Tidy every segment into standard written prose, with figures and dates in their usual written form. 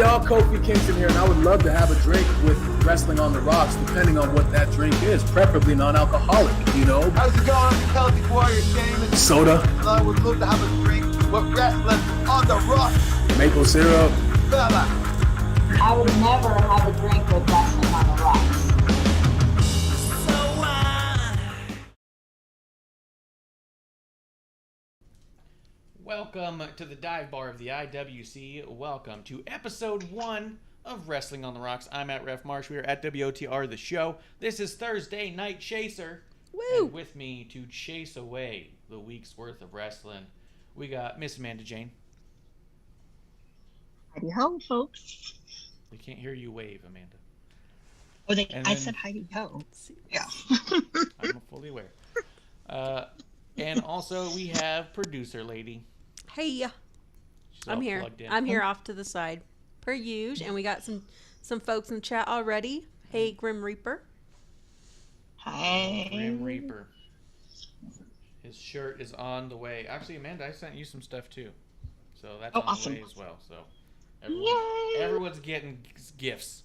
y'all, Kofi Kingston here, and I would love to have a drink with Wrestling on the Rocks, depending on what that drink is, preferably non-alcoholic, you know? How's it going? I'm Celtic Warrior Shane. Soda. I would love to have a drink with Wrestling on the Rocks. Maple syrup. Fella. I would never have a drink with Wrestling on the Rocks. Welcome to the dive bar of the IWC. Welcome to episode 1 of Wrestling on the Rocks. I'm at Ref Marsh. We are at WOTR, the show. This is Thursday Night Chaser. Woo! And with me to chase away the week's worth of wrestling, we got Miss AmandaJayne. Howdy ho, folks. We can't hear you wave, Amanda. Oh, I said howdy ho. Yeah. I'm fully aware. And also we have producer lady. Hey, She's all I'm here. plugged in. I'm here off to the side, per usual, and we got some folks in the chat already. Hey, Grim Reaper. Hi. Grim Reaper. His shirt is on the way. Actually, Amanda, I sent you some stuff too, so that's on awesome. the way as well. So Yay! everyone's getting gifts.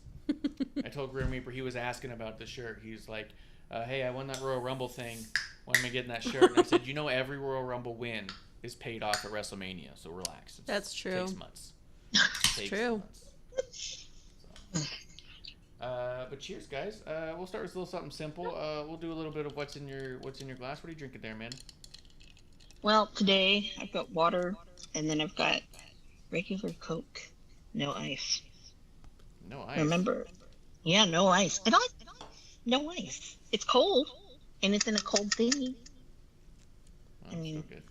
I told Grim Reaper, he was asking about the shirt. He's like, "Hey, I won that Royal Rumble thing. When am I getting that shirt?" And I said, "You know, every Royal Rumble win is paid off at WrestleMania, so relax." That's true. Takes months. Takes True. months. So, but cheers, guys. We'll start with a little something simple. We'll do a little bit of what's in your glass. What are you drinking there, man? Well, today I've got water, and then I've got regular Coke, no ice. No ice. Remember? Yeah, no ice. No ice. It's cold, and it's in a cold thingy. Oh, I mean, so good.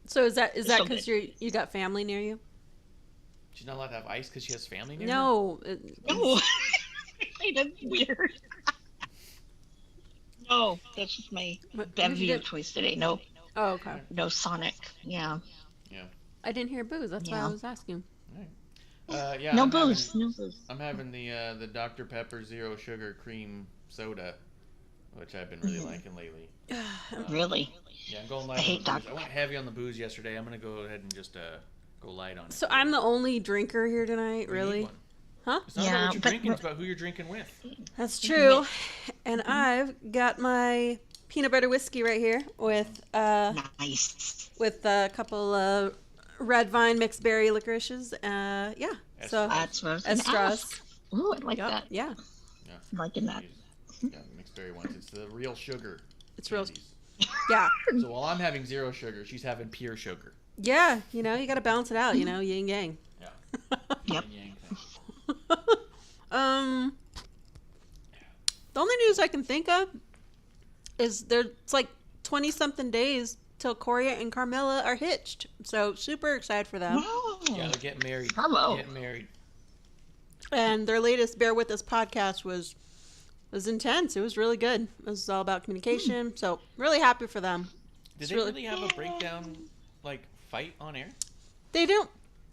So is that so because good. you got family near you? She's not allowed to have ice because she has family near her? No. No. That's weird. No, that's just my bevy of choice today. No, Oh, okay. no Sonic. Yeah. Yeah. I didn't hear booze. That's why I was asking. All right. Yeah. No I'm booze. having- No booze. I'm having the Dr. Pepper Zero Sugar Cream Soda, which I've been really liking lately. Really? Yeah, I'm going light I hate on the booze. Dr. I went heavy on the booze yesterday. I'm going to go ahead and just go light on it. So I'm the only drinker here tonight, You need really? one. Huh? It's not Yeah, about what you're but- drinking, it's about who you're drinking with. That's true. And I've got my peanut butter whiskey right here with Nice. a couple of red vine mixed berry licorices. Yeah. So That's what I was gonna Estras. ask. Ooh, I like Yep, that. yeah. Yeah. I'm liking that. Yeah, mixed berry ones. It's the real sugar. It's real. candies. Yeah. So while I'm having zero sugar, she's having pure sugar. Yeah, you know, you got to balance it out, you know, yin yang. Yeah. Yep. Yin yang thing. The only news I can think of is it's like 20 something days till Corey and Carmella are hitched. So super excited for them. Wow. Yeah, they're getting married. Bravo. Getting married. And their latest Bear With Us podcast was intense. It was really good. It was all about communication. So really happy for them. Did It's they really have a breakdown, like, fight on air? They don't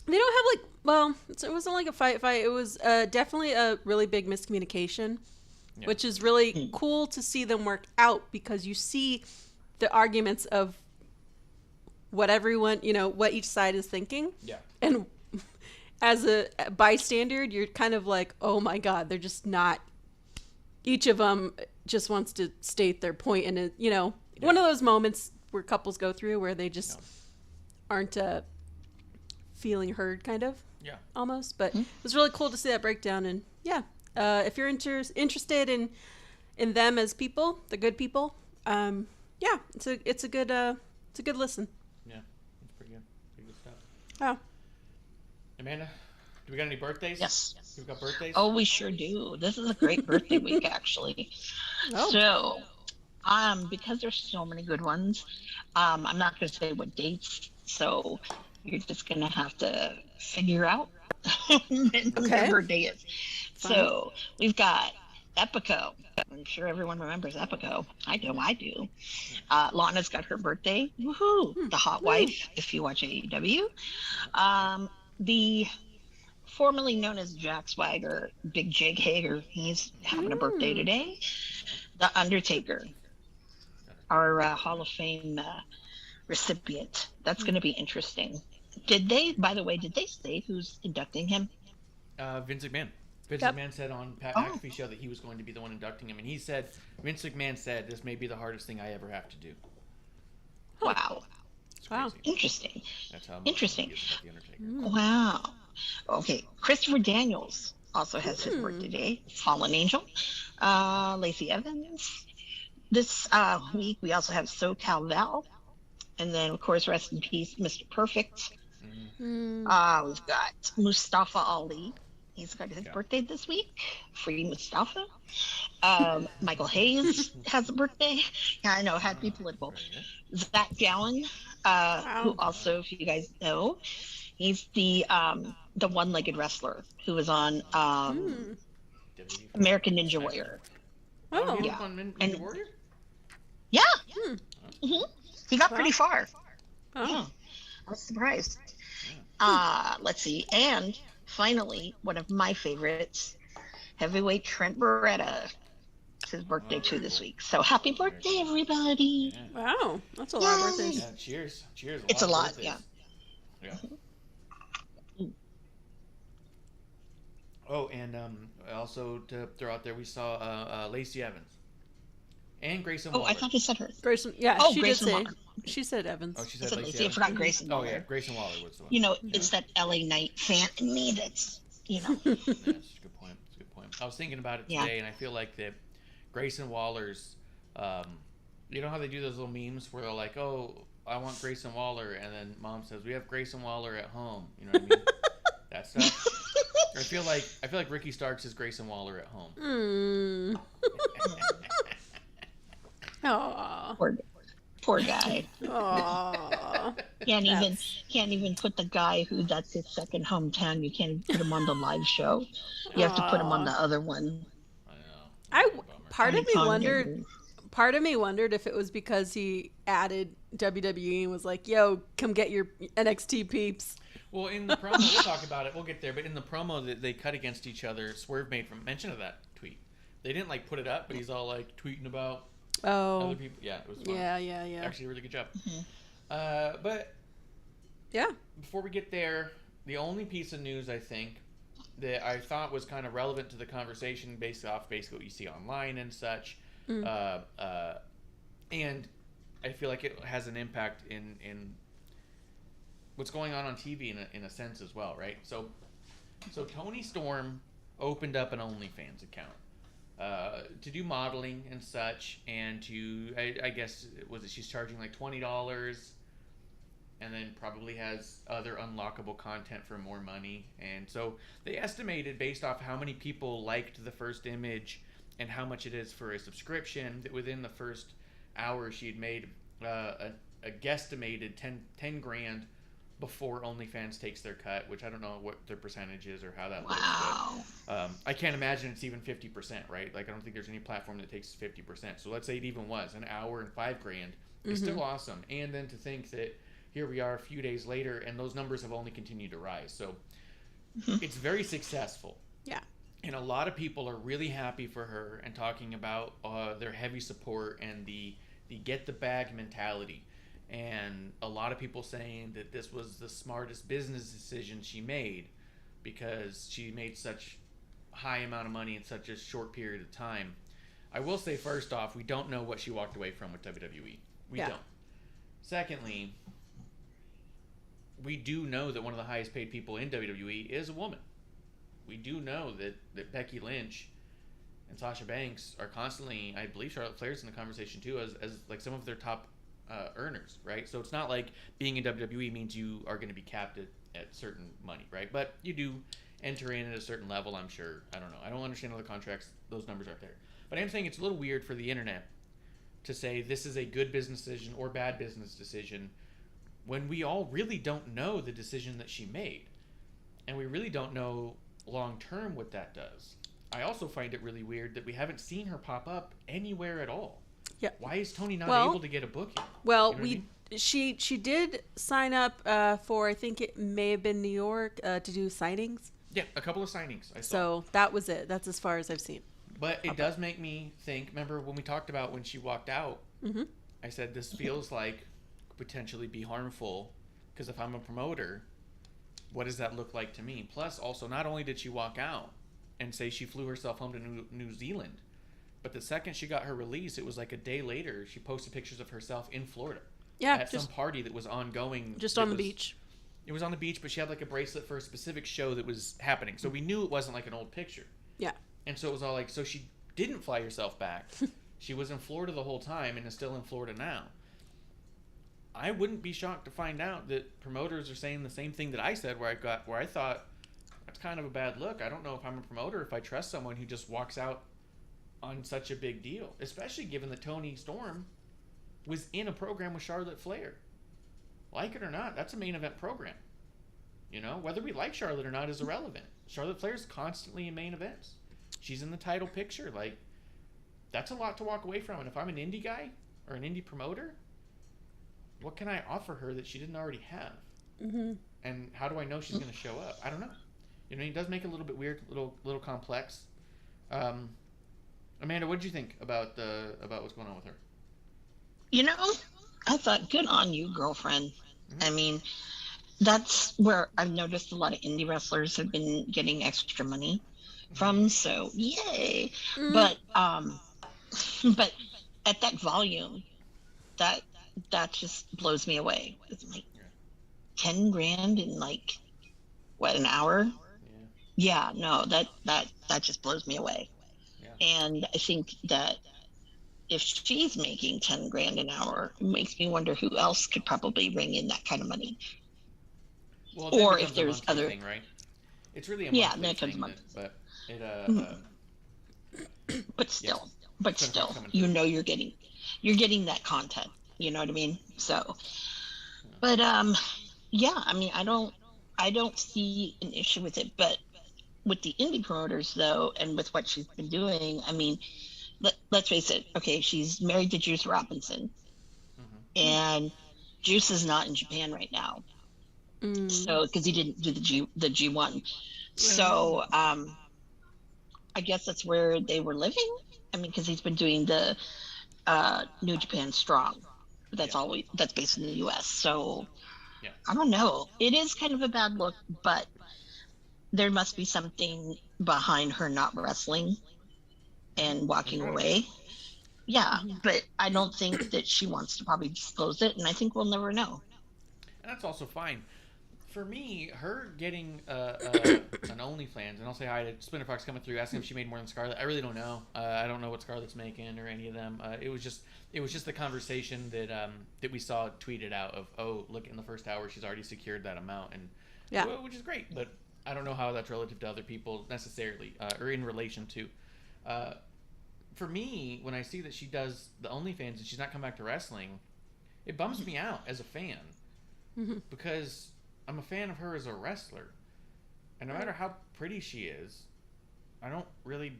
have like, well, it wasn't like a fight. It was definitely a really big miscommunication, Yeah. which is really cool to see them work out because you see the arguments of what everyone, you know, what each side is thinking. Yeah. And as a bystander, you're kind of like, oh my God, they're just not, each of them just wants to state their point. And, you know, one of those moments where couples go through where they just aren't feeling heard, kind of. Yeah. Almost. But it was really cool to see that breakdown. And yeah, if you're interested in them as people, the good people, yeah, it's a good listen. Yeah, that's pretty good. Pretty good stuff. Oh. Amanda, do we got any birthdays? Yes. Do we got birthdays? Oh, we sure do. This is a great birthday week, actually. Oh. So, because there's so many good ones, I'm not going to say what dates, so you're just going to have to figure out when their birthday is. Fine. So, we've got Epico. I'm sure everyone remembers Epico. I do. Lana's got her birthday. Woohoo! The hot wife, if you watch AEW. The formerly known as Jack Swagger, Big Jake Hager, he's having a birthday today. The Undertaker, our Hall of Fame recipient. That's going to be interesting. By the way, did they say who's inducting him? Vince McMahon. Vince Yep. McMahon said on Pat Oh. McAfee's show that he was going to be the one inducting him, and Vince McMahon said, this may be the hardest thing I ever have to do. Wow. It's Wow. crazy. Interesting. That's how Interesting. he is about The Undertaker. Wow. Okay. Christopher Daniels also has his birthday today. Fallen Angel. Lacey Evans. This week we also have SoCal Val. And then, of course, rest in peace, Mr. Perfect. We've got Mustafa Ali. He's got his birthday this week. Free Mustafa. Michael Hayes has a birthday. Yeah, I know, had to be political. Zach Gowen, who also, if you guys know, he's the one-legged wrestler who was on American Ninja Warrior. Oh, he yeah. was on Ninja And- Warrior? Yeah. He got pretty far. Oh. Yeah. I was surprised. Let's see. And finally, one of my favorites, heavyweight Trent Beretta. It's his birthday too this week. So happy birthday, everybody. Wow, that's a lot of birthdays. Yeah, cheers. It's a of lot, birthdays. yeah. Yeah. Oh, and also to throw out there, we saw Lacey Evans and Grayson Oh, Waller. I thought you said her. Grayson, yeah, Oh, she Grayson did say. Waller. She said Evans. Oh, she I said said Lacey Lacey. I Evans. forgot Grayson Oh Waller. yeah, Grayson Waller was the one. You know, it's that LA Knight fan in me that's, Yeah, that's a good point. That's a good point. I was thinking about it Yeah. today, and I feel like that Grayson Waller's, you know how they do those little memes where they're like, "Oh, I want Grayson Waller," and then mom says, "We have Grayson Waller at home." You know what I mean? That stuff. I feel like Ricky Starks is Grayson Waller at home. Aw. poor guy. Aw. Can't even put the guy who that's his second hometown. You can't put him on the live show. You have to put him on the other one. I know. Part of me Iconic. wondered if it was because he added WWE and was like, "Yo, come get your NXT peeps." Well, in the promo, we'll talk about it. We'll get there. But in the promo that they cut against each other, Swerve made mention of that tweet. They didn't like put it up, but he's all like tweeting about Oh, other people. Yeah, it was fun. yeah. Actually, a really good job. But Yeah. before we get there, the only piece of news I think that I thought was kind of relevant to the conversation based off basically what you see online and such, and I feel like it has an impact in what's going on TV in a sense as well, right? So Toni Storm opened up an OnlyFans account to do modeling and such, and to I guess she's charging like $20, and then probably has other unlockable content for more money. And so they estimated, based off how many people liked the first image and how much it is for a subscription, that within the first hour she'd made a guesstimated 10 grand before OnlyFans takes their cut, which I don't know what their percentage is or how that looks. But I can't imagine it's even 50%, right? Like, I don't think there's any platform that takes 50%. So let's say it even was an hour and $5 grand. It's still awesome. And then to think that here we are a few days later, and those numbers have only continued to rise. So it's very successful. Yeah. And a lot of people are really happy for her and talking about their heavy support and the get the bag mentality. And a lot of people saying that this was the smartest business decision she made, because she made such high amount of money in such a short period of time. I will say, first off, we don't know what she walked away from with WWE. We don't. Secondly, we do know that one of the highest paid people in WWE is a woman. We do know that Becky Lynch and Sasha Banks are constantly, I believe Charlotte Flair's in the conversation too, as like some of their top earners, right? So it's not like being in WWE means you are going to be capped at certain money, right? But you do enter in at a certain level, I'm sure. I don't know. I don't understand all the contracts. Those numbers aren't there. But I'm saying it's a little weird for the internet to say this is a good business decision or bad business decision when we all really don't know the decision that she made. And we really don't know long term what that does. I also find it really weird that we haven't seen her pop up anywhere at all. Yeah. Why is Toni not able to get a booking? Well, You know what I mean? she did sign up for, I think it may have been New York, to do signings. Yeah, a couple of signings I saw. So that was it. That's as far as I've seen. But it does make me think, remember when we talked about when she walked out, I said this feels like could potentially be harmful, because if I'm a promoter, what does that look like to me? Plus, also, not only did she walk out and say she flew herself home to New Zealand, but the second she got her release, it was like a day later, she posted pictures of herself in Florida. Yeah, At some party that was ongoing. Just on the beach. It was on the beach, but she had like a bracelet for a specific show that was happening. So we knew it wasn't like an old picture. Yeah. And so it was all like, so she didn't fly herself back. She was in Florida the whole time and is still in Florida now. I wouldn't be shocked to find out that promoters are saying the same thing that I said, where I thought that's kind of a bad look. I don't know if I'm a promoter, if I trust someone who just walks out on such a big deal, especially given that Toni Storm was in a program with Charlotte Flair. Like it or not, that's a main event program. You know, whether we like Charlotte or not is irrelevant. Charlotte Flair's constantly in main events. She's in the title picture. Like, that's a lot to walk away from. And if I'm an indie guy or an indie promoter, what can I offer her that she didn't already have? Mm-hmm. And how do I know she's going to show up? I don't know. You know, it does make it a little bit weird, little complex. Amanda, what did you think about what's going on with her? You know, I thought, good on you, girlfriend. I mean, that's where I've noticed a lot of indie wrestlers have been getting extra money from, so yay. But at that volume, that just blows me away. It's like 10 grand in like what, an hour? Yeah, no, that just blows me away. And I think that if she's making 10 grand an hour, it makes me wonder who else could probably bring in that kind of money. Well, or if there's other thing, right? It's really a monthly thing, but it but still, you know, you're getting that content. You know what I mean? So, but yeah, I mean, I don't see an issue with it, but with the indie promoters though, and with what she's been doing, I mean, let's face it. Okay, she's married to Juice Robinson, and Juice is not in Japan right now. So, because he didn't do the G1, so I guess that's where they were living. I mean, because he's been doing the New Japan Strong, but that's based in the U.S. So I don't know. It is kind of a bad look, but there must be something behind her not wrestling and walking away. Yeah, but I don't think that she wants to probably disclose it, and I think we'll never know. And that's also fine. For me, her getting an OnlyFans, and I'll say hi to Splinter Fox coming through, asking if she made more than Scarlett. I really don't know. I don't know what Scarlett's making or any of them. It was just the conversation that we saw tweeted out of, oh, look, in the first hour she's already secured that amount, and well, which is great. But I don't know how that's relative to other people necessarily, or in relation to. For me, when I see that she does the OnlyFans and she's not come back to wrestling, it bums me out as a fan, because I'm a fan of her as a wrestler, and no matter how pretty she is, I don't really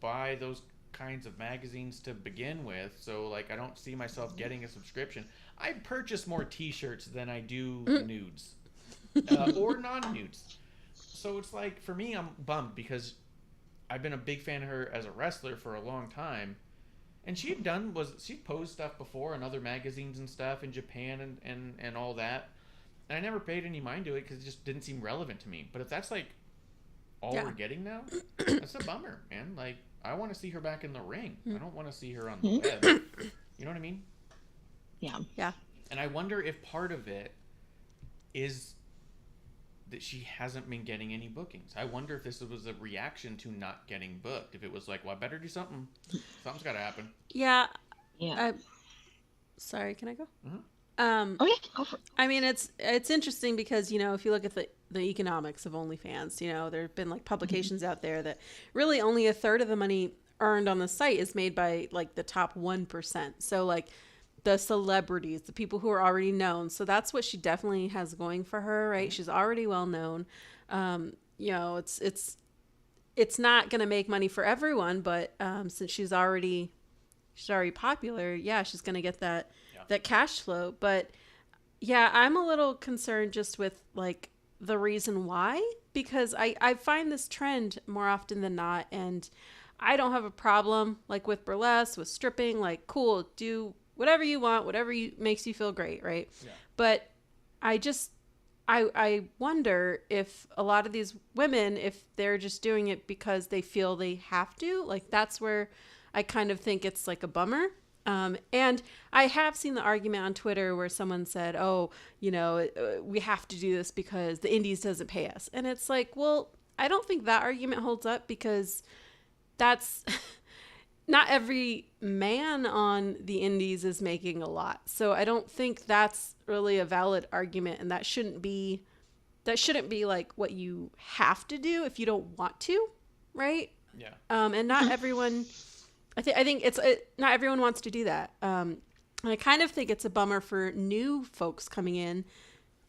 buy those kinds of magazines to begin with, so like I don't see myself getting a subscription. I purchase more t-shirts than I do nudes or non-nudes, so it's like, for me, I'm bummed because I've been a big fan of her as a wrestler for a long time, and she posed stuff before in other magazines and stuff in Japan and all that. And I never paid any mind to it because it just didn't seem relevant to me. But if that's like all we're getting now, that's a bummer, man. Like, I want to see her back in the ring. I don't want to see her on the web. You know what I mean? Yeah. Yeah. And I wonder if part of it is that she hasn't been getting any bookings. I wonder if this was a reaction to not getting booked. If it was like, well, I better do something. Something's got to happen. Yeah. Yeah. Sorry, can I go? Oh yeah, go for it. I mean, it's interesting because, you know, if you look at the economics of OnlyFans, you know, there have been like publications out there that really only a third of the money earned on the site is made by like the top 1%. So like the celebrities, the people who are already known. So that's what she definitely has going for her, right? She's already well known. You know, it's not going to make money for everyone, but since she's already popular, yeah, she's going to get that cash flow. But yeah, I'm a little concerned just with like the reason why, because I find this trend more often than not, and I don't have a problem like with burlesque, with stripping, like cool, do whatever you want, whatever makes you feel great, right? Yeah. But I just I wonder if a lot of these women, if they're just doing it because they feel they have to, like that's where I kind of think it's like a bummer. And I have seen the argument on Twitter where someone said, oh, we have to do this because the Indies doesn't pay us. And it's like, well, I don't think that argument holds up because that's not every man on the Indies is making a lot. So I don't think that's really a valid argument. And that shouldn't be like what you have to do if you don't want to. Right. Yeah. And not everyone, I think not everyone wants to do that. And I kind of think it's a bummer for new folks coming in,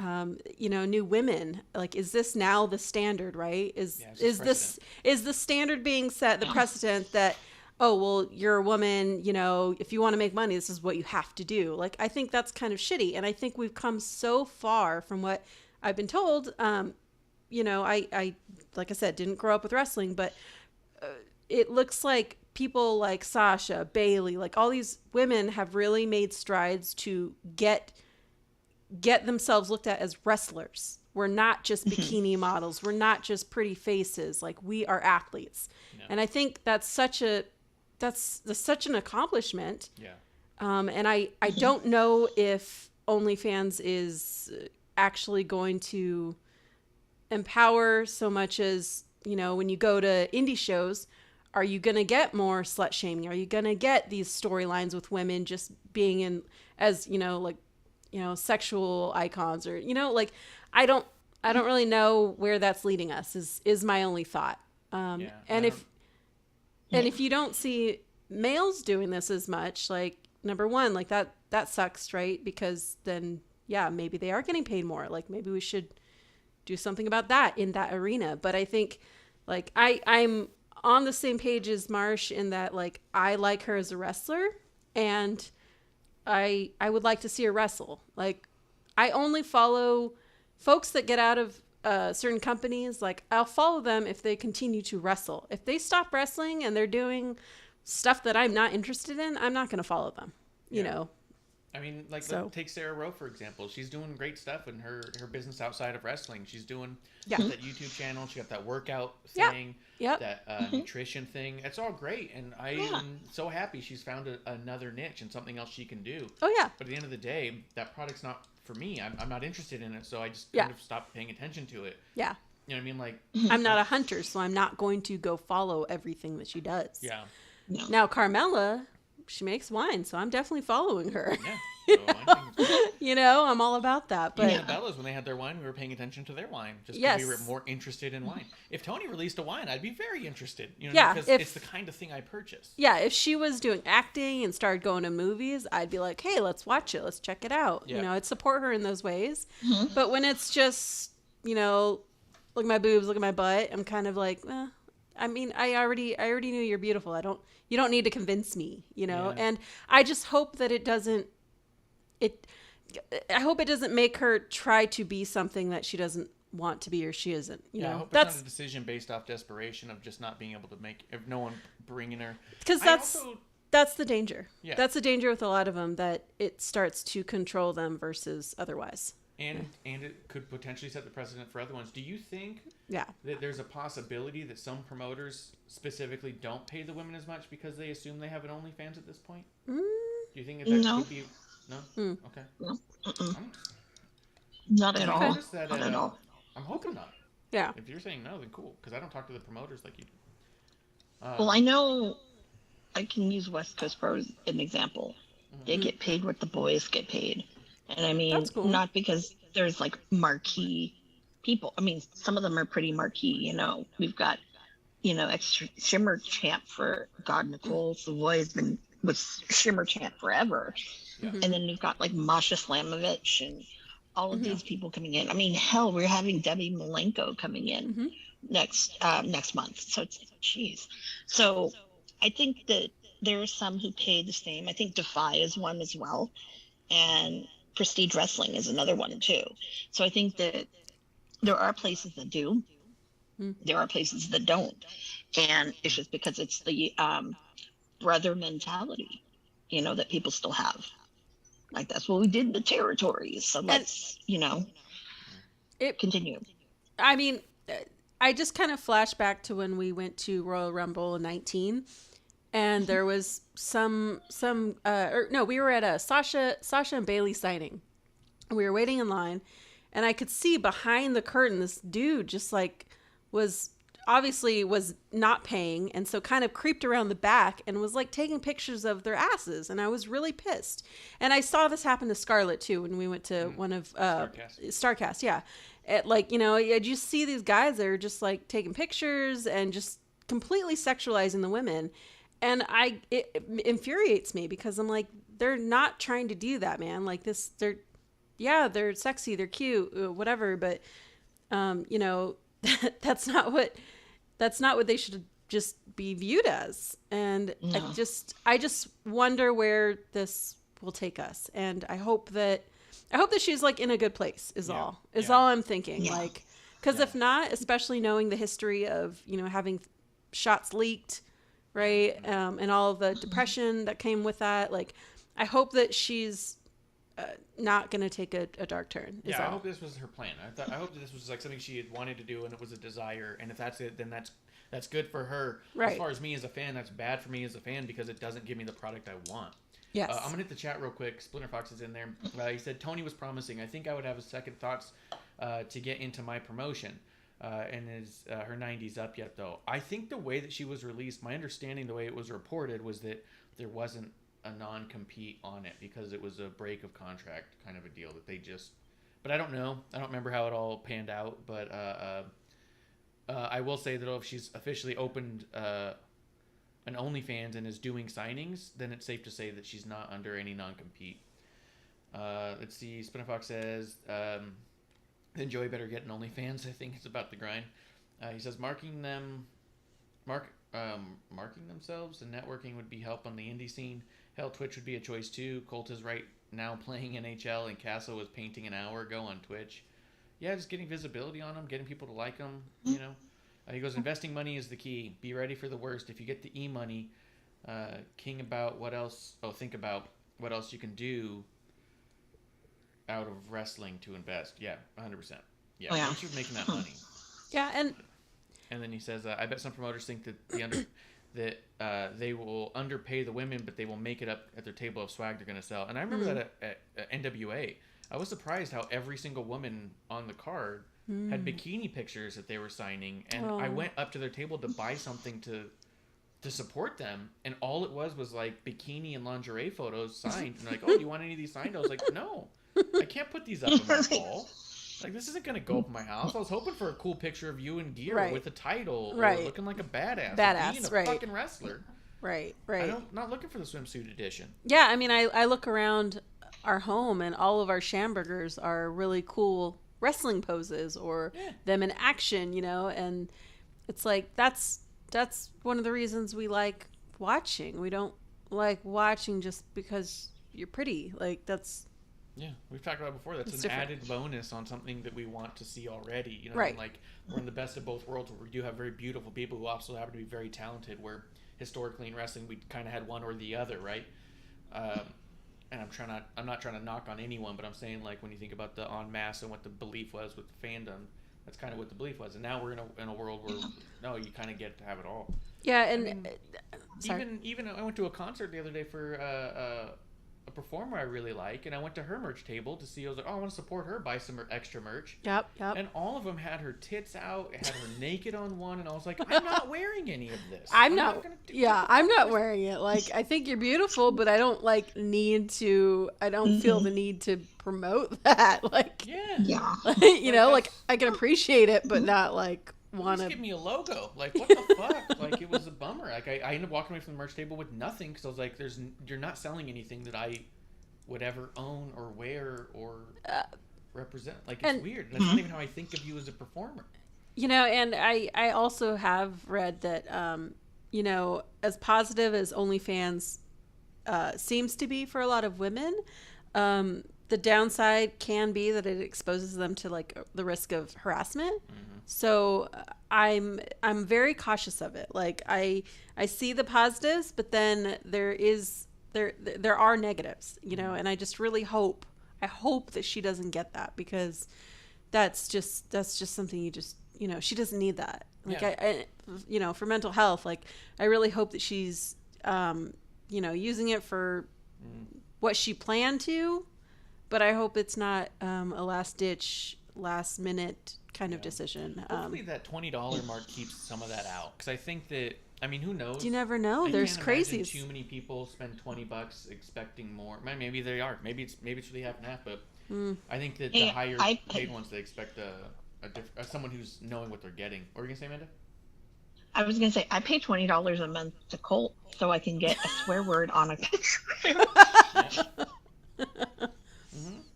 new women. Like, is this now the standard, right? Is the standard being set, the precedent that, oh, well, you're a woman, if you want to make money, this is what you have to do. Like, I think that's kind of shitty. And I think we've come so far from what I've been told. I like I said, didn't grow up with wrestling, but it looks like people like Sasha, Bailey, like all these women have really made strides to get themselves looked at as wrestlers. We're not just bikini models. We're not just pretty faces. Like, we are athletes. No. And I think that's such an accomplishment. Yeah. And I don't know if OnlyFans is actually going to empower so much as, when you go to indie shows, are you going to get more slut shaming? Are you going to get these storylines with women just being in as, sexual icons or, I don't really know where that's leading us is my only thought. And if you don't see males doing this as much, like, number one, like that sucks, right? Because then, yeah, maybe they are getting paid more. Like, maybe we should do something about that in that arena. But I think, like, I'm on the same page as Marsh in that, like, I like her as a wrestler and I would like to see her wrestle. Like, I only follow folks that get out of certain companies. Like, I'll follow them if they continue to wrestle. If they stop wrestling and they're doing stuff that I'm not interested in, I'm not going to follow them, you know? I mean, like, take Sarah Rowe, for example. She's doing great stuff in her business outside of wrestling. She's doing that YouTube channel. She got that workout thing, that nutrition thing. It's all great. And I am so happy she's found another niche and something else she can do. Oh, yeah. But at the end of the day, that product's not for me. I'm not interested in it. So I just kind of stopped paying attention to it. Yeah. You know what I mean? Like, I'm not a hunter, so I'm not going to go follow everything that she does. Yeah. No. Now, Carmella, she makes wine, so I'm definitely following her. Yeah. So I'm all about that. But the Bellas, when they had their wine, we were paying attention to their wine just because we were more interested in wine. If Tony released a wine, I'd be very interested. Because it's the kind of thing I purchase. Yeah, if she was doing acting and started going to movies, I'd be like, hey, let's watch it. Let's check it out. Yeah. I'd support her in those ways. Mm-hmm. But when it's just, look at my boobs, look at my butt, I'm kind of like, I mean, I already knew you're beautiful. You don't need to convince me, And I just hope that I hope it doesn't make her try to be something that she doesn't want to be or she isn't. I hope it's not a decision based off desperation of just not being able to make, if no one bringing her. Because that's the danger. Yeah. That's the danger with a lot of them, that it starts to control them versus otherwise. And it could potentially set the precedent for other ones. Do you think that there's a possibility that some promoters specifically don't pay the women as much because they assume they have an OnlyFans at this point? Do you think that could be... No? Okay. No. Not at all. Not at all. I'm hoping not. Yeah. If you're saying no, then cool. Because I don't talk to the promoters like you do. Well, I know I can use West Coast Pro as an example. They get paid what the boys get paid. And I mean, that's cool. Not because there's like marquee people. I mean, some of them are pretty marquee, We've got, extra Shimmer champ for God, Nicole Savoy has been with Shimmer champ forever. Yeah. And then we've got like Masha Slamovich and all of these people coming in. I mean, hell, we're having Debbie Malenko coming in next month. So it's geez. So I think that there are some who pay the same. I think Defy is one as well. And Prestige Wrestling is another one too. So I think that there are places that do. There are places that don't. And it's just because it's the brother mentality, that people still have. Like, that's what we did in the territories. So let's, Continue. I mean, I just kind of flash back to when we went to Royal Rumble 19, and there was we were at a Sasha and Bailey signing. We were waiting in line, and I could see behind the curtain this dude just like was not paying, and so kind of creeped around the back and was like taking pictures of their asses, and I was really pissed. And I saw this happen to Scarlett too when we went to one of Starcast, yeah. You just see these guys that are just like taking pictures and just completely sexualizing the women, and it infuriates me because I'm like, they're not trying to do that, man. Like this, they're sexy, they're cute, whatever, but that's not what they should just be viewed as. And No. I just wonder where this will take us. And I hope that she's like in a good place all I'm thinking. Yeah. Like, cause if not, especially knowing the history of, having shots leaked, right. And all of the depression that came with that. Like, I hope that she's not going to take a dark turn. I hope this was her plan. I hope that this was like something she had wanted to do and it was a desire. And if that's it, then that's good for her. Right. As far as me as a fan, that's bad for me as a fan because it doesn't give me the product I want. Yes. I'm gonna hit the chat real quick. Splinter Fox is in there. He said Tony was promising. I think I would have a second thoughts to get into my promotion. And is her 90s up yet though? I think the way that she was released, my understanding, the way it was reported, was that there wasn't a non-compete on it because it was a break of contract kind of a deal that they just. But I don't know. I don't remember how it all panned out. But I will say that if she's officially opened an OnlyFans and is doing signings, then it's safe to say that she's not under any non-compete. Let's see. Spinner Fox says, then Joey better get an OnlyFans. I think it's about the grind. He says marking themselves and networking would be help on the indie scene. Hell, Twitch would be a choice too. Colt is right now playing NHL and Castle was painting an hour ago on Twitch. Yeah, just getting visibility on them, getting people to like them, He goes, investing money is the key. Be ready for the worst. If you get the e-money, think about what else you can do out of wrestling to invest. Yeah, 100%. Yeah, Oh, yeah. once you're making that money. Yeah. And then he says, I bet some promoters think that they will underpay the women, but they will make it up at their table of swag they're going to sell. And I remember that at NWA. I was surprised how every single woman on the card had bikini pictures that they were signing, and I went up to their table to buy something to support them, and all it was like bikini and lingerie photos signed. And like, oh, do you want any of these signed? I was like, no, I can't put these up in my wall. Like, this isn't gonna go up in my house. I was hoping for a cool picture of you in gear with a title, or looking like a badass, or being a fucking wrestler. Right. I'm not looking for the swimsuit edition. Yeah, I mean, I look around our home, and all of our Schamburgers are really cool wrestling poses or them in action, and it's like that's one of the reasons we like watching. We don't like watching just because you're pretty. Like, that's we've talked about it before. That's an different. added bonus on something that we want to see already. Right. Like, we're in the best of both worlds where we do have very beautiful people who also happen to be very talented, where historically in wrestling we kind of had one or the other, right? And I'm not trying to knock on anyone, but I'm saying, like, when you think about the en masse and what the belief was with the fandom, that's kind of what the belief was. And now we're in a world where no, you kind of get to have it all. Yeah, and even I went to a concert the other day for a performer I really like, and I went to her merch table to see. I was like, oh, I want to support her, buy some extra merch. Yep. And all of them had her tits out, had her naked on one, and I was like, I'm not wearing any of this. I'm not wearing it. Like, I think you're beautiful, but I don't I don't feel the need to promote that. Like, Yeah. like, I can appreciate it, but not like want Just to give me a logo. Like, what the fuck? Like, it was a bummer. Like, I ended up walking away from the merch table with nothing because I was like, you're not selling anything that I would ever own or wear or represent. Like, it's weird. That's not even how I think of you as a performer. And I also have read that, as positive as OnlyFans seems to be for a lot of women, the downside can be that it exposes them to like the risk of harassment. So I'm very cautious of it. Like, I see the positives, but then there are negatives, and I just really hope that she doesn't get that, because that's just something you just, she doesn't need that. Like, Yeah. I for mental health, like, I really hope that she's, using it for what she planned to, but I hope it's not a last minute kind of decision. Hopefully that $20 mark keeps some of that out, because I think that, who knows? You never know. I There's can't imagine crazies. too many people spend $20 expecting more. Maybe they are. Maybe it's really half and half. But I think that the higher paid ones, they expect someone who's knowing what they're getting. What were you gonna say, Amanda? I was gonna say I pay $20 a month to Colt so I can get a swear word on a picture.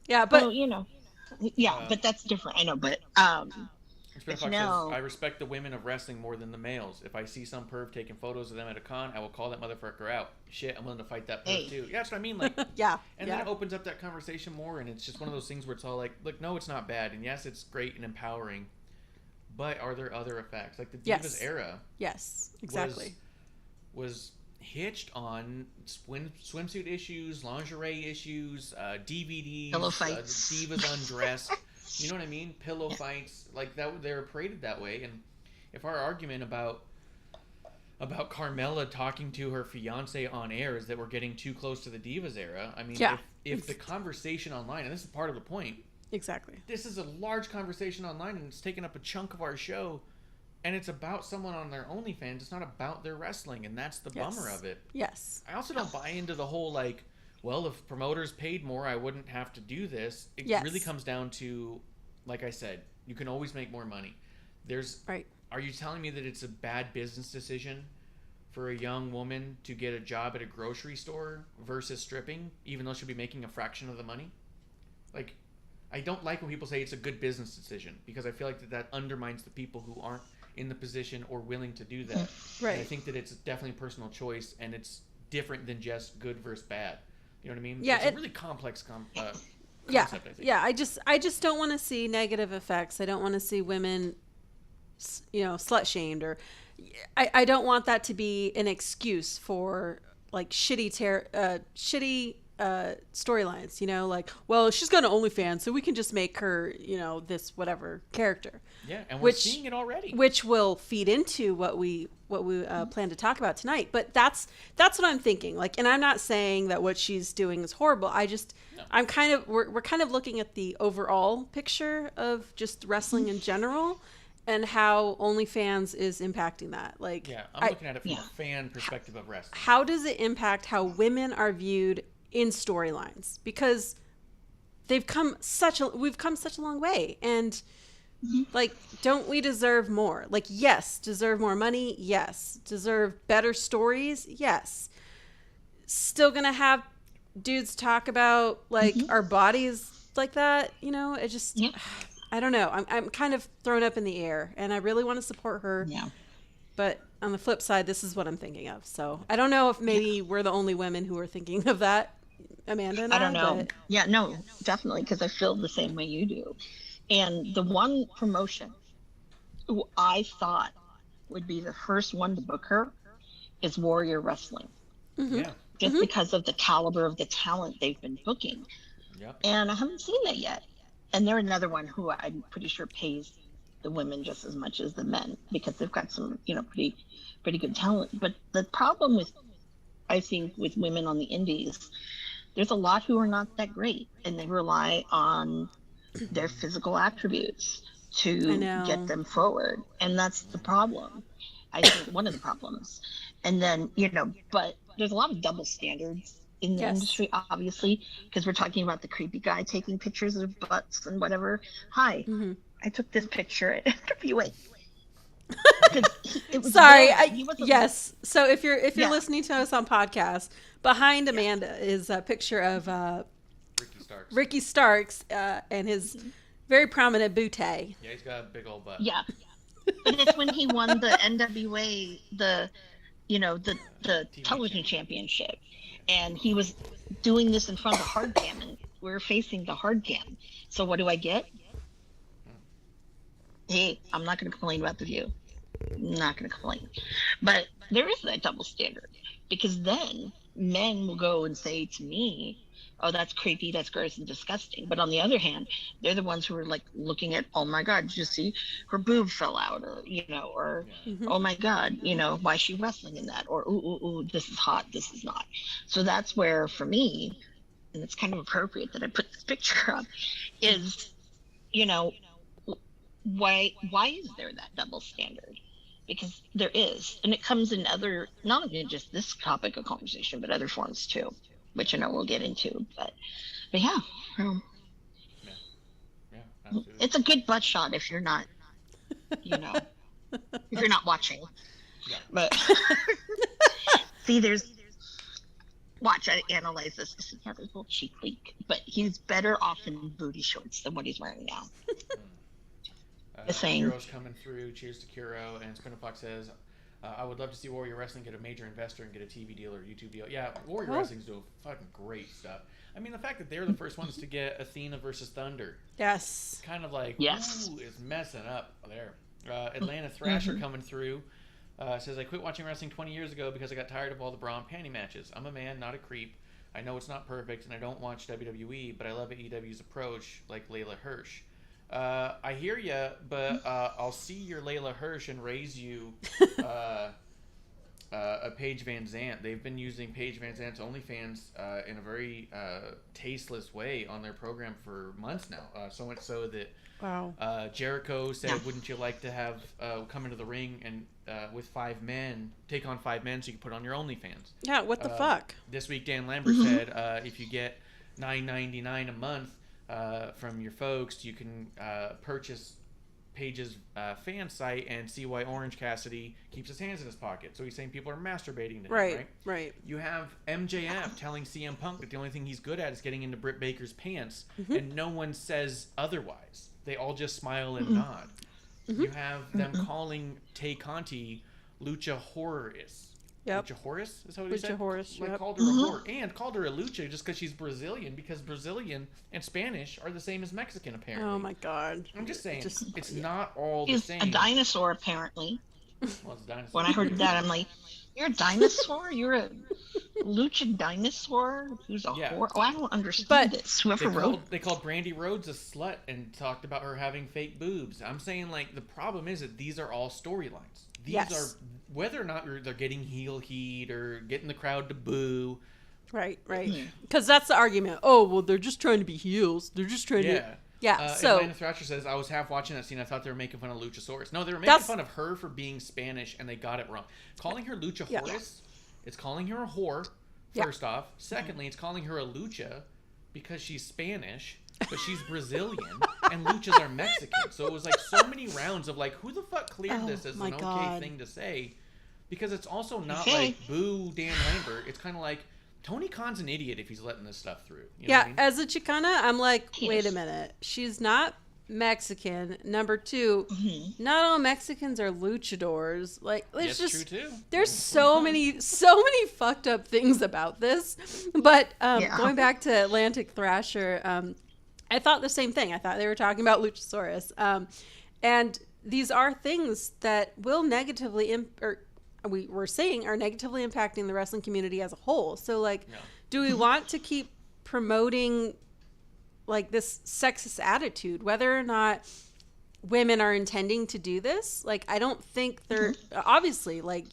Yeah, but well, but that's different. I know, but Fox says, I respect the women of wrestling more than the males. If I see some perv taking photos of them at a con, I will call that motherfucker out. Shit, I'm willing to fight that perv too. Yeah, that's what I mean. Like, yeah. And then it opens up that conversation more, and it's just one of those things where it's all like, look, no, it's not bad, and yes, it's great and empowering, but are there other effects? Like the Divas era. Yes, exactly. Was hitched on swimsuit issues, lingerie issues, DVDs, pillow fights, Divas Undressed. You know what I mean? Pillow fights, like that. They're paraded that way. And if our argument about Carmella talking to her fiance on air is that we're getting too close to the Divas era, if the conversation online, and this is part of the point, exactly, this is a large conversation online, and it's taking up a chunk of our show, and it's about someone on their OnlyFans. It's not about their wrestling, and that's the bummer of it. Yes. I also don't buy into the whole like, well, if promoters paid more, I wouldn't have to do this. It really comes down to, like I said, you can always make more money. Are you telling me that it's a bad business decision for a young woman to get a job at a grocery store versus stripping, even though she'll be making a fraction of the money? Like, I don't like when people say it's a good business decision, because I feel like that undermines the people who aren't in the position or willing to do that. Right. And I think that it's definitely a personal choice, and it's different than just good versus bad. You know what I mean? Yeah, it's a really complex concept, yeah, I think. yeah. I just don't want to see negative effects. I don't want to see women, slut shamed, or I don't want that to be an excuse for like shitty storylines. Like, well, she's got an OnlyFans, so we can just make her, this whatever character. Yeah, and we're seeing it already. Which will feed into what we plan to talk about tonight. But that's what I'm thinking. Like, and I'm not saying that what she's doing is horrible. I'm kind of we're kind of looking at the overall picture of just wrestling in general, and how OnlyFans is impacting that. Like, yeah, I'm looking at it from a fan perspective of wrestling. How does it impact how women are viewed in storylines? Because we've come such a long way, and like, don't we deserve more? Like, yes, deserve more money, yes. Deserve better stories, yes. Still gonna have dudes talk about like our bodies like that, it just I don't know. I'm kind of thrown up in the air, and I really want to support her. Yeah. But on the flip side, this is what I'm thinking of. So I don't know if maybe we're the only women who are thinking of that, Amanda and I don't know. But... Yeah, no, definitely, because I feel the same way you do. And the one promotion who I thought would be the first one to book her is Warrior Wrestling. Yeah. Just because of the caliber of the talent they've been booking. Yep. And I haven't seen that yet. And they're another one who I'm pretty sure pays the women just as much as the men, because they've got some, pretty good talent. But the problem with, I think, with women on the indies, there's a lot who are not that great, and they rely on their physical attributes to get them forward. And that's the problem. I think one of the problems. And then, but there's a lot of double standards in the industry, obviously, because we're talking about the creepy guy taking pictures of butts and whatever. Hi, I took this picture at NWA. Sorry, yes. So if you're listening to us on podcast, behind Amanda is a picture of Ricky Starks and his very prominent bootay. Yeah, he's got a big old butt. Yeah, and it's when he won the NWA, the television championship, and he was doing this in front of the hard cam, and we're facing the hard cam. So what do I get? Hey, I'm not going to complain about the view. I'm not going to complain. But there is that double standard, because then men will go and say to me, oh, that's creepy, that's gross and disgusting. But on the other hand, they're the ones who are like looking at, oh my God, did you see her boob fell out, or, or, oh my God, why is she wrestling in that? Or, ooh, this is hot, this is not. So that's where, for me, and it's kind of appropriate that I put this picture up, is, why is there that double standard? Because there is, and it comes in other, not even just this topic of conversation, but other forms too, which I know we'll get into. But yeah, absolutely. it's a good butt shot if you're not, if you're not watching. Yeah. But see, watch, I analyze this. I said, yeah, there's a little cheek leak, but he's better off in booty shorts than what he's wearing now. Kuro's coming through. Cheers to Kuro. And Spinner Fox says, I would love to see Warrior Wrestling get a major investor and get a TV deal or YouTube deal. Yeah, Warrior Wrestling's doing fucking great stuff. I mean, the fact that they're the first ones to get Athena versus Thunder. Yes. Kind of like, yes. Ooh, is messing up there. Atlanta Thrasher coming through. Says, I quit watching wrestling 20 years ago because I got tired of all the bra and panty matches. I'm a man, not a creep. I know it's not perfect, and I don't watch WWE, but I love AEW's approach, like Layla Hirsch. I hear you, but I'll see your Layla Hirsch and raise you a Paige Van Zant. They've been using Paige Van Zant's OnlyFans in a very tasteless way on their program for months now. So much so that Jericho said, wouldn't you like to have come into the ring and with 5 men, take on 5 men so you can put on your OnlyFans? Yeah, what the fuck? This week, Dan Lambert said, if you get $9.99 a month, from your folks, you can purchase Paige's fan site and see why Orange Cassidy keeps his hands in his pocket. So he's saying people are masturbating to him, right? You have MJF telling CM Punk that the only thing he's good at is getting into Britt Baker's pants, and no one says otherwise. They all just smile and nod. You have them calling Tay Conti Lucha Horrorist. Yep. Lucha Horace is how he said. Lucha Horace, Like, yep. called her a whore and called her a lucha just because she's Brazilian, because Brazilian and Spanish are the same as Mexican apparently. Oh my God. I'm just saying, it's not all the He's same. a dinosaur, apparently. Well, it's a dinosaur. When I heard that, I'm like, you're a dinosaur? You're a lucha dinosaur who's a whore? Oh, I don't understand this. They called Brandy Rhodes a slut and talked about her having fake boobs. I'm saying, like, the problem is that these are all storylines. These are, whether or not they're getting heel heat or getting the crowd to boo. Right. Because that's the argument. Oh, well, they're just trying to be heels. They're just trying to... Yeah, so... Atlanta Thrasher says, I was half watching that scene. I thought they were making fun of Luchasaurus. No, they were making fun of her for being Spanish, and they got it wrong. Calling her Lucha Horace, it's calling her a whore, first off. Secondly, it's calling her a lucha because she's Spanish, but she's Brazilian, and luchas are Mexican. So it was like so many rounds of like, who the fuck cleared this as an okay thing to say? Because it's also not like, boo Dan Lambert. It's kind of like, Tony Khan's an idiot if he's letting this stuff through. You know what I mean? As a Chicana, I'm like, wait a minute. She's not Mexican. Number 2, not all Mexicans are luchadors. Like, it's just true too. There's so many fucked up things about this. But going back to Atlantic Thrasher, I thought the same thing. I thought they were talking about Luchasaurus. And these are things that will negatively we're saying are negatively impacting the wrestling community as a whole. So, like, do we want to keep promoting, like, this sexist attitude, whether or not women are intending to do this? Like, I don't think they're obviously, like,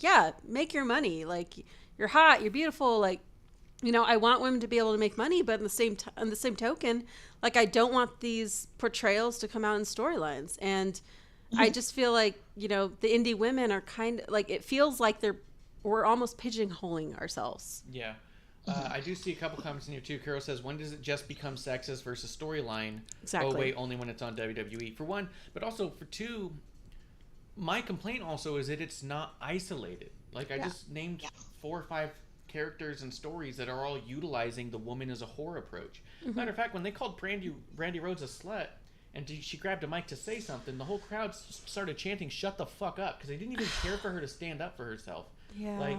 make your money. Like, you're hot, you're beautiful. Like, I want women to be able to make money, but on the same token, like, I don't want these portrayals to come out in storylines. And I just feel like, the indie women are kind of like, it feels like we're almost pigeonholing ourselves. Yeah. I do see a couple comments in here too. Carol says, when does it just become sexist versus storyline? Exactly. Oh, wait, only when it's on WWE. For one, but also for two, my complaint also is that it's not isolated. Like, I just named 4 or 5 characters and stories that are all utilizing the woman as a whore approach. Matter of fact, when they called Brandy Rhodes a slut, and she grabbed a mic to say something, the whole crowd started chanting, shut the fuck up, because they didn't even care for her to stand up for herself. Yeah. Like,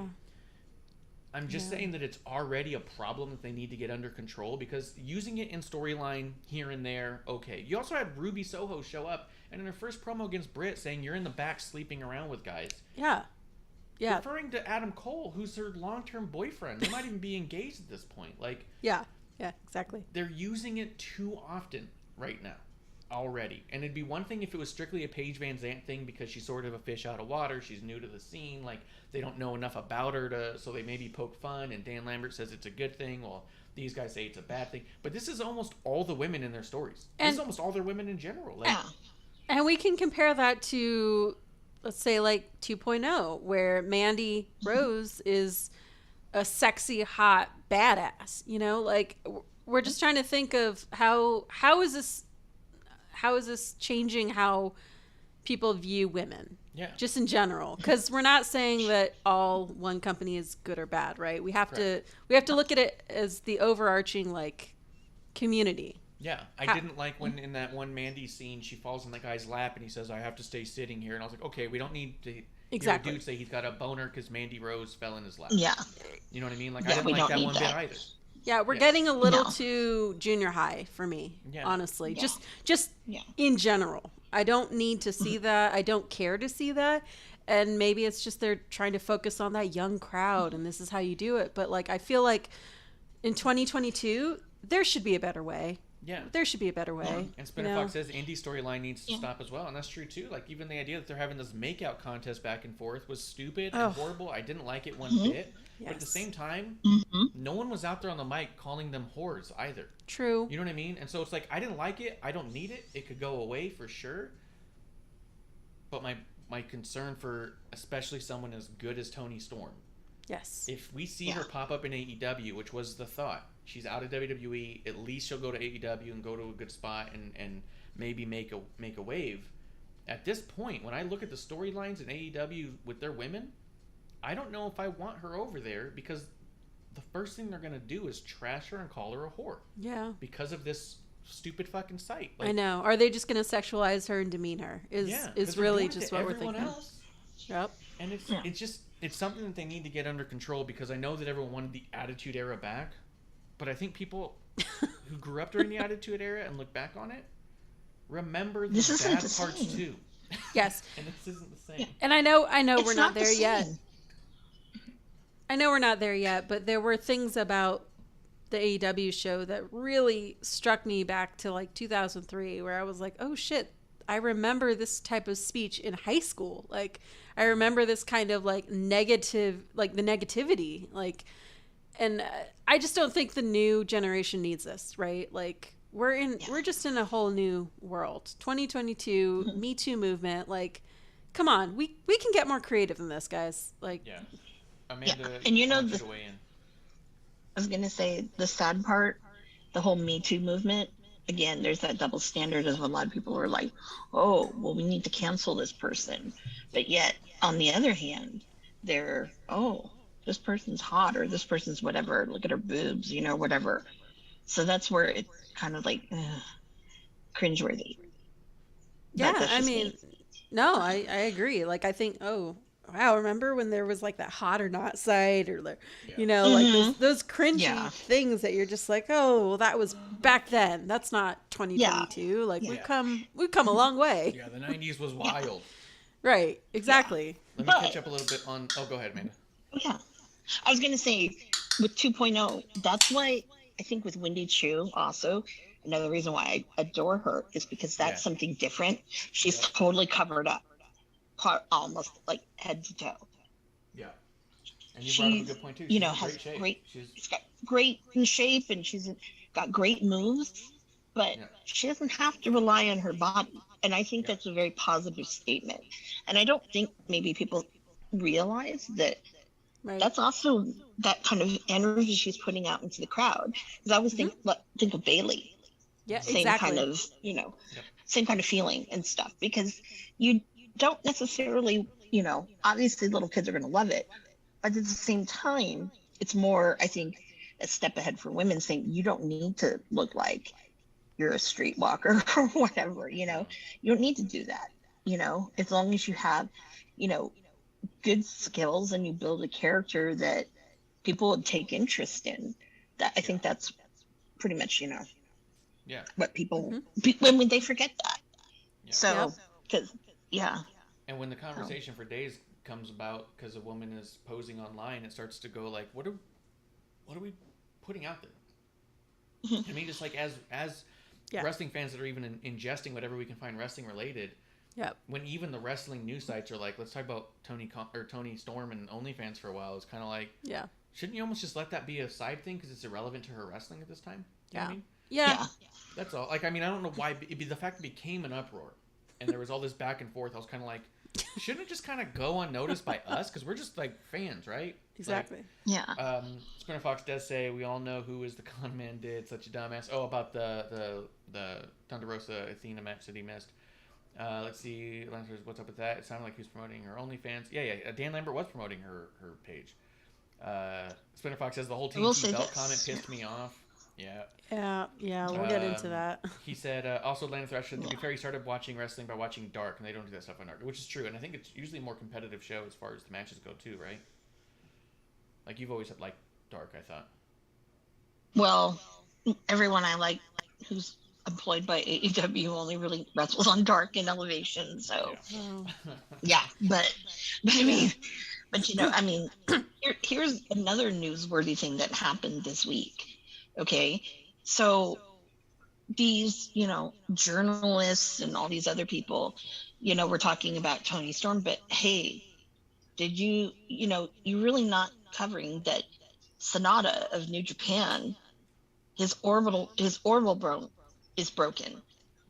I'm just saying that it's already a problem that they need to get under control, because using it in storyline here and there, okay. You also had Ruby Soho show up, and in her first promo against Britt saying, you're in the back sleeping around with guys. Yeah. Yeah. referring to Adam Cole, who's her long-term boyfriend. They might even be engaged at this point. Like, Yeah, exactly. they're using it too often right now already. And it'd be one thing if it was strictly a Paige Van Zandt thing because she's sort of a fish out of water. She's new to the scene. Like, they don't know enough about her so they maybe poke fun. And Dan Lambert says it's a good thing. Well, these guys say it's a bad thing. But this is almost all the women in their stories. This is almost all their women in general. Like, and we can compare that to, let's say, like 2.0, where Mandy Rose is a sexy, hot badass. You know, like, we're just trying to think of how is this changing how people view women? Yeah. Just in general, because we're not saying that all one company is good or bad, right? We have to look at it as the overarching, like, community. Yeah, I didn't like when in that one Mandy scene she falls in the guy's lap and he says, "I have to stay sitting here," and I was like, okay, we don't need to hear a dude say he's got a boner because Mandy Rose fell in his lap. Yeah. You know what I mean? Like, Yeah, I didn't we like don't that need one that. bit either. Yeah, we're getting a little too junior high for me, honestly. Yeah. Just in general. I don't need to see that. I don't care to see that. And maybe it's just they're trying to focus on that young crowd and this is how you do it. But, like, I feel like in 2022, there should be a better way. Yeah. There should be a better way. And Spinner Fox says indie storyline needs to stop as well, and that's true too. Like, even the idea that they're having this makeout contest back and forth was stupid and horrible. I didn't like it one bit. But at the same time, no one was out there on the mic calling them whores either. True. You know what I mean? And so it's like, I didn't like it. I don't need it. It could go away for sure. But my concern for especially someone as good as Toni Storm. Yes. If we see her pop up in AEW, which was the thought, she's out of WWE, at least she'll go to AEW and go to a good spot and maybe make a wave. At this point, when I look at the storylines in AEW with their women, I don't know if I want her over there because the first thing they're going to do is trash her and call her a whore. Yeah. Because of this stupid fucking site. Like, I know. Are they just going to sexualize her and demean her? Is really just what we're thinking. Else. Yep. And it's something that they need to get under control because I know that everyone wanted the Attitude Era back, but I think people who grew up during the Attitude Era and look back on it remember the bad parts too. Yes. And this isn't the same. And I know we're not there yet. I know we're not there yet, but there were things about the AEW show that really struck me back to like 2003 where I was like, oh shit, I remember this type of speech in high school. Like, I remember this kind of like negative, like the negativity, like, and I just don't think the new generation needs this, right? Like, we're just in a whole new world. 2022, Me Too movement, like, come on, we can get more creative than this, guys. Like, Amanda, and you know, to weigh in. I was gonna say the sad part, the whole Me Too movement. Again, there's that double standard of a lot of people are like, oh, well, we need to cancel this person, but yet on the other hand, they're, oh, this person's hot or this person's whatever. Look at her boobs, you know, whatever. So that's where it's kind of like cringeworthy. Yeah, I mean, no, I agree. Like, I think, oh, wow, remember when there was like that hot or not site or you know, like those cringy things that you're just like, oh, well, that was back then. That's not 2022. Like we've come a long way. Yeah, the 90s was wild. Right, exactly. Let me catch up a little bit on go ahead, Amanda. Yeah. I was gonna say with 2.0, that's why I think with Wendy Chu also, another reason why I adore her is because that's something different. She's totally covered up. Almost like head to toe. Yeah, and you brought up a good point too. She's has great. She's got great in shape and she's got great moves, but she doesn't have to rely on her body. And I think that's a very positive statement. And I don't think maybe people realize that that's also that kind of energy she's putting out into the crowd. Because I always think of Bailey. Yeah, same kind of same kind of feeling and stuff. Because you don't necessarily, obviously little kids are going to love it, but at the same time, it's more, I think, a step ahead for women saying you don't need to look like you're a streetwalker or whatever, you don't need to do that, as long as you have, good skills and you build a character that people would take interest in. That I think that's pretty much, what people, when they forget that. So, because, And when the conversation for days comes about because a woman is posing online, it starts to go like, what are we putting out there? I mean, just like as wrestling fans that are even ingesting whatever we can find wrestling related. Yep. When even the wrestling news sites are like, let's talk about Tony Storm and OnlyFans for a while. It's kind of like, shouldn't you almost just let that be a side thing because it's irrelevant to her wrestling at this time? You know what I mean? Yeah. That's all. Like, I mean, I don't know why the fact it became an uproar and there was all this back and forth. I was kind of like, shouldn't it just kind of go unnoticed by us? Because we're just like fans, right? Exactly. Yeah. Spinner Fox does say we all know who is the con man did such a dumbass. Oh, about the Thunder Rosa Athena match that he missed. Let's see. What's up with that? It sounded like he was promoting her OnlyFans. Yeah. Dan Lambert was promoting her page. Spinner Fox says the whole TNT belt comment pissed me off. Yeah. We'll get into that. He said, also Lana Thrash said, to be fair, he started watching wrestling by watching Dark, and they don't do that stuff on Dark, which is true, and I think it's usually a more competitive show as far as the matches go, too, right? Like, you've always liked Dark, I thought. Well, everyone I like who's employed by AEW only really wrestles on Dark and Elevation, so... But I mean... But, I mean, here's another newsworthy thing that happened this week. Okay, so these, journalists and all these other people, we're talking about Tony Storm, but hey, did you're really not covering that Sonata of New Japan, his orbital bone is broken.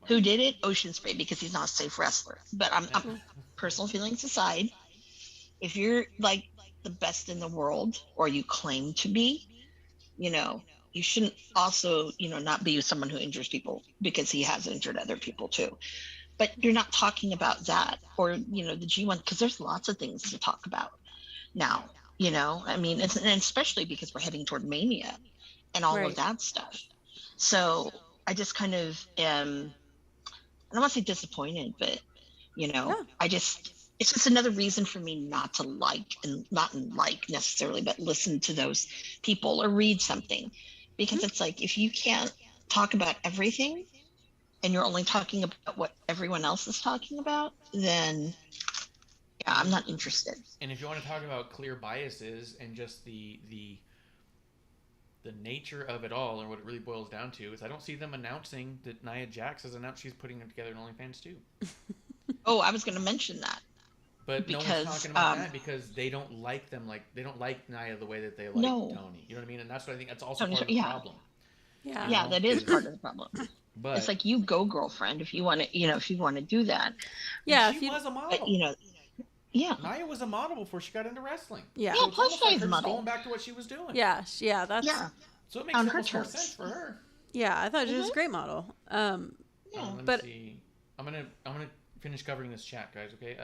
Who did it? Ocean Spray, because he's not a safe wrestler. But I'm personal feelings aside, if you're like the best in the world, or you claim to be, you shouldn't also, not be someone who injures people, because he has injured other people too. But you're not talking about that, or, the G1, because there's lots of things to talk about now, I mean, and especially because we're heading toward Mania and all of that stuff. So I just kind of am, I don't want to say disappointed, but, it's just another reason for me not to not necessarily, but listen to those people or read something. Because it's like, if you can't talk about everything and you're only talking about what everyone else is talking about, then I'm not interested. And if you want to talk about clear biases and just the nature of it all, and what it really boils down to, is I don't see them announcing that Nia Jax has announced she's putting them together in OnlyFans too. Oh, I was going to mention that. But no one's talking about that because they don't like them, they don't like Nia the way that they like Tony. You know what I mean? And that's what I think that's also part of the problem. Yeah, that is part of the problem. But it's like, you go, girlfriend, if you want to, if you want to do that. Yeah, she was a model. Nia was a model before she got into wrestling. Yeah, so plus she's a model. Going back to what she was doing. That's So it makes more sense for her. Yeah, I thought she was a great model. Let me see. I'm gonna finish covering this chat, guys. Okay.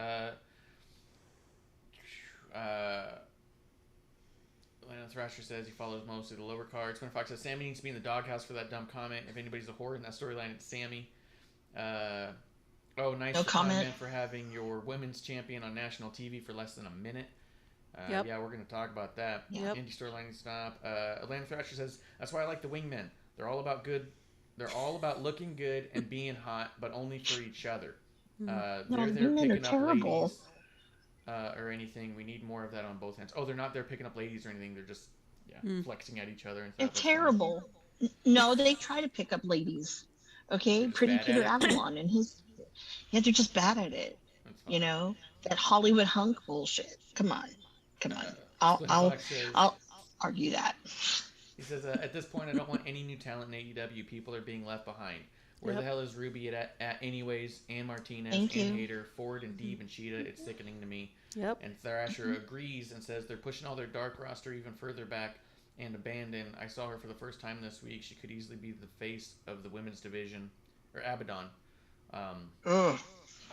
Lana Thrasher says he follows mostly the lower cards. When Fox says Sammy needs to be in the doghouse for that dumb comment. If anybody's a whore in that storyline, it's Sammy. Nice comment for having your women's champion on national TV for less than a minute. Yeah, we're going to talk about that. Indie storyline stop. Lana Thrasher says that's why I like the wingmen. They're all about good. They're all about looking good and being hot, but only for each other. They're picking up ladies. Or anything. We need more of that on both ends. Oh, they're not there picking up ladies or anything. They're just flexing at each other and stuff. It's terrible. No, they try to pick up ladies. Okay, Pretty Peter Avalon and they're just bad at it. That Hollywood hunk bullshit. Come on. I'll argue that. He says, at this point, I don't want any new talent in AEW. People are being left behind. Where the hell is Ruby at anyways? And Martinez and Hayter, Ford and Deeb and Cheetah. It's sickening to me. Yep. And Thrasher agrees and says they're pushing all their dark roster even further back and abandon. I saw her for the first time this week. She could easily be the face of the women's division, or Abaddon. I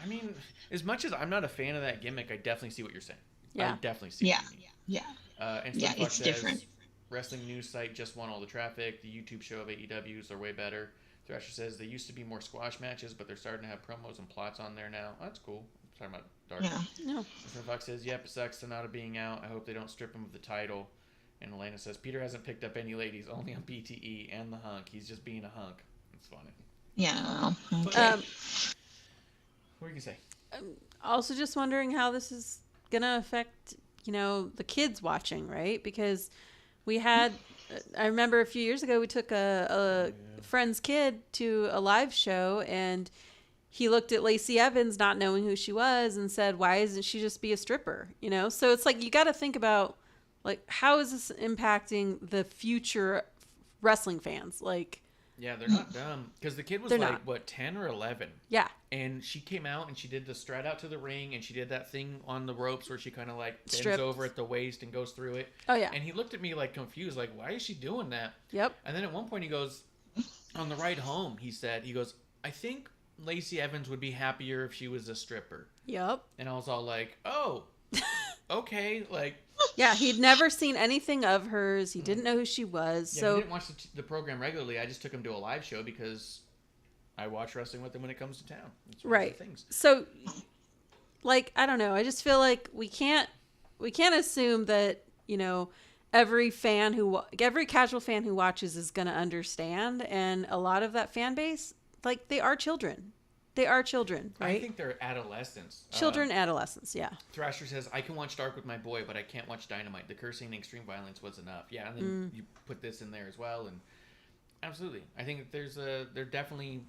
mean, as much as I'm not a fan of that gimmick, I definitely see what you're saying. Yeah. I definitely see what you mean. And it's different. Wrestling news site just won all the traffic. The YouTube show of AEWs are way better. Thrasher says they used to be more squash matches, but they're starting to have promos and plots on there now. Oh, that's cool. I'm talking about Dark. Yeah. Fox says, yep, it sucks Sonata being out. I hope they don't strip him of the title. And Elena says, Peter hasn't picked up any ladies, only on BTE and the hunk. He's just being a hunk. It's funny. Yeah. Okay. What are you going to say? Also just wondering how this is gonna affect, the kids watching, right? Because we had, I remember a few years ago, we took a friend's kid to a live show, and he looked at Lacey Evans not knowing who she was and said, why isn't she just be a stripper? So it's like, you got to think about, like, how is this impacting the future wrestling fans? Like, yeah, they're not dumb, because the kid was like, what, 10 or 11? Yeah. And she came out and she did the strut out to the ring, and she did that thing on the ropes where she kind of like bends Stripped over at the waist and goes through it. Oh, yeah. And he looked at me like confused, like, why is she doing that? Yep. And then at one point he goes, on the ride home, he goes, I think Lacey Evans would be happier if she was a stripper. Yep. And I was all like, oh, okay. Like, yeah, he'd never seen anything of hers. He didn't know who she was. yeah, so he didn't watch the program regularly. I just took him to a live show because I watch wrestling with him when it comes to town. It's one of right. the things. So, like, I don't know. I just feel like we can't assume that, every casual fan who watches is going to understand. And a lot of that fan base, like, they are children. They are children, right? I think they're adolescents. Adolescents, yeah. Thrasher says, I can watch Dark with my boy, but I can't watch Dynamite. The cursing and extreme violence was enough. Yeah, and then you put this in there as well. And absolutely. I think that they're definitely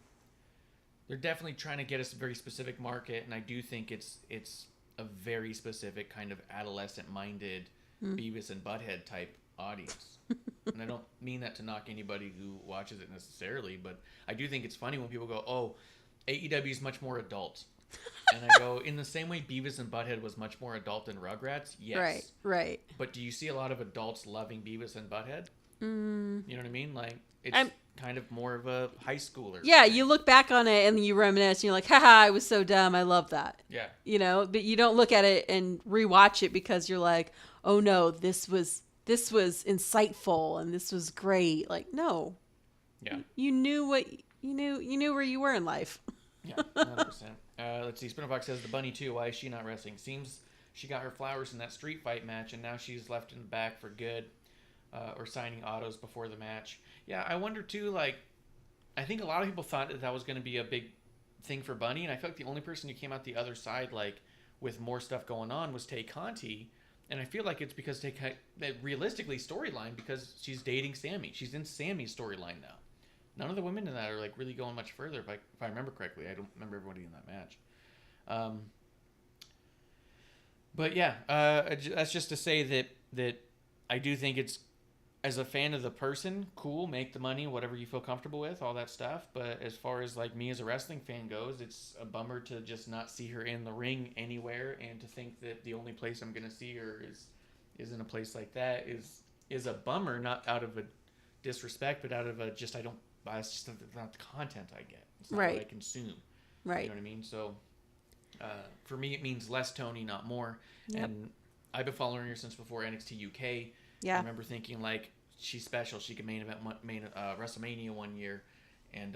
trying to get us a very specific market, and I do think it's a very specific kind of adolescent-minded Beavis and Butthead type audience. And I don't mean that to knock anybody who watches it necessarily, but I do think it's funny when people go, oh, AEW is much more adult. And I go, in the same way Beavis and Butthead was much more adult than Rugrats, yes. Right. But do you see a lot of adults loving Beavis and Butthead? You know what I mean? Like, it's kind of more of a high schooler. Yeah, you look back on it and you reminisce and you're like, haha, I was so dumb. I love that. Yeah. But you don't look at it and rewatch it because you're like, oh no, this was insightful and this was great. Like, no. Yeah. You knew where you were in life. Yeah, 100%. Let's see. Spinnerfox says the bunny too. Why is she not wrestling? Seems she got her flowers in that street fight match, and now she's left in the back for good, or signing autos before the match. Yeah, I wonder too. Like, I think a lot of people thought that was going to be a big thing for Bunny, and I feel like the only person who came out the other side, like, with more stuff going on, was Tay Conti. And I feel like it's because realistically storyline, because she's dating Sammy. She's in Sammy's storyline now. None of the women in that are like really going much further. If I remember correctly, I don't remember everybody in that match. But yeah, that's just to say that I do think it's, as a fan of the person, cool, make the money, whatever you feel comfortable with, all that stuff. But as far as like me as a wrestling fan goes, it's a bummer to just not see her in the ring anywhere, and to think that the only place I'm gonna see her is in a place like that is a bummer. Not out of a disrespect, but out of a just it's just not the content I get. It's not right. what I consume. Right. You know what I mean? So for me, it means less Tony, not more. Yep. And I've been following her since before NXT UK. Yeah. I remember thinking, like, she's special. She could main event WrestleMania one year, and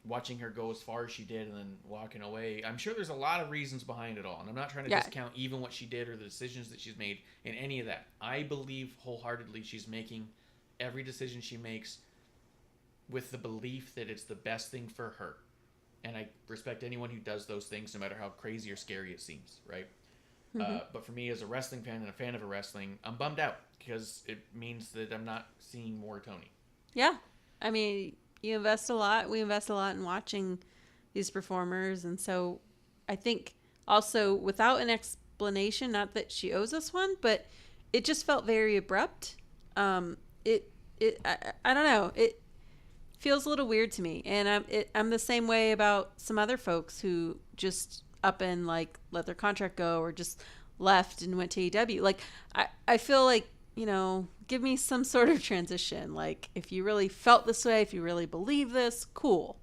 watching her go as far as she did and then walking away. I'm sure there's a lot of reasons behind it all, and I'm not trying to discount even what she did or the decisions that she's made in any of that. I believe wholeheartedly she's making every decision she makes with the belief that it's the best thing for her. And I respect anyone who does those things, no matter how crazy or scary it seems, right? But for me, as a wrestling fan and a fan of a wrestling, I'm bummed out because it means that I'm not seeing more Tony. Yeah. I mean, you invest a lot. We invest a lot in watching these performers. And so I think also without an explanation, not that she owes us one, but it just felt very abrupt. I don't know. It feels a little weird to me. And I'm the same way about some other folks who just up and like let their contract go or just left and went to AEW. Like, I feel like, give me some sort of transition. Like, if you really felt this way, if you really believe this, cool.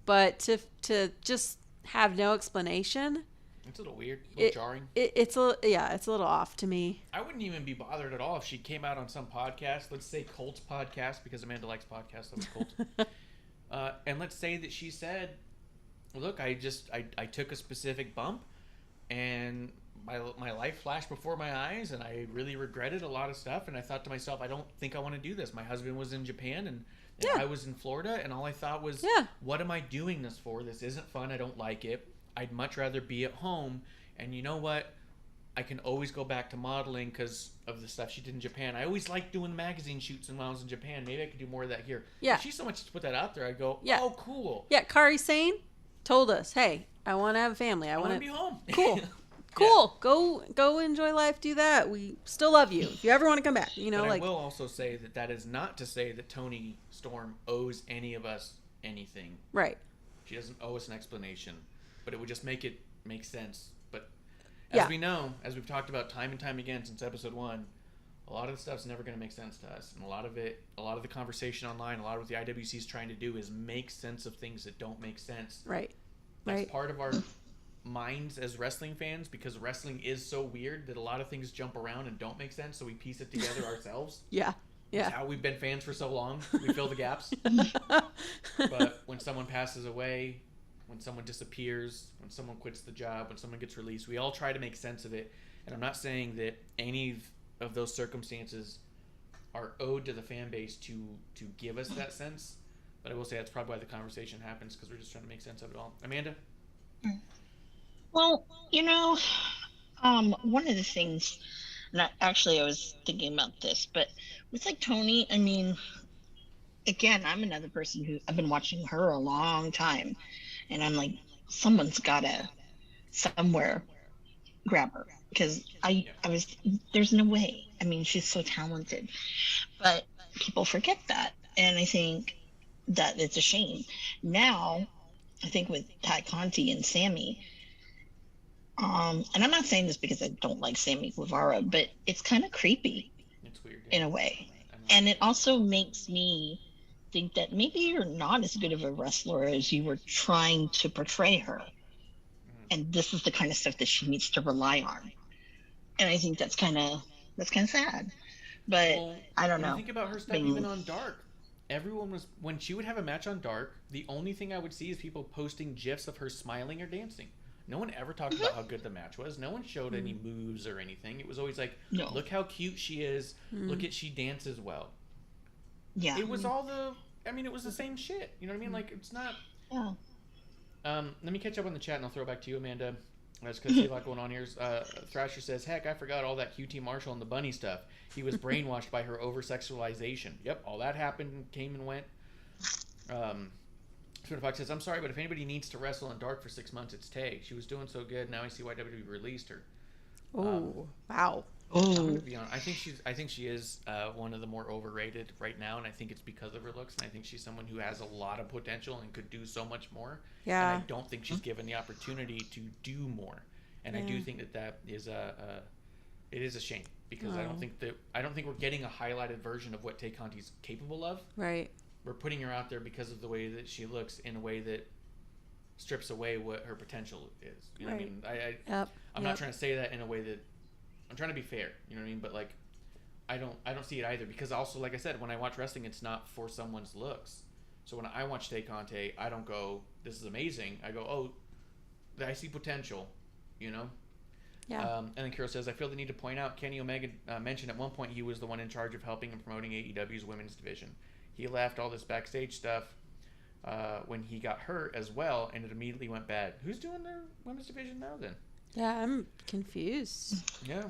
But to just have no explanation, it's a little weird, a little jarring. It's a little off to me. I wouldn't even be bothered at all if she came out on some podcast, let's say Colt's podcast, because Amanda likes podcasts with Colt. And let's say that she said, look, I took a specific bump, and my life flashed before my eyes, and I really regretted a lot of stuff, and I thought to myself, I don't think I want to do this. My husband was in Japan, and I was in Florida, and all I thought was, what am I doing this for? This isn't fun. I don't like it. I'd much rather be at home, and you know what? I can always go back to modeling because of the stuff she did in Japan. I always liked doing magazine shoots when I was in Japan. Maybe I could do more of that here. Yeah. If she's so much to put that out there, I go, Yeah. oh, cool. Yeah, Kari Sane told us, hey, I want to have a family. I want to be home. Cool. Cool. Go enjoy life. Do that. We still love you. If you ever want to come back, you know, but like. I will also say that is not to say that Toni Storm owes any of us anything. Right. She doesn't owe us an explanation, but it would just make it make sense. But as we know, as we've talked about time and time again since episode 1, a lot of the stuff's never going to make sense to us, and a lot of the conversation online, a lot of what the IWC is trying to do is make sense of things that don't make sense. Right. That's part of our minds as wrestling fans, because wrestling is so weird that a lot of things jump around and don't make sense, so we piece it together ourselves. Yeah. That's how we've been fans for so long. We fill the gaps. But when someone passes away, when someone disappears, when someone quits the job, when someone gets released, we all try to make sense of it. And I'm not saying that any of those circumstances are owed to the fan base to give us that sense, but I will say that's probably why the conversation happens, because we're just trying to make sense of it all. Amanda? Well, one of the things, and I was thinking about this, but with like Toni, I mean, again, I'm another person who I've been watching her a long time, and I'm like, someone's gotta somewhere grab her, because there's no way. I mean, she's so talented, but people forget that, and I think that it's a shame. Now, I think with Ty Conti and Sammy, and I'm not saying this because I don't like Sammy Guevara, but it's kind of creepy. It's weird. In a way. And it also makes me think that maybe you're not as good of a wrestler as you were trying to portray her. And this is the kind of stuff that she needs to rely on. And I think that's kind of sad. But I don't know. Think about her stuff even on Dark. Everyone was, when she would have a match on Dark, the only thing I would see is people posting GIFs of her smiling or dancing. No one ever talked about how good the match was. No one showed any moves or anything. It was always like, look how cute she is. Look at she dances well. Yeah. It was it was the same shit. You know what I mean? Like, it's not. Yeah. Let me catch up on the chat and I'll throw it back to you, Amanda. Because I see a lot going on here. Thrasher says, heck, I forgot all that QT Marshall and the bunny stuff. He was brainwashed by her over-sexualization. Yep, all that happened, came and went. Twitter Fox says, I'm sorry, but if anybody needs to wrestle in Dark for 6 months, it's Tay. She was doing so good. Now I see why WWE released her. Oh, wow. I'm gonna be honest. I think she is one of the more overrated right now, and I think it's because of her looks. And I think she's someone who has a lot of potential and could do so much more. Yeah. And I don't think she's given the opportunity to do more. And I do think that is it is a shame, because I don't think we're getting a highlighted version of what Tay Conti's capable of. Right. We're putting her out there because of the way that she looks, in a way that strips away what her potential is. You know what I mean? I'm not trying to say that in a way that I'm trying to be fair. You know what I mean? But like, I don't see it either, because also, like I said, when I watch wrestling, it's not for someone's looks. So when I watch Tay Conti, I don't go, "This is amazing." I go, "Oh, I see potential." You know? Yeah. And then Kiro says, I feel the need to point out Kenny Omega mentioned at one point he was the one in charge of helping and promoting AEW's women's division. He left all this backstage stuff when he got hurt as well, and it immediately went bad. Who's doing their women's division now then? Yeah, I'm confused. Yeah.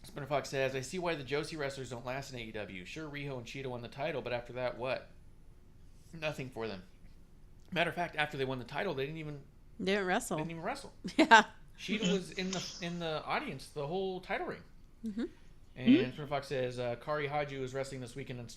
Spinner Fox says, I see why the Josie wrestlers don't last in AEW. Sure, Riho and Cheetah won the title, but after that, what? Nothing for them. Matter of fact, after they won the title, they didn't even wrestle. Yeah. Cheetah was in the audience the whole title ring. Mm-hmm. And Spinner Fox says, Kari Haju is wrestling this weekend in the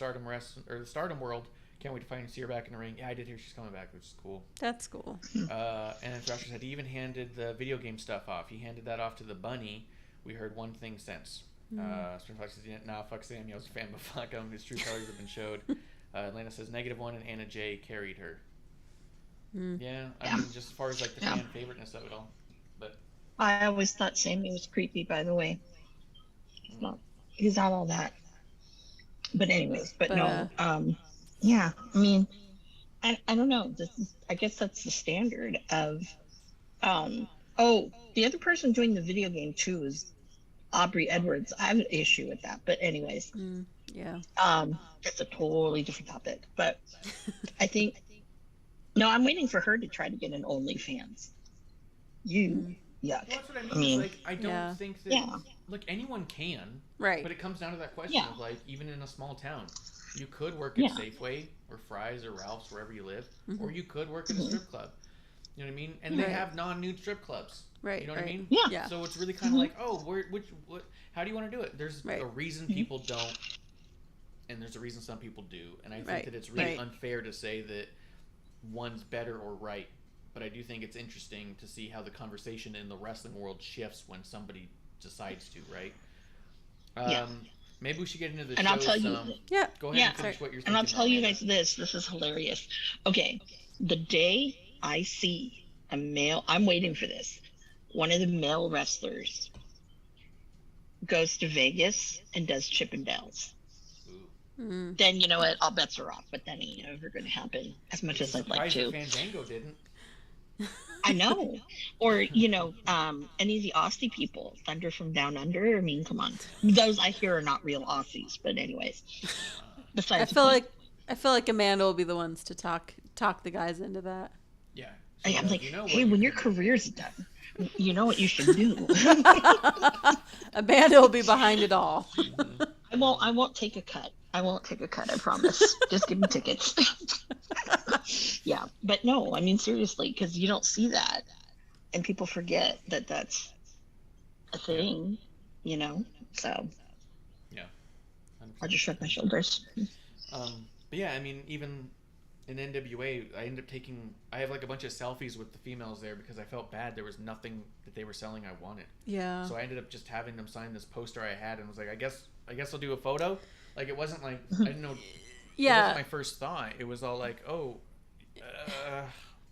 Stardom World. Can't wait to see her back in the ring. Yeah, I did hear she's coming back, which is cool. That's cool. And then Thrasher said he even handed the video game stuff off. He handed that off to the bunny. We heard one thing since. Spinner Fox says, nah, fuck Sammy. I was a fan, but fuck him. His true colors have been showed. Atlanta says -1 and Anna Jay carried her. Yeah, I mean, just as far as like the fan favoriteness of it all. But I always thought Sammy was creepy, by the way. He's not all that. But anyways, no. Yeah, I mean, I don't know. I guess that's the standard of. The other person doing the video game too is Aubrey Edwards. I have an issue with that, but anyways. Yeah. It's a totally different topic, but I think. No, I'm waiting for her to try to get an OnlyFans. yuck. Well, that's what I mean. I mean, It's like, I don't Yeah. think that, Yeah. look, anyone can, Right. but it comes down to that question Yeah. of, like, even in a small town, you could work at Yeah. Safeway or Fry's or Ralph's, wherever you live, Mhm. or you could work at a strip club. You know what I mean? And Right. they have non-nude strip clubs. Right. You know what I mean? Yeah. Yeah. So it's really kind of like, oh, how do you want to do it? There's Right. a reason people don't, and there's a reason some people do. And I think Right. that it's really Right. unfair to say that one's better or right. But I do think it's interesting to see how the conversation in the wrestling world shifts when somebody decides to, right? Yeah. Maybe we should get into the And show I'll tell some. you, Yeah. Go ahead Yeah. and finish what you're and thinking. I'll tell you Amanda. guys this is hilarious. Okay, the day I see a male, I'm waiting for this, one of the male wrestlers goes to Vegas and does Chippendales. Ooh. Mm. Then you know what, all bets are off, but that ain't ever going to happen as much as I'd like Surprised to. that Fandango didn't. I know. Or, any of the Aussie people, Thunder from Down Under. I mean, come on. Those I hear are not real Aussies, but anyways. Besides, I feel like Amanda will be the ones to talk the guys into that. Yeah. I'm like, you know hey, what when you your can- career's done, you know what you should do. Amanda will be behind it all. I won't take a cut. I promise. Just give me tickets. Yeah, but no, I mean seriously, because you don't see that, and people forget that that's a thing, So Yeah. I'll just shrug my shoulders. But yeah, I mean, even in NWA, I have like a bunch of selfies with the females there because I felt bad. There was nothing that they were selling I wanted. Yeah. So I ended up just having them sign this poster I had and was like, I guess I'll do a photo. Like, it wasn't like, I didn't know. It Yeah. wasn't my first thought. It was all like, oh.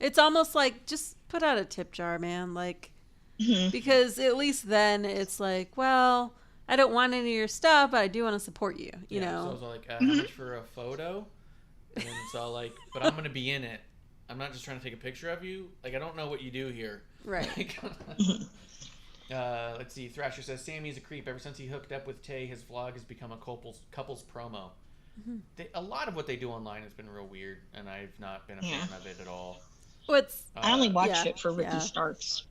It's almost like just put out a tip jar, man. Like, because at least then it's like, well, I don't want any of your stuff, but I do want to support you. You So I know. was all like, how much for a photo? And then it's all like, but I'm going to be in it. I'm not just trying to take a picture of you. Like, I don't know what you do here. Right. Like, let's see. Thrasher says, Sammy's a creep. Ever since he hooked up with Tay, his vlog has become a couples promo. A lot of what they do online has been real weird, and I've not been a fan of it at all. What's I only watched yeah, it for Ricky yeah. Starks.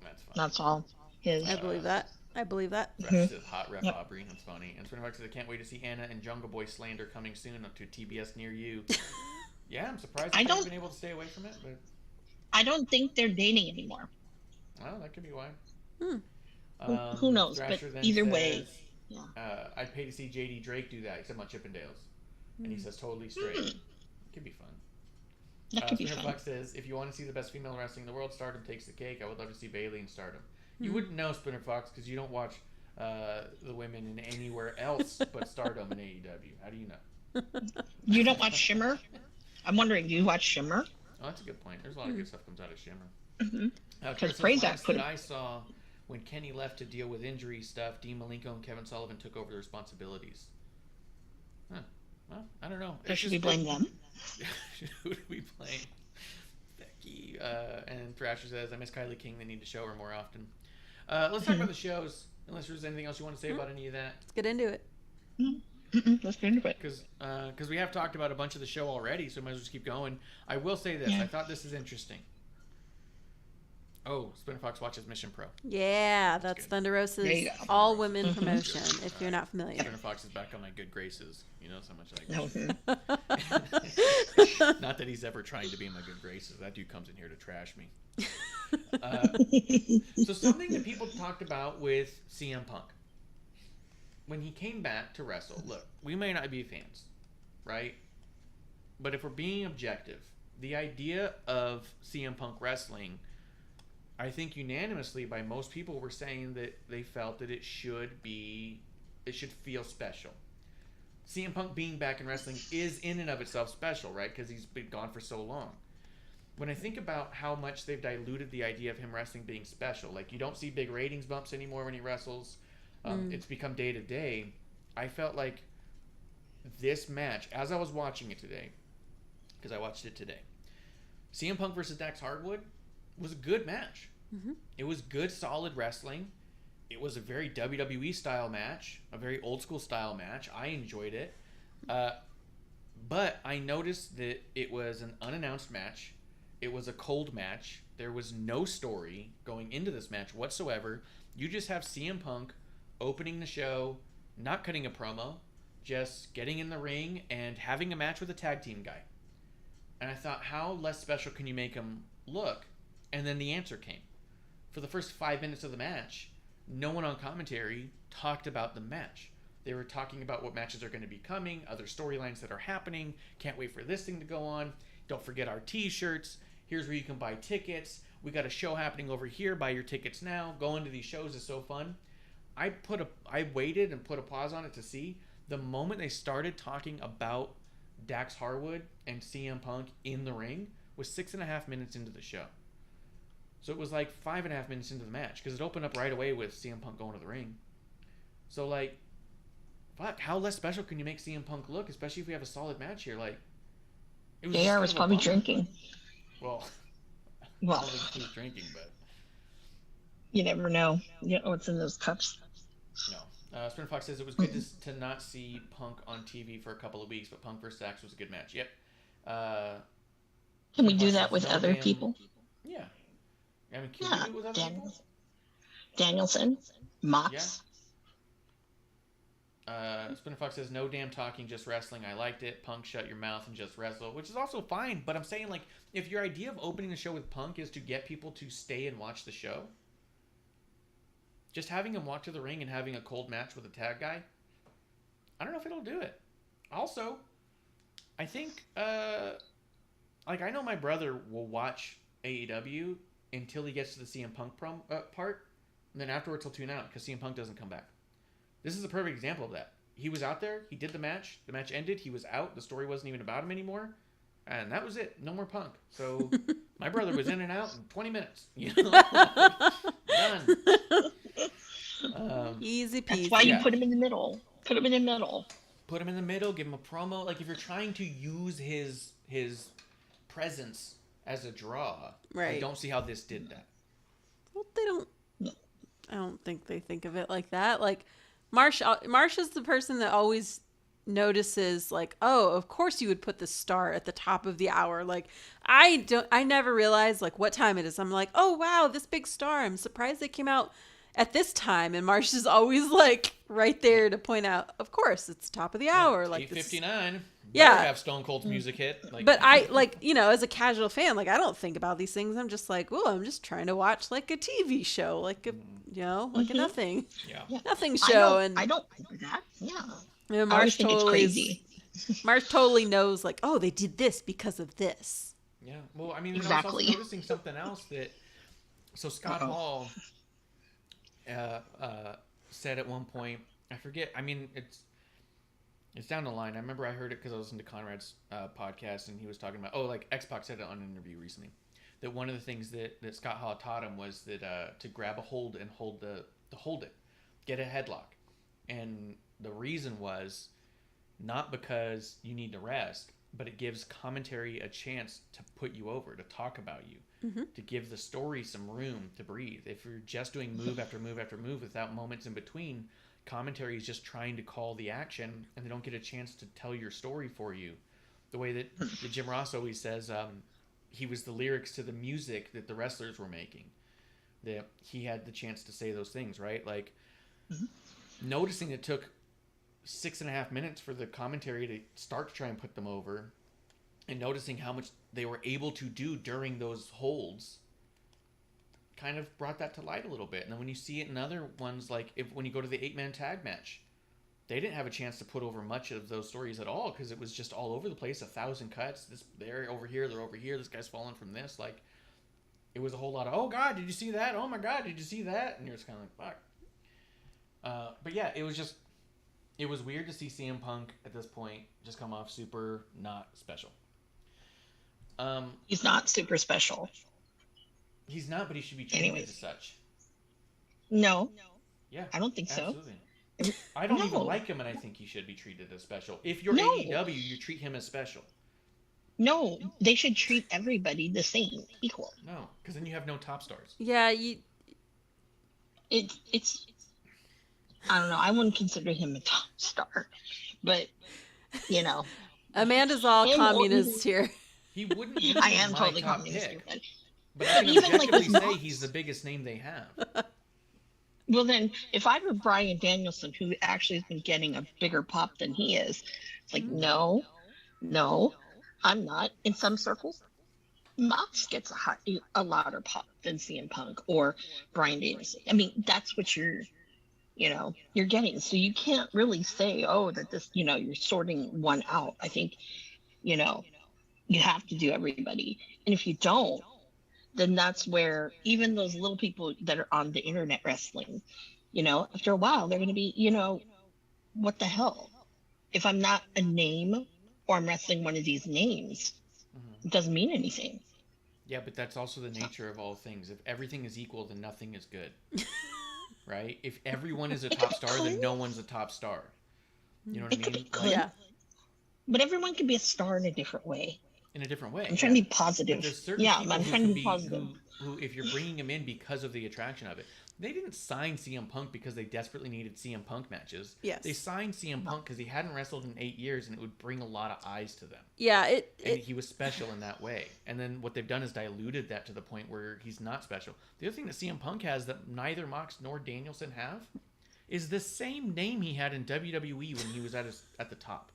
That's fine. That's all. His. I believe that. Thrasher says, hot ref Aubrey. That's funny. And Spinnerbox says, I can't wait to see Anna and Jungle Boy slander coming soon up to TBS near you. Yeah, I'm surprised I've been able to stay away from it, but I don't think they're dating anymore. well, that could be why. Who knows? Thrasher But then either way, says, yeah. I'd pay to see JD Drake do that, except on Chippendales. And he says totally straight. Could be fun. That could be Spinner fun. Fox says, if you want to see the best female wrestling in the world, Stardom takes the cake. I would love to see Bayley in Stardom. You wouldn't know, Spinner Fox, because you don't watch the women in anywhere else but Stardom and AEW. How do you know? You don't watch Shimmer? I'm wondering, do you watch Shimmer? Oh, that's a good point. There's a lot of good stuff comes out of Shimmer. Because Chris says, Prazak last put that I saw, when Kenny left to deal with injury stuff, Dean Malenko and Kevin Sullivan took over the responsibilities. Huh. Well, I don't know. Should we blame them? Who do we blame? Becky. And Thrasher says, I miss Kylie King. They need to show her more often. Let's talk about the shows. Unless there's anything else you want to say about any of that. Let's get into it. Let's get into it. Because we have talked about a bunch of the show already, so we might as well just keep going. I will say this. Yeah. I thought this is interesting. Oh, Spinner Fox watches Mission Pro. Yeah, that's good. Thunder There Rosa's you go. all-women promotion, if you're not familiar. Spinner Fox is back on my good graces. You know how much I Okay. Not that he's ever trying to be in my good graces. That dude comes in here to trash me. So something that people talked about with CM Punk. When he came back to wrestle, look, we may not be fans, right? But if we're being objective, the idea of CM Punk wrestling, I think unanimously by most people were saying that they felt that it should feel special. CM Punk being back in wrestling is in and of itself special, right? Because he's been gone for so long. When I think about how much they've diluted the idea of him wrestling being special, like you don't see big ratings bumps anymore when he wrestles. It's become day to day. I felt like this match, as I was watching it today, because I watched it today, CM Punk versus Dax Hardwood was a good match. It was good, solid wrestling. It was a very WWE style match, a very old school style match. I enjoyed it. But I noticed that it was an unannounced match. It was a cold match. There was no story going into this match whatsoever. You just have CM Punk opening the show, not cutting a promo, just getting in the ring and having a match with a tag team guy. And I thought, how less special can you make him look? And then the answer came. For the first 5 minutes of the match, no one on commentary talked about the match. They were talking about what matches are going to be coming, other storylines that are happening. Can't wait for this thing to go on. Don't forget our t-shirts. Here's where you can buy tickets. We got a show happening over here. Buy your tickets now. Going to these shows is so fun. I waited and put a pause on it to see. The moment they started talking about Dax Hardwood and CM Punk in the ring was 6.5 minutes into the show. So it was like 5.5 minutes into the match because it opened up right away with CM Punk going to the ring. So like, fuck, how less special can you make CM Punk look, especially if we have a solid match here? Like, it was JR was probably drinking. Well, I don't think he was drinking, but you never know. You know what's in those cups. no. Sprinter Fox says it was good to not see Punk on TV for a couple of weeks, but Punk vs. Dax was a good match. Yep. Can we do that with other people? Yeah. I mean, can we do it with other people? Danielson, Mox. Yeah. Spinner Fox says, no damn talking, just wrestling. I liked it. Punk, shut your mouth and just wrestle, which is also fine. But I'm saying, like, if your idea of opening the show with Punk is to get people to stay and watch the show, just having him walk to the ring and having a cold match with a tag guy, I don't know if it'll do it. Also, I think, like, I know my brother will watch AEW until he gets to the CM Punk part, and then afterwards he'll tune out because CM Punk doesn't come back. This is a perfect example of that. He was out there, he did the match ended, he was out, the story wasn't even about him anymore, and that was it. No more Punk. So my brother was in and out in 20 minutes. You know? Done. Easy peasy. That's why you put him in the middle. Put him in the middle. Put him in the middle, give him a promo. Like, if you're trying to use his presence as a draw, right. I don't see how this did that. Well, I don't think they think of it like that. Like, Marsh is the person that always notices, like, oh, of course you would put the star at the top of the hour. Like, I never realized, like, what time it is. I'm like, oh, wow, this big star. I'm surprised they came out at this time. And Marsh is always, like, right there to point out, of course, it's top of the hour. Like, 8:59. Yeah. Have Stone Cold's music hit. Like, but I, like, you know, as a casual fan, like, I don't think about these things. I'm just like, well, I'm just trying to watch, like, a TV show, like a, you know, like a nothing show. I don't do that. Yeah. And I always think it's crazy. Marsh totally knows, like, oh, they did this because of this. Yeah. Well, I mean, exactly. I was also noticing something else that. So Scott Hall said at one point, I forget. I mean, it's down the line. I remember I heard it because I listened to Conrad's podcast, and he was talking about, like X-Pac said it on an interview recently, that one of the things that Scott Hall taught him was that to grab a hold and hold it, get a headlock, and the reason was not because you need to rest, but it gives commentary a chance to put you over, to talk about you, to give the story some room to breathe. If you're just doing move after move after move without moments in between, commentary is just trying to call the action, and they don't get a chance to tell your story for you. The way that Jim Ross always says, he was the lyrics to the music that the wrestlers were making. That he had the chance to say those things, right? Like, noticing it took 6.5 minutes for the commentary to start to try and put them over, and noticing how much they were able to do during those holds kind of brought that to light a little bit. And then when you see it in other ones, like when you go to the 8-man tag match, they didn't have a chance to put over much of those stories at all because it was just all over the place, 1,000 cuts. They're over here, they're over here, this guy's falling from this. Like, it was a whole lot of, oh God, did you see that? Oh my God, did you see that? And you're just kind of like, fuck. But yeah, it was weird to see CM Punk at this point just come off super not special. He's not super special. He's not, but he should be treated as such. No. Yeah. I don't think absolutely. so. I don't even like him, and I think he should be treated as special. If you're AEW, you treat him as special. No, they should treat everybody the same, equal. No, because then you have no top stars. Yeah, It's I don't know. I wouldn't consider him a top star, but you know, Amanda's all communist here. He wouldn't. Be I am my totally top communist. pick. But I can Even, like, objectively with say Mox. he's the biggest name they have. Well, then, if I were Bryan Danielson, who actually has been getting a bigger pop than he is, it's like, no, I'm not. In some circles, Mox gets a louder pop than CM Punk or Bryan Danielson. I mean, that's what you're getting. So you can't really say, oh, that this, you're sorting one out. I think, you have to do everybody. And if you don't, then that's where even those little people that are on the internet wrestling, after a while, they're going to be, what the hell? If I'm not a name or I'm wrestling one of these names, it doesn't mean anything. Yeah, but that's also the nature of all things. If everything is equal, then nothing is good. Right? If everyone is a top star, then no one's a top star. You know what I mean? Could, Yeah. But everyone can be a star in a different way. In a different way. I'm trying to be positive. But there's certain Yeah, people I'm who trying to can be positive. who, if you're bringing them in because of the attraction of it, they didn't sign CM Punk because they desperately needed CM Punk matches. Yes. They signed CM Punk because he hadn't wrestled in 8 years, and it would bring a lot of eyes to them. Yeah, And he was special in that way. And then what they've done is diluted that to the point where he's not special. The other thing that CM Punk has that neither Mox nor Danielson have is the same name he had in WWE when he was at the top.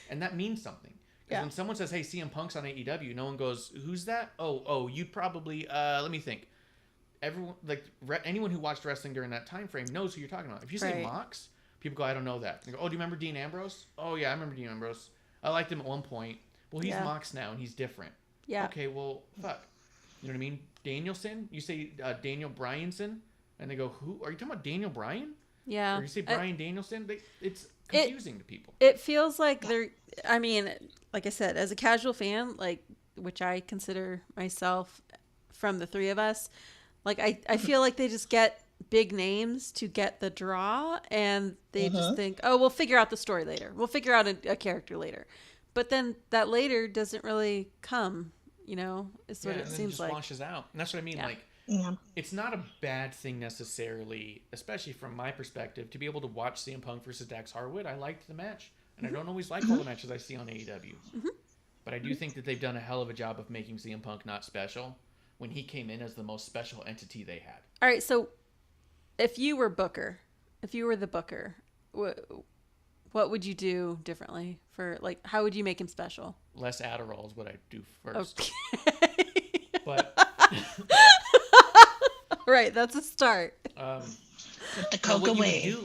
And that means something. Because when someone says, hey, CM Punk's on AEW, no one goes, who's that? Oh, you'd probably, let me think. Everyone, anyone who watched wrestling during that time frame knows who you're talking about. If you say Mox, people go, I don't know that. They go, oh, do you remember Dean Ambrose? Oh, yeah, I remember Dean Ambrose. I liked him at one point. Well, he's Mox now, and he's different. Yeah. Okay, well, fuck. You know what I mean? Danielson? You say Daniel Bryanson, and they go, who? Are you talking about Daniel Bryan? Yeah. Or you say Bryan Danielson? It's confusing to people. It feels like they're, I mean, like I said, as a casual fan, which I consider myself from the three of us, I feel like they just get big names to get the draw, and they just think, oh, we'll figure out the story later. We'll figure out a character later. But then that later doesn't really come, is what it seems like. It just washes out. And that's what I mean. Yeah. It's not a bad thing necessarily, especially from my perspective, to be able to watch CM Punk versus Dax Hardwood. I liked the match. And I don't always like all the matches I see on AEW. But I do think that they've done a hell of a job of making CM Punk not special when he came in as the most special entity they had. All right, so if you were the booker, what would you do differently for, how would you make him special? Less Adderall is what I do first. Okay. But right, that's a start. Put the coke away.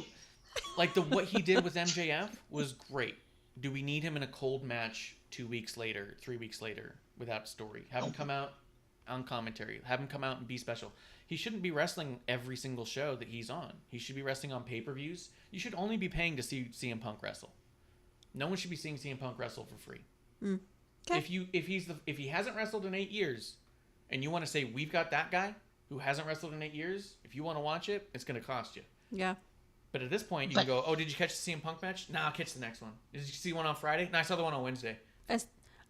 What he did with MJF was great. Do we need him in a cold match 2 weeks later, 3 weeks later, without story? Have him come out on commentary. Have him come out and be special. He shouldn't be wrestling every single show that he's on. He should be wrestling on pay-per-views. You should only be paying to see CM Punk wrestle. No one should be seeing CM Punk wrestle for free. Okay. If he hasn't wrestled in 8 years, and you want to say we've got that guy who hasn't wrestled in 8 years, if you want to watch it, it's going to cost you. Yeah. But at this point, you can go, oh, did you catch the CM Punk match? Nah, I'll catch the next one. Did you see one on Friday? No, I saw the one on Wednesday. I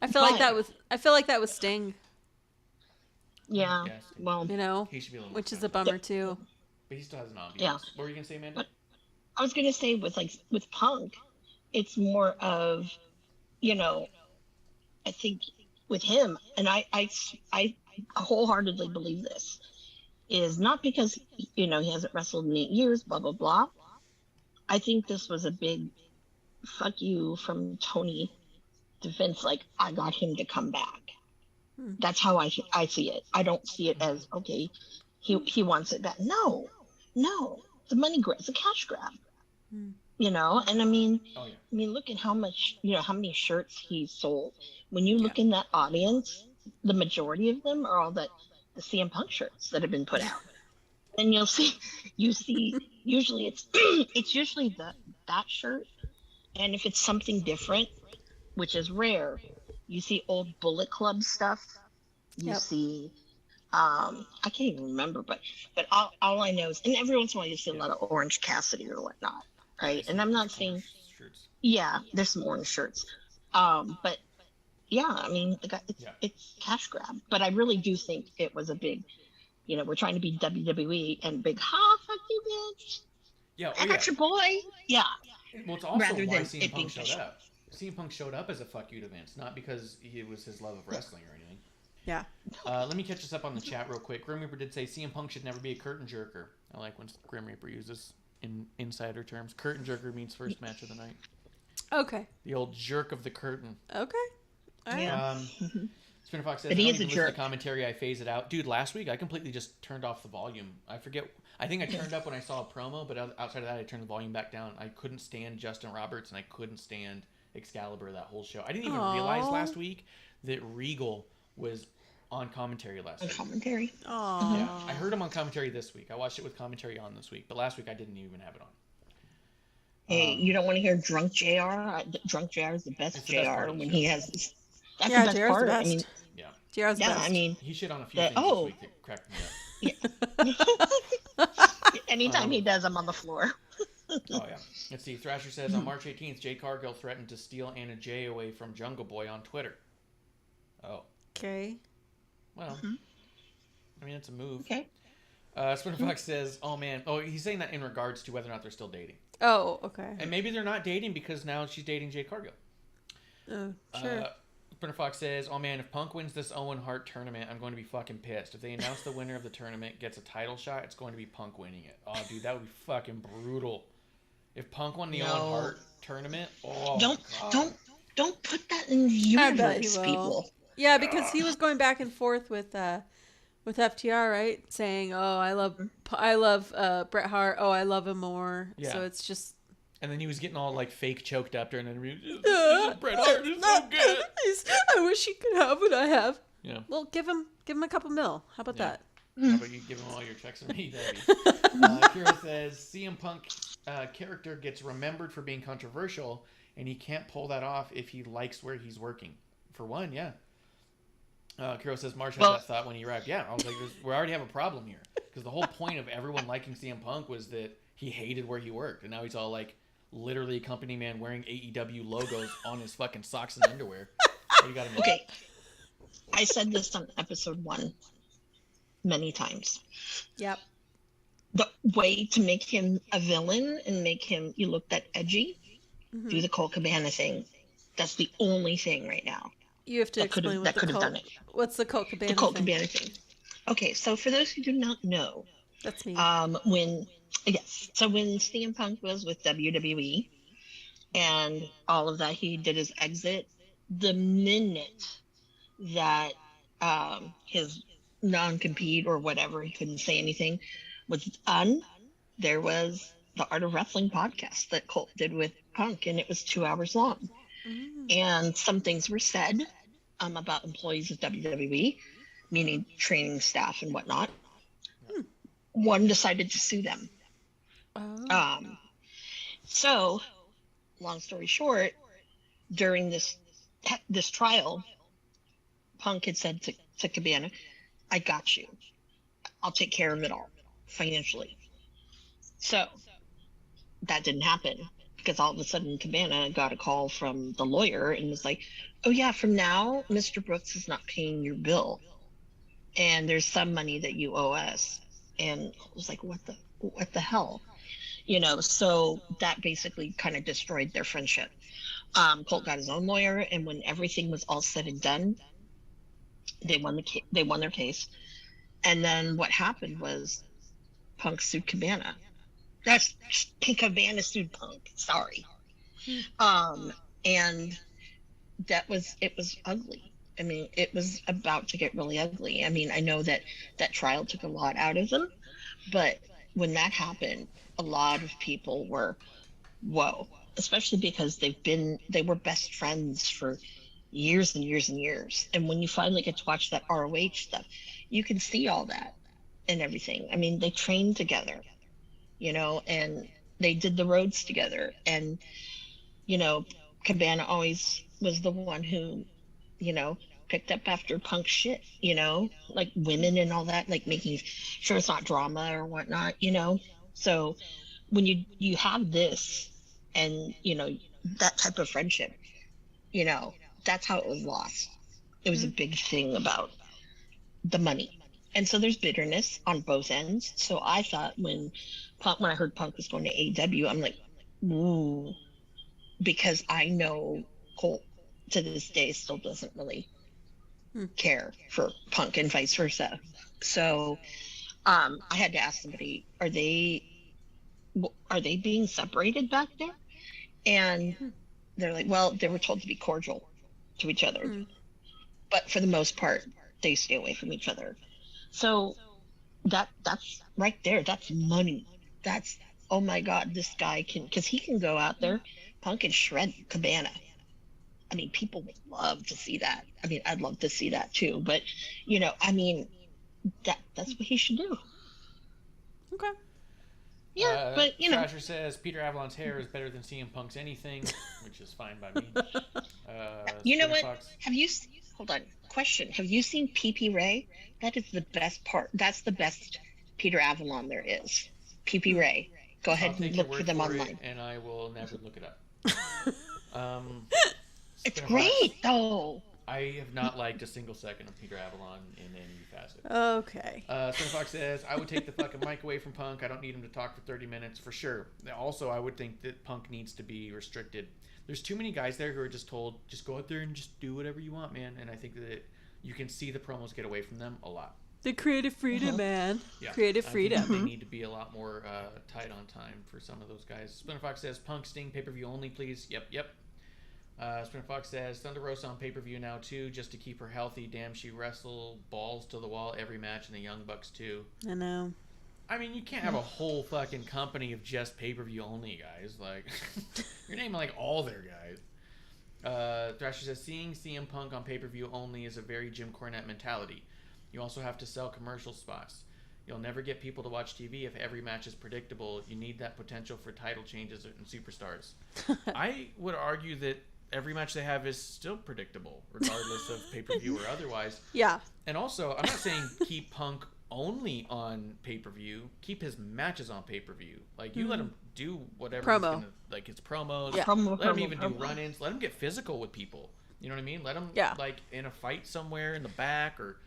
feel like that was Sting. Yeah. Yes. Well, He should be a little which more is a bummer too. But he still has an ambiance. Yeah. What were you going to say, Amanda? I was gonna say with Punk, it's more of, I think with him, and I wholeheartedly believe this, is not because he hasn't wrestled in 8 years, blah blah blah. I think this was a big fuck you from Tony to Vince. I got him to come back. That's how I see it. I don't see it as, okay, he wants it back. No, it's a money grab, it's a cash grab. And I mean, look at how much, how many shirts he sold. When you look in that audience, the majority of them are all the CM Punk shirts that have been put out. And you see usually it's usually that shirt, and if it's something different, which is rare, you see old Bullet Club stuff. You see, I can't even remember, but all I know is, and every once in a while you see a lot of Orange Cassidy or whatnot, right? And I'm not saying, there's some orange shirts, but yeah, I mean, it's cash grab. But I really do think it was a big, we're trying to be WWE and big, fuck you, bitch. Yeah, I got your boy. Yeah. Well, it's also Rather why than CM it being Punk showed special. up. CM Punk showed up as a fuck you to Vince, not because it was his love of wrestling or anything. Yeah. Let me catch us up on the chat real quick. Grim Reaper did say CM Punk should never be a curtain jerker. I like when Grim Reaper uses insider terms. Curtain jerker means first match of the night. Okay. The old jerk of the curtain. Okay. All right. Yeah. Spinner Fox says, But he I is don't a even listen to jerk. commentary, I phase it out. Dude, last week I completely just turned off the volume. I think I turned up when I saw a promo, but outside of that I turned the volume back down. I couldn't stand Justin Roberts and I couldn't stand Excalibur that whole show. I didn't even realize last week that Regal was on commentary last week. Commentary. Aww. Yeah, I heard him on commentary this week. I watched it with commentary on this week, but last week I didn't even have it on. Hey, you don't want to hear Drunk JR? Drunk JR is the best It's the best part JR of the when show. he has. That's Yeah, the best JR 's part. the best. I mean, Yeah. JR's the yeah, best. I mean, He shit on a few The- things oh. this week that cracked me up. anytime he does, I'm on the floor. Oh, yeah. Let's see. Thrasher says, on March 18th, Jay Cargill threatened to steal Anna Jay away from Jungle Boy on Twitter. Oh. Okay. Well, I mean, it's a move. Okay. Spinner Fox says, oh, man. Oh, he's saying that in regards to whether or not they're still dating. Oh, okay. And maybe they're not dating because now she's dating Jay Cargill. Sure. Spinner Fox says, oh, man, if Punk wins this Owen Hart tournament, I'm going to be fucking pissed. If they announce the winner of the tournament gets a title shot, it's going to be Punk winning it. Oh, dude, that would be fucking brutal. If Punk won the Owen Hart tournament, oh, Don't put that in the I bet he universe, will. people. Yeah, because he was going back and forth with FTR, right? Saying, "Oh, I love Bret Hart. Oh, I love him more." Yeah. So it's just. And then he was getting all like fake choked up during the interview. Bret Hart is so good. I wish he could have what I have. Yeah. Well, give him a couple mil. How about that? How about you give him all your checks and me, Debbie? Kira says CM Punk character gets remembered for being controversial, and he can't pull that off if he likes where he's working. For one, yeah. Kiro says Marsh had that thought when he arrived. Yeah, I was like, we already have a problem here because the whole point of everyone liking CM Punk was that he hated where he worked, and now he's all like, literally a company man wearing AEW logos on his fucking socks and underwear. What do you got to Okay. I said this on episode 1 many times. Yep. The way to make him a villain and make him you look that edgy, do the Cole Cabana thing. That's the only thing right now. You have to That could've- explain what that the could've Colt. done it. What's the Colt Cabana? The Cole thing? Cabana thing. Okay, so for those who do not know, That's me. when CM Punk was with WWE and all of that, he did his exit. The minute that his non-compete or whatever, he couldn't say anything, was done, there was the Art of Wrestling podcast that Colt did with Punk, and it was 2 hours long. And some things were said about employees of WWE, meaning training staff and whatnot. One decided to sue them. Oh. So, long story short, during this trial, Punk had said to Cabana, I got you. I'll take care of it all financially. So that didn't happen because all of a sudden Cabana got a call from the lawyer and was like, oh yeah, from now, Mr. Brooks is not paying your bill. And there's some money that you owe us. And I was like, what the hell? You know, so that basically kind of destroyed their friendship. Colt got his own lawyer, and when everything was all said and done, they won their case. And then what happened was Punk sued Cabana. That's Cabana sued Punk. Sorry. And it was ugly. I mean, it was about to get really ugly. I mean, I know that trial took a lot out of them, but when that happened, a lot of people were, whoa, especially because they were best friends for years and years and years. And when you finally get to watch that ROH stuff, you can see all that and everything. I mean, they trained together, you know, and they did the roads together. And, you know, Cabana always was the one who, you know, picked up after Punk shit, you know, like women and all that, like making sure it's not drama or whatnot, you know. So when you have this and, you know, that type of friendship, you know, that's how it was lost. It was a big thing about the money. And so there's bitterness on both ends. So I thought when I heard Punk was going to AEW, I'm like, ooh, because I know Colt to this day still doesn't really care for Punk and vice versa. So I had to ask somebody, are they being separated back there? And they're like, well, they were told to be cordial to each other, but for the most part, they stay away from each other. So that's right there. That's money. That's, oh my God, this guy can, because he can go out there, Punk and shred Cabana. I mean, people would love to see that. I mean, I'd love to see that too. But, I mean, that's what he should do. Okay. Yeah, but, Thrasher says Peter Avalon's hair is better than CM Punk's anything, which is fine by me. You know what? Fox, Hold on. Question. Have you seen PP Ray? That is the best part. That's the best Peter Avalon there is. PP Ray. Go ahead and look for them online. and I will never look it up. It's great, though. I have not liked a single second of Peter Avalon in any facet. Okay. Spinner Fox says, I would take the fucking mic away from Punk. I don't need him to talk for 30 minutes, for sure. Also, I would think that Punk needs to be restricted. There's too many guys there who are just told, just go out there and just do whatever you want, man. And I think that you can see the promos get away from them a lot. The creative freedom, man. Yeah. Creative I freedom. think they need to be a lot more tight on time for some of those guys. Spinner Fox says, Punk Sting pay-per-view only, please. Yep. Spinner Fox says, Thunder Rosa on pay-per-view now, too, just to keep her healthy. Damn, she wrestle balls to the wall every match in the Young Bucks, too. I know. I mean, you can't have a whole fucking company of just pay-per-view only guys. Like, you're naming, like, all their guys. Thrasher says, seeing CM Punk on pay-per-view only is a very Jim Cornette mentality. You also have to sell commercial spots. You'll never get people to watch TV if every match is predictable. You need that potential for title changes and superstars. I would argue that every match they have is still predictable, regardless of pay-per-view or otherwise. Yeah. And also, I'm not saying keep Punk only on pay-per-view. Keep his matches on pay-per-view. Like, you let him do whatever. Promo. He's gonna, like, his promos. Yeah. Let him even do run-ins. Let him get physical with people. You know what I mean? Let him, like, in a fight somewhere in the back or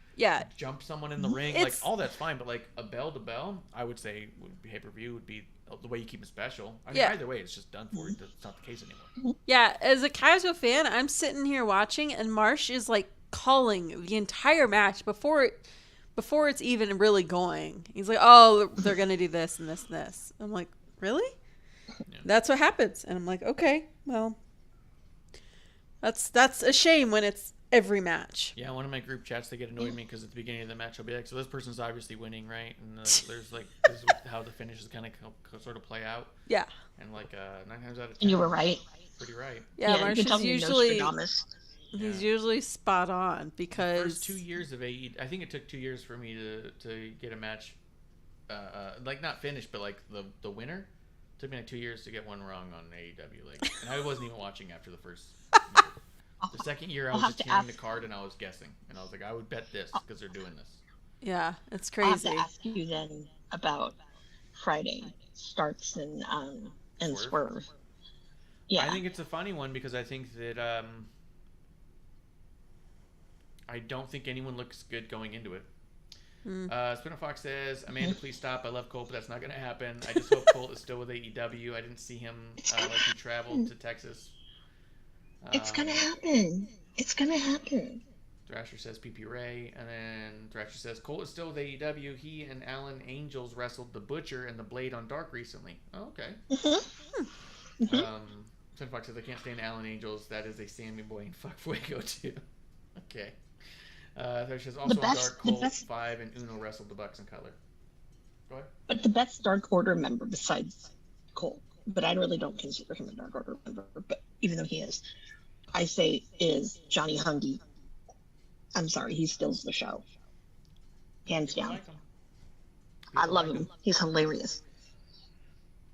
jump someone in the ring. Like, all that's fine. But, like, a bell-to-bell, I would say pay-per-view would be the way you keep it special. I mean, either way, it's just done for. It's not the case anymore. Yeah, as a casual fan, I'm sitting here watching, and Marsh is like calling the entire match before it's even really going. He's like, "Oh, they're gonna do this and this and this." I'm like, "Really?" Yeah. That's what happens, and I'm like, "Okay, well, that's a shame when it's every match." Yeah, one of my group chats, they get annoyed me because at the beginning of the match, I'll be like, so this person's obviously winning, right? And there's like, this is how the finishes kind of sort of play out. Yeah. And like 9 times out of 10. And you were right. Pretty right. Yeah, Marsh is usually, he's usually spot on because... The first 2 years of AEW, I think it took 2 years for me to get a match, like not finished, but like the winner. It took me like 2 years to get one wrong on AEW. Like, and I wasn't even watching after the first year. The second year, I was just hearing the card and I was guessing. And I was like, I would bet this because they're doing this. Yeah, it's crazy. I have to ask you then about Friday Starks and Swerve. Yeah. I think it's a funny one because I think that I don't think anyone looks good going into it. Spinner Fox says, Amanda, please stop. I love Colt, but that's not going to happen. I just hope Colt is still with AEW. I didn't see him like he traveled to Texas. It's gonna happen. It's gonna happen. Thrasher says PP Ray, and then Thrasher says Colt is still with AEW. He and Alan Angels wrestled the Butcher and the Blade on Dark recently. Oh, okay. Spin Fox says I can't stand Alan Angels. That is a Sammy Boy and Fuck Fuego too. Okay. Thrasher says also on Dark, Colt 5 and Uno wrestled the Bucks in color. Go ahead. But the best Dark Order member besides Colt, but I really don't consider him a Dark Order member, but even though he is, I say is Johnny Hungy. I'm sorry, he steals the show. Hands down. Like I love him. He's hilarious.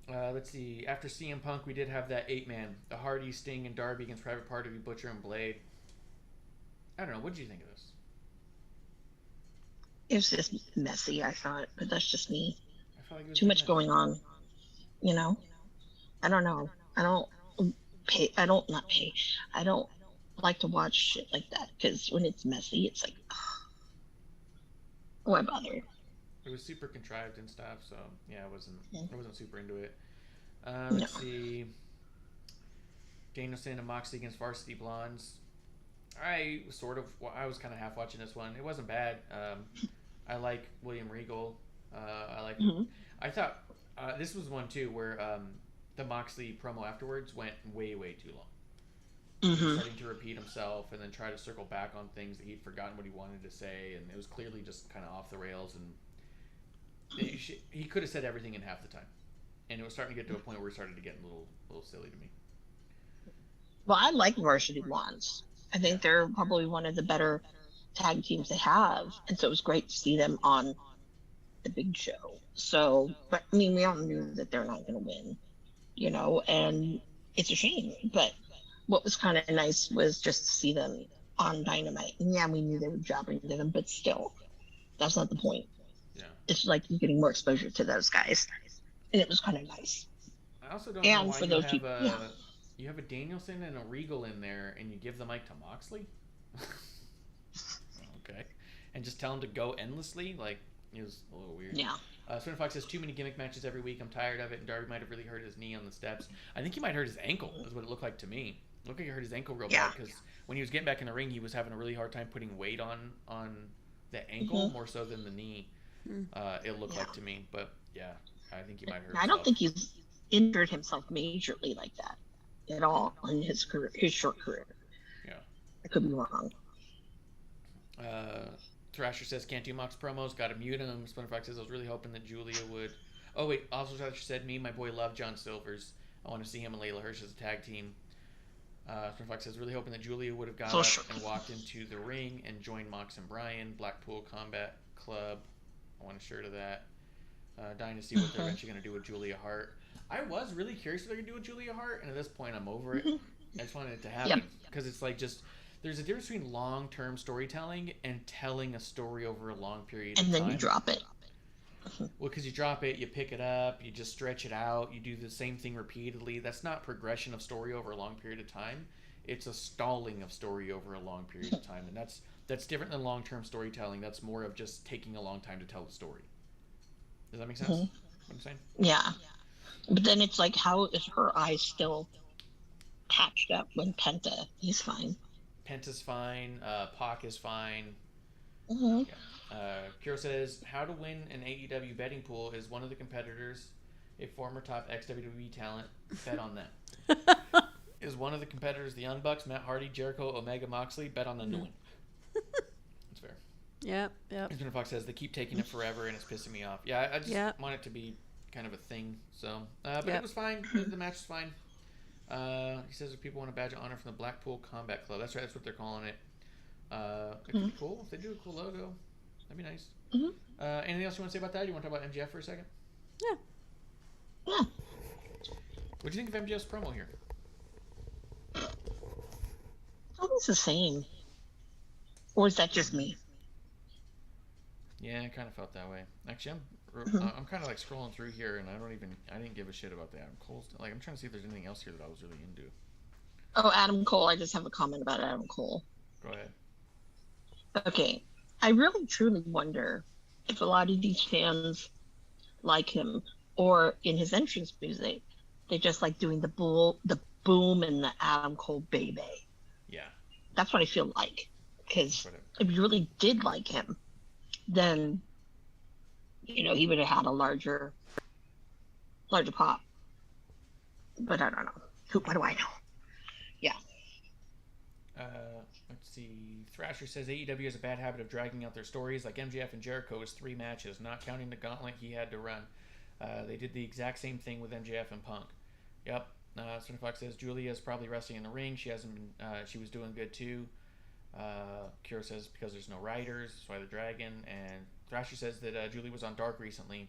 Let's see. After CM Punk, we did have that 8-man. The Hardy, Sting, and Darby against Private Party, Butcher, and Blade. I don't know. What did you think of this? It was just messy, I thought, but that's just me. I felt like it was too much going on. You know? I don't know. I don't like to watch shit like that because when it's messy, it's like, why bother? It was super contrived and stuff, so yeah, I wasn't super into it. Let's see. Danielson and Moxley against Varsity Blondes. I was kind of half watching this one. It wasn't bad. I like William Regal. I like. Mhm. I thought this was one too where the Moxley promo afterwards went way too long. He was Mhm. starting to repeat himself and then try to circle back on things that he'd forgotten what he wanted to say, and it was clearly just kind of off the rails. And he could have said everything in half the time, and it was starting to get to a point where it started to get a little silly to me. Well, I like Marsh and MsAmandaJayne. I think they're probably one of the better tag teams they have, and so it was great to see them on the big show. So, but I mean, we all knew that they're not going to win, and it's a shame. But what was kind of nice was just to see them on Dynamite. And yeah, we knew they were jobbing to them, but still, that's not the point. Yeah. It's like you're getting more exposure to those guys, and it was kind of nice. I also don't know And why for you those have people, yeah. you have a Danielson and a Regal in there, and you give the mic to Moxley. Okay, and just tell him to go endlessly. Like, it was a little weird. Yeah. Swin Fox says too many gimmick matches every week. I'm tired of it. And Darby might have really hurt his knee on the steps. I think he might hurt his ankle. Is what it looked like to me. It looked like he hurt his ankle real bad because when he was getting back in the ring, he was having a really hard time putting weight on the ankle more so than the knee. It looked like to me, but yeah, I think he might hurt. I don't think he's injured himself majorly like that at all in his career, his short career. Yeah, I could be wrong. Thrasher says can't do Mox promos. Got to mute him. Splinter Fox says I was really hoping that Julia would. Oh wait, also Thrasher said me, my boy, love John Silvers. I want to see him and Layla Hirsch as a tag team. Splinter Fox says really hoping that Julia would have got up and walked into the ring and joined Mox and Brian. Blackpool Combat Club. I want a shirt of that. Dying to see what they're eventually going to do with Julia Hart. I was really curious what they're going to do with Julia Hart, and at this point I'm over it. I just wanted it to happen because it's like just there's a difference between long-term storytelling and telling a story over a long period of time. And then you drop it. Well, because you drop it, you pick it up, you just stretch it out, you do the same thing repeatedly. That's not progression of story over a long period of time. It's a stalling of story over a long period of time, and that's different than long-term storytelling. That's more of just taking a long time to tell the story. Does that make sense? What I'm saying? Yeah. But then it's like, how is her eye still patched up when Penta? He's fine. Penta's fine. Pac is fine. Mm-hmm. Yeah. Kiro says, how to win an AEW betting pool is one of the competitors, a former top ex-WWE talent, bet on that. Is one of the competitors the Young Bucks, Matt Hardy, Jericho, Omega, Moxley, bet on the new one. That's fair. Yep. Splinter Fox says, they keep taking it forever and it's pissing me off. Yeah, I just want it to be kind of a thing. So, but it was fine. The match was fine. He says if people want a badge of honor from the Blackpool Combat Club. That's right. That's what they're calling it. It could be cool. If they do a cool logo, that'd be nice. Anything else you want to say about that? You want to talk about MJF for a second? Yeah. What do you think of MJF's promo here? Almost the same. Or is that just me? Yeah, I kind of felt that way. Actually, I'm kind of like scrolling through here, and I didn't give a shit about the Adam Cole stuff. Like, I'm trying to see if there's anything else here that I was really into. Oh, Adam Cole. I just have a comment about Adam Cole. Go ahead. Okay. I really truly wonder if a lot of these fans like him, or in his entrance music, they just like doing the boom and the Adam Cole baby. Yeah. That's what I feel like. Because if you really did like him, then he would have had a larger pop. But I don't know. What do I know? Yeah. Let's see. Thrasher says AEW has a bad habit of dragging out their stories, like MJF and Jericho's 3 matches, not counting the gauntlet he had to run. They did the exact same thing with MJF and Punk. Yep. Splinter Fox says Julia is probably wrestling in the ring. She hasn't been. She was doing good too. Kira says because there's no writers, that's why they're dragging. And Thrasher says that Julie was on Dark recently.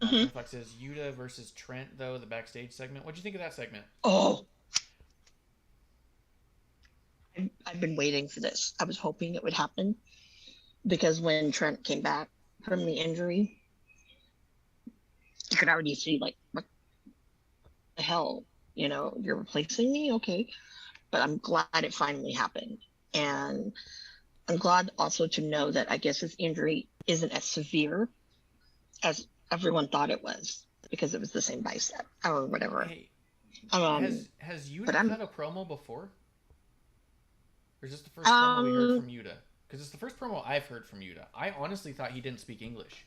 Splinter Fox says Yuta versus Trent, though, the backstage segment. What'd you think of that segment? Oh, I've been waiting for this. I was hoping it would happen because when Trent came back from the injury, you could already see like, what the hell, you're replacing me, okay? But I'm glad it finally happened. And I'm glad also to know that I guess his injury isn't as severe as everyone thought it was because it was the same bicep or whatever. Hey, has Yuta cut a promo before? Or is this the first promo we heard from Yuta? Because it's the first promo I've heard from Yuta. I honestly thought he didn't speak English.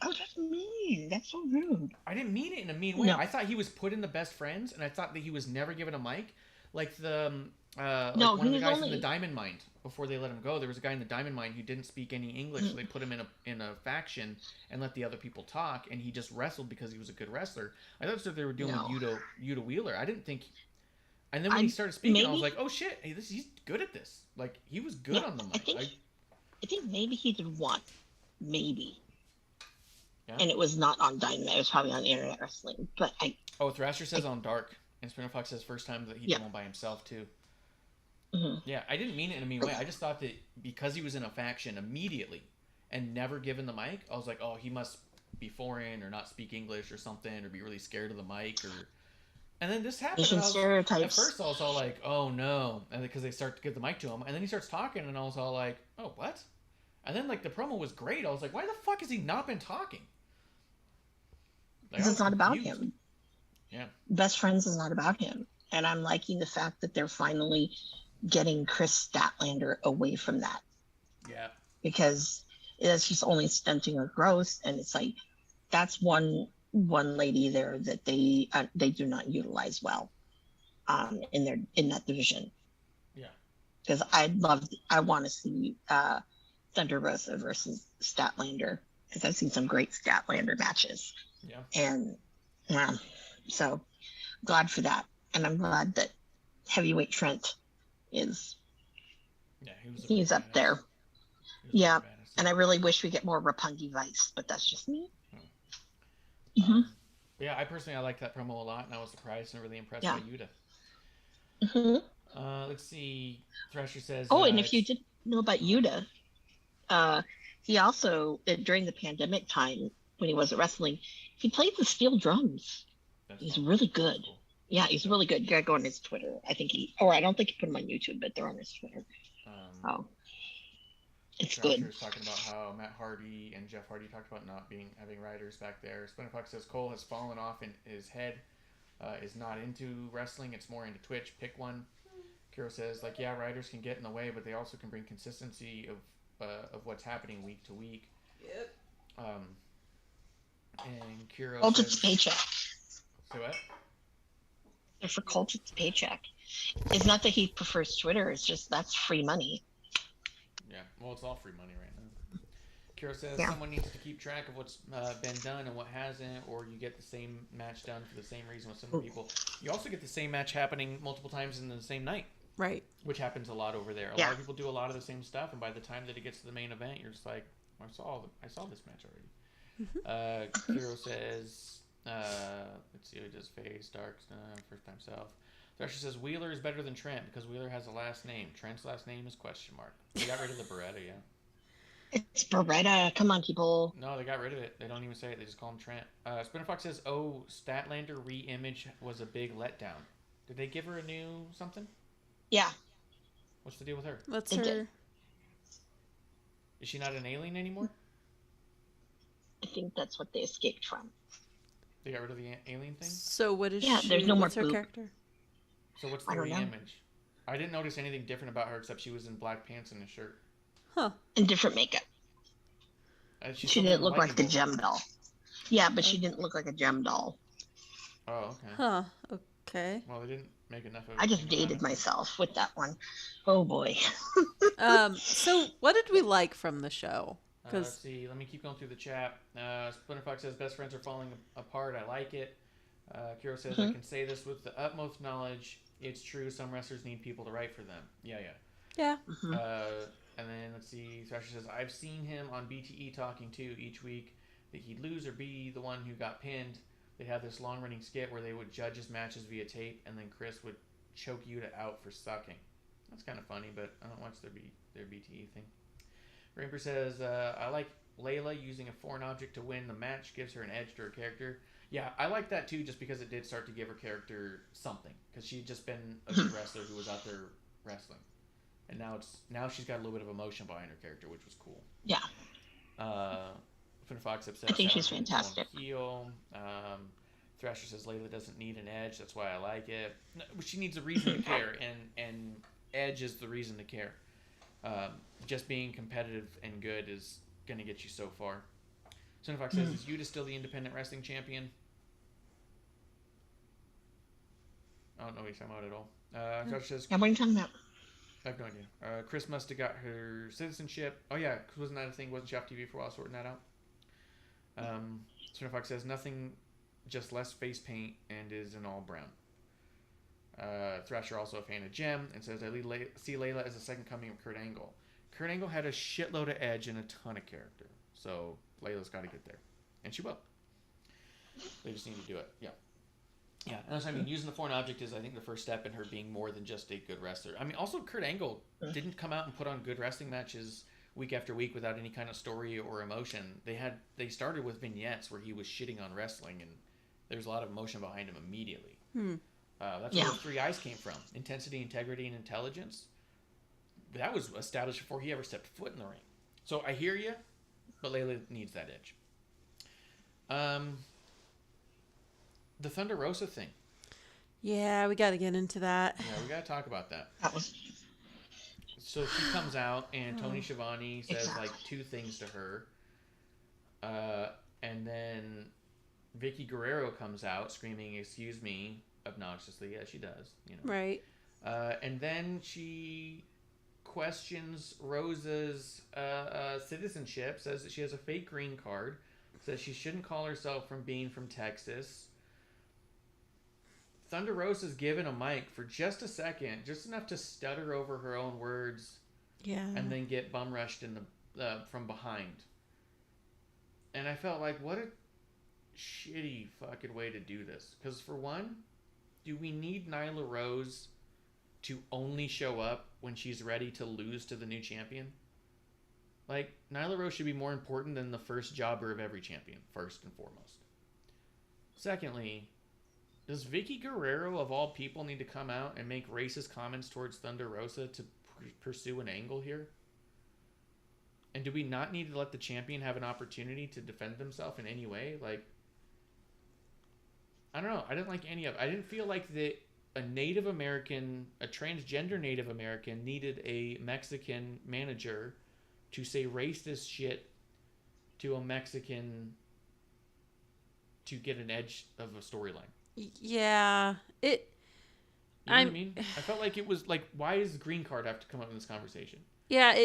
Oh, that's mean. That's so rude. I didn't mean it in a mean way. No. I thought he was put in the best friends, and I thought that he was never given a mic. Like the No, one of he the was guys in only- the Diamond Mine before they let him go. There was a guy in the Diamond Mine who didn't speak any English, so they put him in a faction and let the other people talk, and he just wrestled because he was a good wrestler. I thought that's what they were doing No. with Yuta Wheeler. I didn't think. And then when he started speaking, I was like, "Oh shit, hey, he's good at this." Like he was good on the mic. I think maybe he did one, maybe. Yeah. And it was not on Dynamite. It was probably on Internet Wrestling. But Oh, Thrasher says on Dark, and Spinner Fox says first time that he did one by himself too. Yeah, I didn't mean it in a mean way. I just thought that because he was in a faction immediately and never given the mic, I was like, oh, he must be foreign or not speak English or something or be really scared of the mic or. And then this happened. And at first, I was all like, oh no, and because they start to give the mic to him, and then he starts talking, and I was all like, oh what? And then like the promo was great. I was like, why the fuck has he not been talking? Like, it's not about him. Yeah. Best Friends is not about him. And I'm liking the fact that they're finally getting Chris Statlander away from that. Yeah. Because it's just only stunting her growth. And it's like, that's one lady there that they do not utilize well in that division. Yeah. Because I want to see Thunder Rosa versus Statlander. Because I've seen some great Statlander matches. Yeah. And so glad for that. And I'm glad that Heavyweight Trent is he's up there. Yeah. And I really wish we get more Roppongi Vice, but that's just me. Yeah, I like that promo a lot, and I was surprised and really impressed by Yuta. Let's see. Thrasher says. Oh, and if you didn't know about Yuta, he also during the pandemic time when he wasn't wrestling, he played the steel drums. He's really good. Cool. Yeah, he's really good. You gotta go on his Twitter. I don't think he put them on YouTube, but they're on his Twitter. It's good. Was talking about how Matt Hardy and Jeff Hardy talked about not having writers back there. Spinner Fox says Cole has fallen off in his head, is not into wrestling. It's more into Twitch. Pick one. Kiro says writers can get in the way, but they also can bring consistency of what's happening week to week. Yep. And Kiro Colt, says, it's paycheck. Say what? For Colt, it's paycheck. It's not that he prefers Twitter. It's just that's free money. Yeah, well, it's all free money right now. Kiro says someone needs to keep track of what's been done and what hasn't, or you get the same match done for the same reason with some people. You also get the same match happening multiple times in the same night. Right. Which happens a lot over there. A lot of people do a lot of the same stuff, and by the time that it gets to the main event, you're just like, I saw this match already. Kiro says, let's see who does face, Dark, first time self. Thrasher says Wheeler is better than Trent because Wheeler has a last name. Trent's last name is question mark. They got rid of the Beretta, yeah. It's Beretta. Come on, people. No, they got rid of it. They don't even say it. They just call him Trent. Spinner Fox says, Statlander re-image was a big letdown. Did they give her a new something? Yeah. What's the deal with her? What's her? Is she not an alien anymore? I think that's what they escaped from. They got rid of the alien thing? So what is she? Yeah, there's no more what's her poop. character? So what's the re-image? I didn't notice anything different about her except she was in black pants and a shirt. Huh. And different makeup. She didn't look like the gem doll. Yeah, but she didn't look like a gem doll. Oh, okay. Huh. Okay. Well, they didn't make enough of it. I just dated myself with that one. Oh boy. So what did we like from the show? Let's see. Let me keep going through the chat. Splinter Fox says best friends are falling apart. I like it. Kiro says I can say this with the utmost knowledge. It's true. Some wrestlers need people to write for them. Yeah. Yeah. And then let's see. Thrasher says I've seen him on BTE talking too each week that he'd lose or be the one who got pinned. They'd have this long-running skit where they would judge his matches via tape, and then Chris would choke Yuta out for sucking. That's kind of funny, but I don't watch their BTE thing. Rainbow says, I like Layla using a foreign object to win the match, gives her an edge to her character. Yeah, I like that too, just because it did start to give her character something. Because she'd just been a good wrestler who was out there wrestling. And now she's got a little bit of emotion behind her character, which was cool. Yeah. Finn Fox upset. I think she's fantastic. Heel. Thrasher says Layla doesn't need an edge. That's why I like it. No, she needs a reason to care, and edge is the reason to care. Just being competitive and good is going to get you so far. Sonny Fox says, is Yuta still the independent wrestling champion? I don't know what he's talking about at all. Josh says, Yeah, what are you talking about? I have no idea. Chris must have got her citizenship. Oh, yeah. Wasn't that a thing? Wasn't she off TV for a while sorting that out? Sonny Fox says, nothing, just less face paint and is an all brown. Thrasher also a fan of Gem and says, I see Layla as a second coming of Kurt Angle. Kurt Angle had a shitload of edge and a ton of character. So Layla's got to get there. And she will. They just need to do it. Yeah. Yeah. And that's what I mean. Using the foreign object is, I think, the first step in her being more than just a good wrestler. I mean, also, Kurt Angle didn't come out and put on good wrestling matches week after week without any kind of story or emotion. They started with vignettes where he was shitting on wrestling, and there's a lot of emotion behind him immediately. That's where the three I's came from. Intensity, integrity, and intelligence. That was established before he ever stepped foot in the ring. So I hear you, but Layla needs that edge. The Thunder Rosa thing. Yeah, we got to get into that. Yeah, we got to talk about that. That was So she comes out, and Tony Schiavone says like two things to her. And then Vicky Guerrero comes out screaming, "Excuse me," obnoxiously, as she does, you know. Right. And then she questions Rosa's citizenship, says that she has a fake green card, says she shouldn't call herself from being from Texas. Thunder Rosa's given a mic for just a second, just enough to stutter over her own words, and then get bum rushed in the from behind. And I felt like, what a shitty fucking way to do this. Because for one, do we need Nyla Rose to only show up when she's ready to lose to the new champion? Like, Nyla Rose should be more important than the first jobber of every champion, first and foremost. Secondly, does Vicky Guerrero, of all people, need to come out and make racist comments towards Thunder Rosa to pursue an angle here? And do we not need to let the champion have an opportunity to defend themselves in any way? Like, I don't know. I didn't like any of it. I didn't feel like a Native American, a transgender Native American, needed a Mexican manager to say racist shit to a Mexican to get an edge of a storyline. Yeah, You know what I mean? I felt like it was like, why does the green card have to come up in this conversation? Yeah,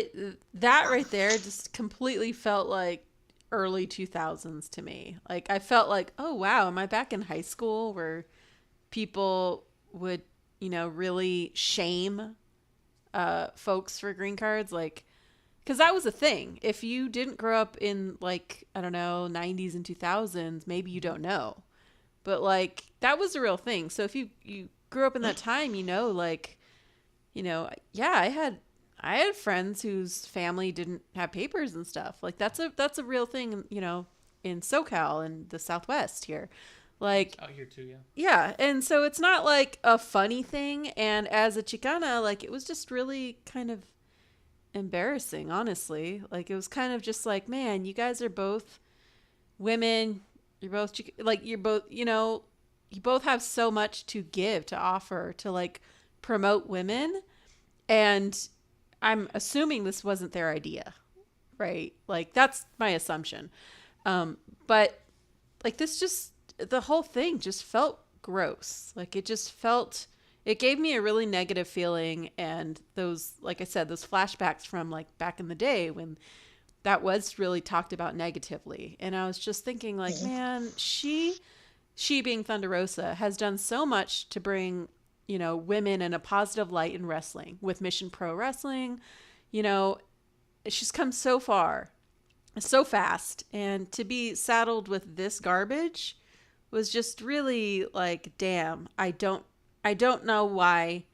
that right there just completely felt like early 2000s to me. Like, I felt like, oh wow, am I back in high school where people would, really shame folks for green cards? Like, because that was a thing. If you didn't grow up in, like, I don't know, 90s and 2000s, maybe you don't know. But, like, that was a real thing. So if you grew up in that time, I had friends whose family didn't have papers and stuff. Like, that's a real thing, in SoCal and the Southwest here. Like, out here too, yeah. Yeah, and so it's not like a funny thing. And as a Chicana, like, it was just really kind of embarrassing, honestly. Like, it was kind of just like, man, you guys are both women. You're both you both have so much to give, to offer, to, like, promote women. And I'm assuming this wasn't their idea, right? Like, that's my assumption. But, like, the whole thing just felt gross. Like, it gave me a really negative feeling. And those, like I said, those flashbacks from, like, back in the day when that was really talked about negatively. And I was just thinking, like, man, she being Thunder Rosa has done so much to bring, women in a positive light in wrestling with Mission Pro Wrestling. She's come so far, so fast. And to be saddled with this garbage was just really like, damn, I don't know why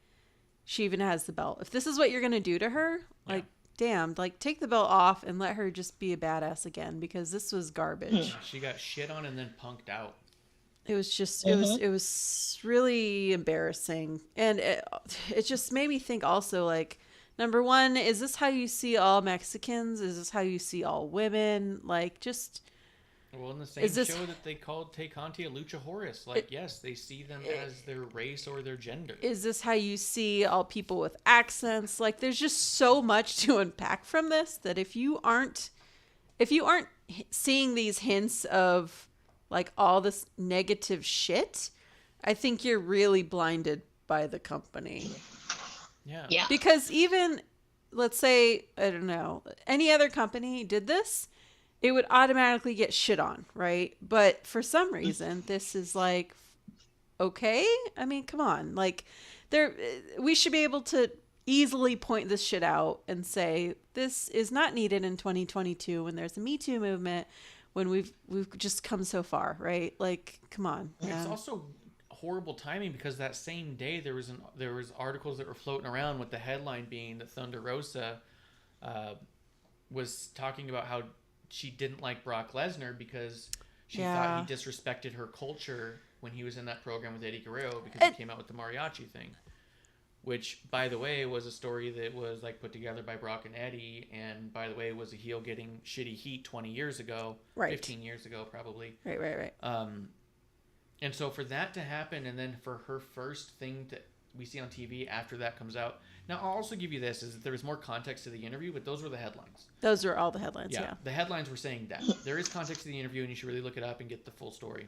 she even has the belt. If this is what you're going to do to her, like, damn, like, take the belt off and let her just be a badass again, because this was garbage. She got shit on and then punked out. It was just, it was really embarrassing. And it just made me think also, like, number one, is this how you see all Mexicans? Is this how you see all women? Like, just, Well, in the same show that they called Tay Conti a Lucha Horus, yes, they see them as their race or their gender. Is this how you see all people with accents? Like, there's just so much to unpack from this that if you aren't seeing these hints of like all this negative shit, I think you're really blinded by the company. Yeah. Because even, let's say, I don't know, any other company did this, it would automatically get shit on, right? But for some reason, this is like, okay? I mean, come on. Like, we should be able to easily point this shit out and say, this is not needed in 2022 when there's a Me Too movement, when we've just come so far, right? Like, come on. It's also horrible timing because that same day there was articles that were floating around with the headline being that Thunder Rosa was talking about how she didn't like Brock Lesnar because she thought he disrespected her culture when he was in that program with Eddie Guerrero because he came out with the mariachi thing, which, by the way, was a story that was like put together by Brock and Eddie, and by the way, was a heel getting shitty heat 20 years ago, 15 years ago probably. Right. And so for that to happen, and then for her first thing that we see on TV after that comes out. Now, I'll also give you this, is that there was more context to the interview, but those were the headlines. Those are all the headlines, yeah. The headlines were saying that. There is context to the interview, and you should really look it up and get the full story.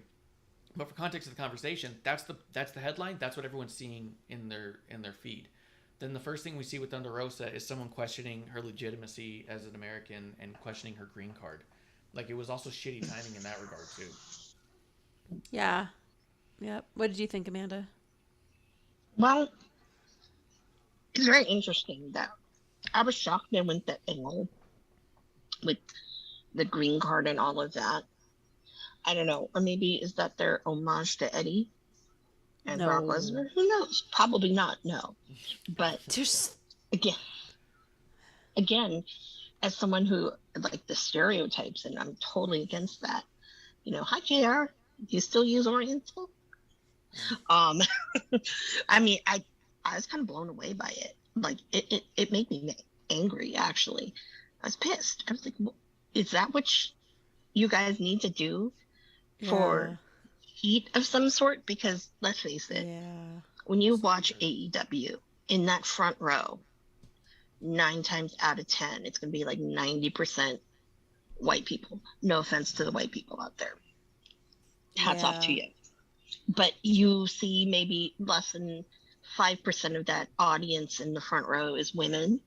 But for context of the conversation, that's the headline. That's what everyone's seeing in their feed. Then the first thing we see with Thunder Rosa is someone questioning her legitimacy as an American and questioning her green card. Like, it was also shitty timing in that regard, too. Yeah. Yep. What did you think, Amanda? Well, it's very interesting that I was shocked they went that angle with the green card and all of that. I don't know. Or maybe is that their homage to Eddie and Brock Lesnar? Who knows? Probably not, no. But Just again, as someone who like the stereotypes, and I'm totally against that. Hi JR, do you still use Oriental? I mean, I was kind of blown away by it. Like it made me angry, actually. I was pissed. I was like, is that what you guys need to do for heat of some sort? Because let's face it, when you watch AEW in that front row, 9 times out of 10, it's going to be like 90% white people. No offense to the white people out there. Hats off to you. But you see maybe less than 5% of that audience in the front row is women,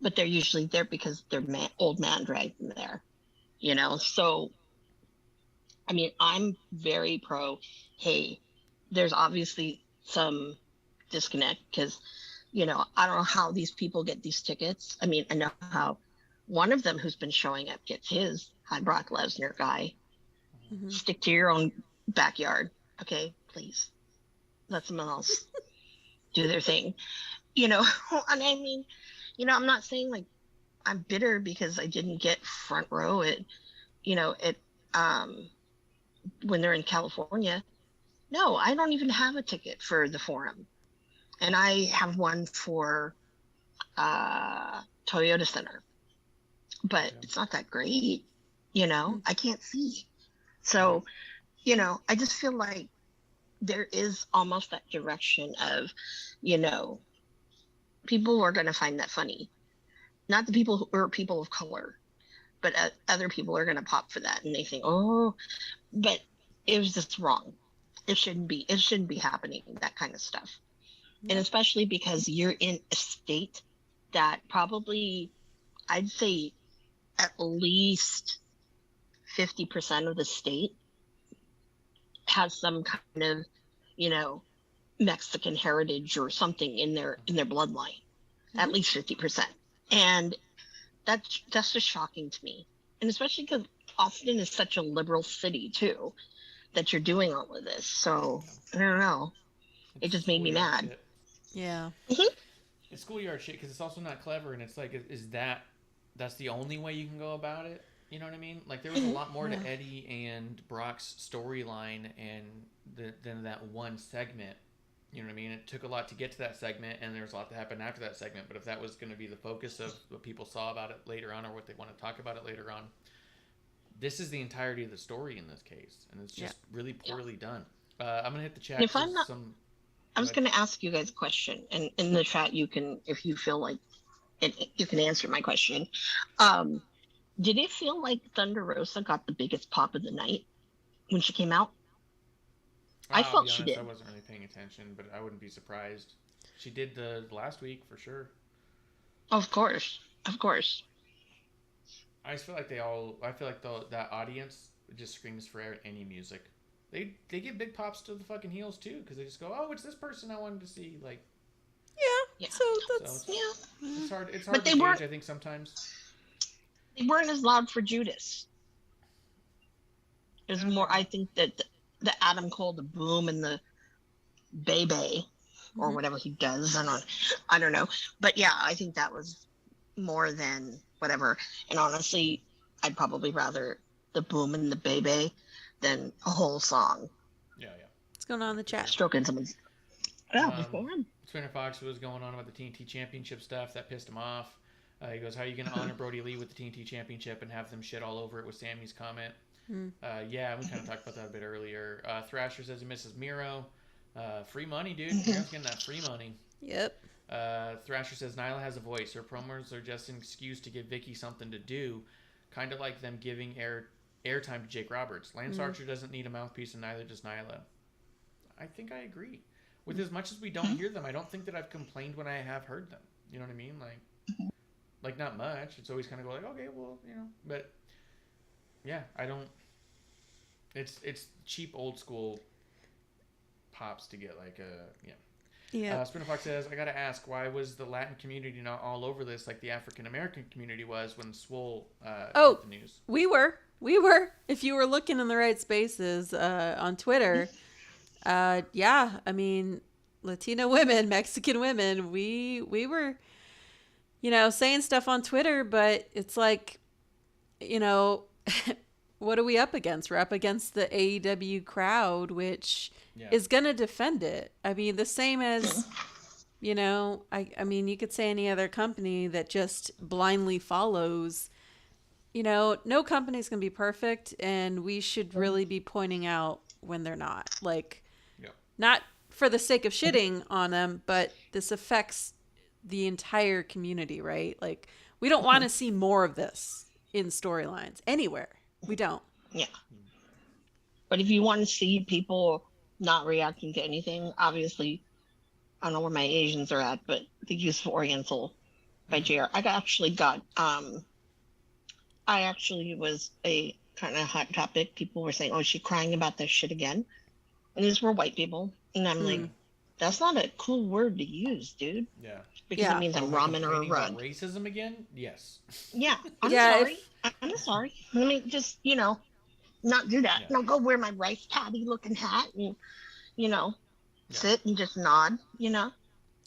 but they're usually there because their old man dragged them there, So, I mean, I'm very pro, hey, there's obviously some disconnect because, I don't know how these people get these tickets. I mean, I know how one of them who's been showing up gets his, Brock Lesnar guy. Mm-hmm. Stick to your own backyard. Okay, please. Let someone else do their thing. And I mean, I'm not saying like I'm bitter because I didn't get front row at when they're in California. No, I don't even have a ticket for the Forum. And I have one for Toyota Center. But it's not that great, I can't see. So, I just feel like there is almost that direction of, people are going to find that funny. Not the people who are people of color, but other people are going to pop for that. And they think, oh, but it was just wrong. It shouldn't be happening, that kind of stuff. And especially because you're in a state that probably, I'd say at least 50% of the state has some kind of, Mexican heritage or something in their bloodline, at least 50%. And that's just shocking to me. And especially because Austin is such a liberal city too, that you're doing all of this. So I don't know. It just made me mad. Shit. Yeah. Mm-hmm. It's schoolyard shit because it's also not clever, and it's like, that's the only way you can go about it? You know what I mean? Like, there was a lot more to Eddie and Brock's storyline than that one segment. You know what I mean? It took a lot to get to that segment, and there was a lot that happened after that segment. But if that was going to be the focus of what people saw about it later on, or what they want to talk about it later on, this is the entirety of the story in this case, and it's just really poorly done. I'm gonna hit the chat. And if I'm not, some. I was going to ask you guys a question, and in the chat, you can, if you feel like you can answer my question. Did it feel like Thunder Rosa got the biggest pop of the night when she came out? I felt she did. I wasn't really paying attention, but I wouldn't be surprised. She did the last week for sure. Of course. I just feel like that audience just screams for any music. They give big pops to the fucking heels too, because they just go, "Oh, it's this person I wanted to see." Like, yeah. So that's it's hard. It's But hard they to weren't- gauge. I think sometimes They weren't as loud for Judas. It was more, I think that the Adam Cole, the boom, and the Bebe, or whatever he does. I don't know. But yeah, I think that was more than whatever. And honestly, I'd probably rather the boom and the Bebe than a whole song. Yeah. what's going on in the chat. Stroking someone's. Yeah, what's going on? Spinner Fox was going on about the TNT Championship stuff. That pissed him off. He goes, "How are you going to honor Brody Lee with the TNT Championship and have them shit all over it?" with Sammy's comment. Yeah, we kind of talked about that a bit earlier. Thrasher says he misses Miro. Free money, dude. Miro's getting that free money. Yep. Thrasher says Nyla has a voice. Her promos are just an excuse to give Vicky something to do, kind of like them giving airtime to Jake Roberts. Lance Archer doesn't need a mouthpiece, and neither does Nyla. I think I agree. With as much as we don't hear them, I don't think that I've complained when I have heard them. You know what I mean? Like not much. It's always kind of go like, okay, well, but yeah, I don't. It's cheap old school pops to get Yeah. Spinner Fox says, I gotta ask, why was the Latin community not all over this like the African American community was when Swole got the news? We were. If you were looking in the right spaces on Twitter, yeah. I mean, Latino women, Mexican women, we were, saying stuff on Twitter, but it's like, what are we up against? We're up against the AEW crowd, which is going to defend it. I mean, the same as, I mean, you could say any other company that just blindly follows. No company's going to be perfect, and we should really be pointing out when they're not. Not for the sake of shitting on them, but this affects the entire community, right? We don't want to see more of this in storylines anywhere. We don't. Yeah. But if you want to see people not reacting to anything, obviously, I don't know where my Asians are at, but the Useful Oriental by JR. I actually was a kind of hot topic. People were saying, "Oh, is she crying about this shit again?" And these were white people. And I'm like, that's not a cool word to use, dude. Yeah. Because it means I'm ramen or a rug. About racism again? Yes. Yeah. I'm sorry. I'm sorry. Let me just, not do that. No, go wear my rice patty looking hat and, sit and just nod, Yeah,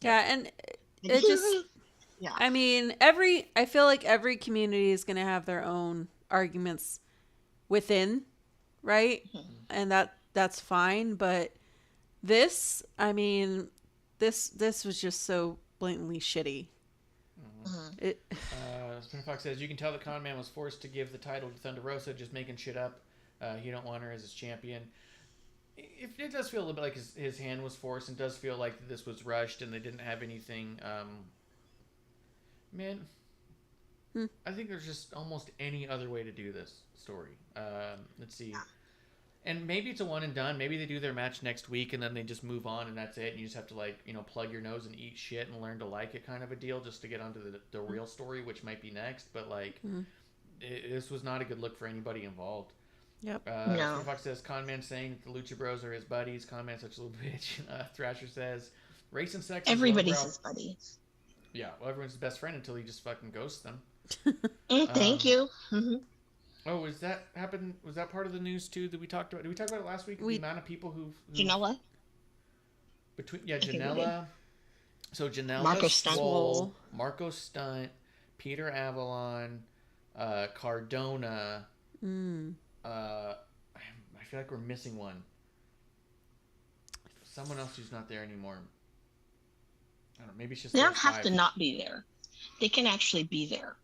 and it just, I mean, I feel like every community is going to have their own arguments within, right? And that's fine, but this, I mean, this was just so blatantly shitty. Spinner Fox says, you can tell the con man was forced to give the title to Thunder Rosa, just making shit up. He don't want her as his champion. It does feel a little bit like his hand was forced, and does feel like this was rushed and they didn't have anything. I think there's just almost any other way to do this story. Let's see. And maybe it's a one and done. Maybe they do their match next week and then they just move on and that's it. And you just have to plug your nose and eat shit and learn to like it kind of a deal just to get onto the real story, which might be next. But this was not a good look for anybody involved. Yep. No. Fox says, Conman saying that the Lucha Bros are his buddies. Conman's such a little bitch. Thrasher says, race and sex. Everybody's his buddies. Yeah. Well, everyone's his best friend until he just fucking ghosts them. Thank you. Oh, was that part of the news too that we talked about? Did we talk about it last week? The amount of people who Janela? Janela. So Janela, Marco Stunt. Swole, Marco Stunt, Peter Avalon, Cardona. I feel like we're missing one. Someone else who's not there anymore. I don't know. Maybe it's just they don't have to not be there. They can actually be there.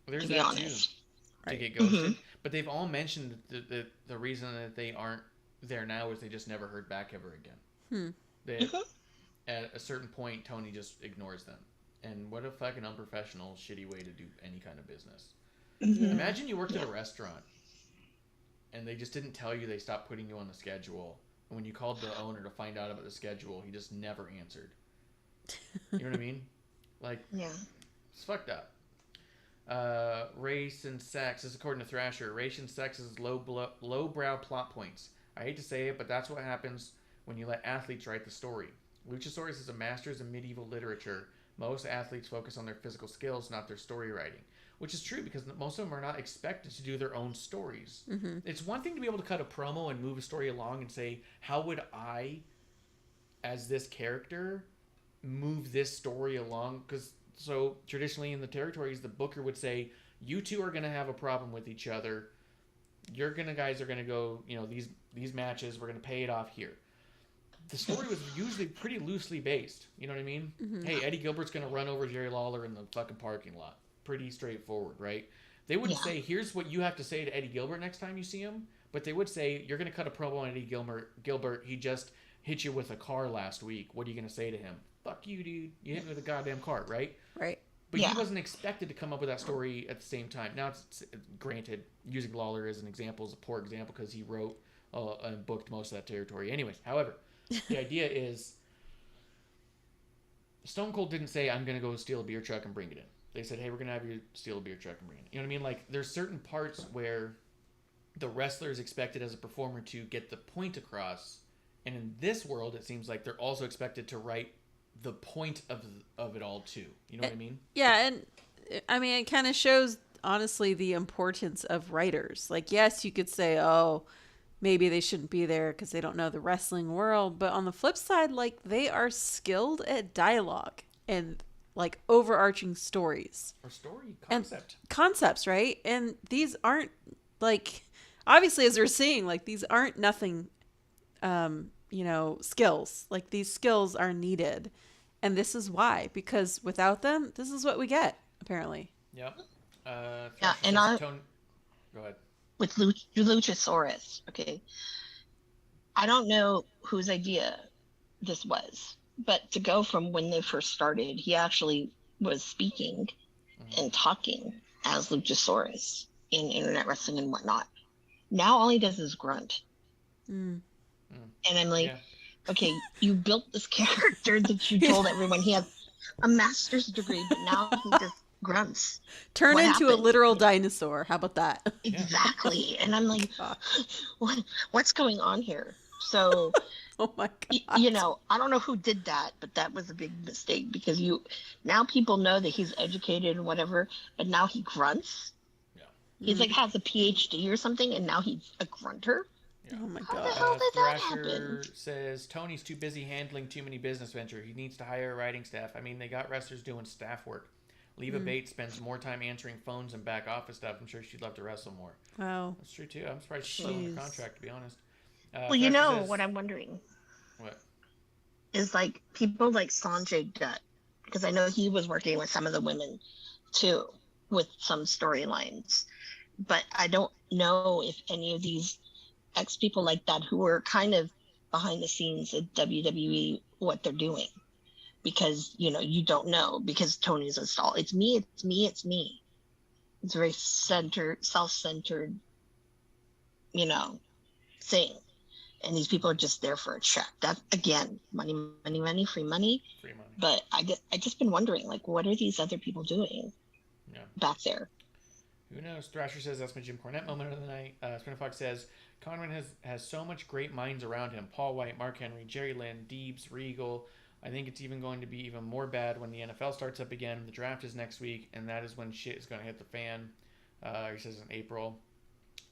Well, there's to be that honest. too. To get ghosted. But they've all mentioned the reason that they aren't there now is they just never heard back ever again. At a certain point, Tony just ignores them. And what a fucking unprofessional, shitty way to do any kind of business. Imagine you worked at a restaurant and they just didn't tell you they stopped putting you on the schedule. And when you called the owner to find out about the schedule, he just never answered. You know what I mean? Like, it's fucked up. Race and sex, this is according to Thrasher. Race and sex is lowbrow plot points. I hate to say it, but that's what happens when you let athletes write the story. Luchasaurus is a master's in medieval literature. Most athletes focus on their physical skills, not their story writing. Which is true because most of them are not expected to do their own stories. It's one thing to be able to cut a promo and move a story along and say, how would I, as this character, move this story along? Because so traditionally in the territories, the booker would say, you two are going to have a problem with each other. Guys are going to go, these matches, we're going to pay it off here. The story was usually pretty loosely based. You know what I mean? Hey, Eddie Gilbert's going to run over Jerry Lawler in the fucking parking lot. Pretty straightforward, right? They wouldn't say, here's what you have to say to Eddie Gilbert next time you see him. But they would say, you're going to cut a promo on Eddie Gilbert. He just hit you with a car last week. What are you going to say to him? Fuck you, dude. You hit me with a goddamn car, right? Right. But he wasn't expected to come up with that story at the same time. Now, it's granted, using Lawler as an example is a poor example because he wrote and booked most of that territory. Anyways, however, the idea is Stone Cold didn't say, I'm going to go steal a beer truck and bring it in. They said, hey, we're going to have you steal a beer truck and bring it in. You know what I mean? Like, there's certain parts where the wrestler is expected as a performer to get the point across. And in this world, it seems like they're also expected to write the point of it all, too. You know what I mean? Yeah, and I mean, it kind of shows, honestly, the importance of writers. Like, yes, you could say, oh, maybe they shouldn't be there because they don't know the wrestling world. But on the flip side, like, they are skilled at dialogue and like overarching stories or story concepts, right? And these aren't like, obviously, as we're seeing, like, these aren't nothing skills. Like, these skills are needed, and this is why, because without them, this is what we get, apparently. Yep. And go ahead. With Luchasaurus, okay, I don't know whose idea this was. But to go from when they first started, he actually was speaking and talking as Luchasaurus in internet wrestling and whatnot. Now all he does is grunt. And I'm like, okay, you built this character that you told everyone he has a master's degree, but now he just grunts. Turn into a literal dinosaur. How about that? Exactly. And I'm like, what's going on here? So... Oh my God. I don't know who did that, but that was a big mistake because now people know that he's educated and whatever, but now he grunts. Yeah. He's like has a PhD or something, and now he's a grunter. Yeah. Oh my How God. the hell did that Thrasher happen? says Tony's too busy handling too many business ventures. He needs to hire a writing staff. I mean, they got wrestlers doing staff work. Leva Bates spends more time answering phones and back office stuff. I'm sure she'd love to wrestle more. Wow. That's true too. I'm surprised she's still in the contract, to be honest. Well, what I'm wondering What? is like people like Sanjay Dutt, because I know he was working with some of the women too, with some storylines. But I don't know if any of these ex-people like that who are kind of behind the scenes at WWE, what they're doing. Because, you don't know, because Tony's installed. It's me. It's a very self-centered, thing. And these people are just there for a check. That, again, money, free money. Free money. But I just been wondering, like, what are these other people doing back there? Who knows? Thrasher says that's my Jim Cornette moment of the night. Spinner Fox says Conrad has so much great minds around him. Paul White, Mark Henry, Jerry Lynn, Deebs, Regal. I think it's even going to be even more bad when the NFL starts up again. The draft is next week, and that is when shit is going to hit the fan. He says in April.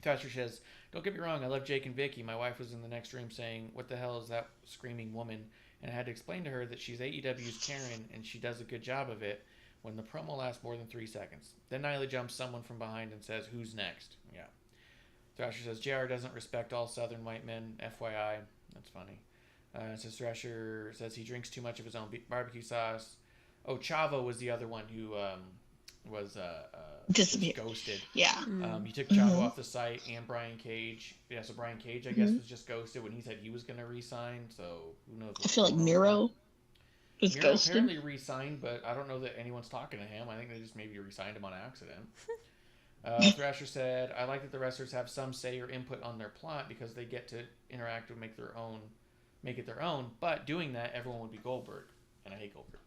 Thrasher says, don't get me wrong, I love Jake and Vicky. My wife was in the next room saying, what the hell is that screaming woman? And I had to explain to her that she's AEW's Karen, and she does a good job of it when the promo lasts more than 3 seconds. Then Nyla jumps someone from behind and says, who's next? Yeah. Thrasher says, JR doesn't respect all Southern white men, FYI. That's funny. Says Thrasher says he drinks too much of his own barbecue sauce. Oh, Chavo was the other one who Disappear. ghosted. Yeah. You took Chavo off the site and Brian Cage. Yeah, so Brian Cage, I guess, was just ghosted when he said he was going to resign. So who knows? I feel like Miro was Miro ghosted. apparently resigned, but I don't know that anyone's talking to him. I think they just maybe resigned him on accident. Thrasher said, "I like that the wrestlers have some say or input on their plot because they get to interact and make it their own. But doing that, everyone would be Goldberg, and I hate Goldberg."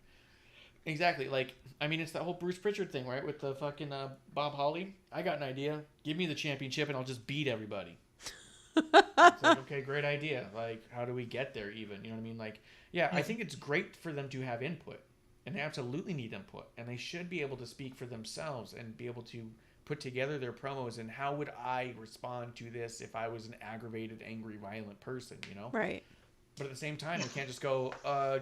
Exactly. Like, I mean, it's that whole Bruce Pritchard thing, right? With the fucking Bob Holly. I got an idea. Give me the championship, and I'll just beat everybody. It's like, okay, great idea. Like, how do we get there? Even, you know what I mean? Like, yeah, I think it's great for them to have input, and they absolutely need input, and they should be able to speak for themselves and be able to put together their promos. And how would I respond to this if I was an aggravated, angry, violent person? You know? Right. But at the same time, we can't just go,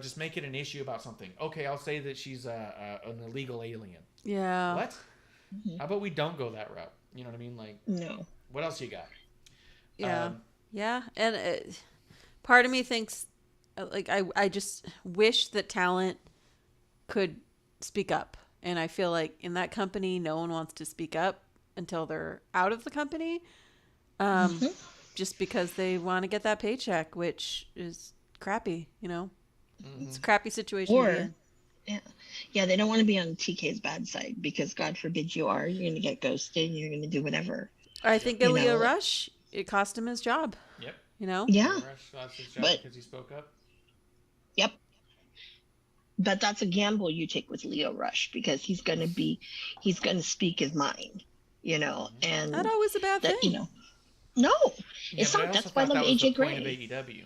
just make it an issue about something. Okay, I'll say that she's an illegal alien. Yeah. What? How about we don't go that route? You know what I mean? Like, No. what else you got? Yeah. Yeah. And part of me thinks, like, I just wish that talent could speak up. And I feel like in that company, no one wants to speak up until they're out of the company. Just because they want to get that paycheck, which is crappy, you know? It's a crappy situation. Or, yeah, they don't want to be on TK's bad side because God forbid you are. You're going to get ghosted and you're going to do whatever. I think Leo Rush, it cost him his job. Yep. You know? Yeah. Rush lost his job because he spoke up. Yep. But that's a gamble you take with Leo Rush because he's going to speak his mind, you know? And Not always a bad thing. you know, no, Yeah, it's but not. I That's also why I thought love that was AJ the point of Gray. AEW.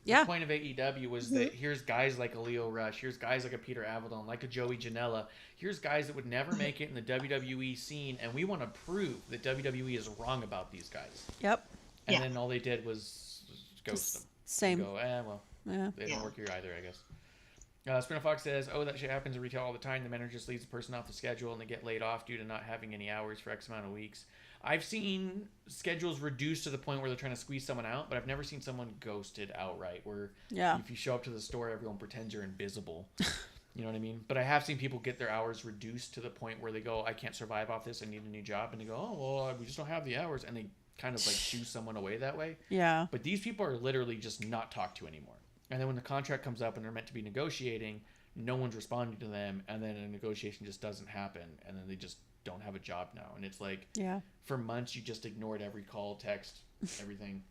Yeah. The point of AEW was that here's guys like a Leo Rush, here's guys like a Peter Avedon, like a Joey Janela, here's guys that would never make it in the WWE scene, and we want to prove that WWE is wrong about these guys. Yep. And then all they did was ghost them. Same. Go, well, Yeah. they don't work here either, I guess. Spinner Fox says, "Oh, that shit happens in retail all the time. The manager just leaves the person off the schedule and they get laid off due to not having any hours for X amount of weeks. I've seen schedules reduced to the point where they're trying to squeeze someone out, but I've never seen someone ghosted outright where if you show up to the store, everyone pretends you're invisible. You know what I mean? But I have seen people get their hours reduced to the point where they go, I can't survive off this. I need a new job. And they go, oh, well, we just don't have the hours. And they kind of like shoo someone away that way. Yeah. But these people are literally just not talked to anymore. And then when the contract comes up and they're meant to be negotiating, no one's responding to them. And then a negotiation just doesn't happen. And then they just don't have a job now. And it's like, for months, you just ignored every call, text, everything.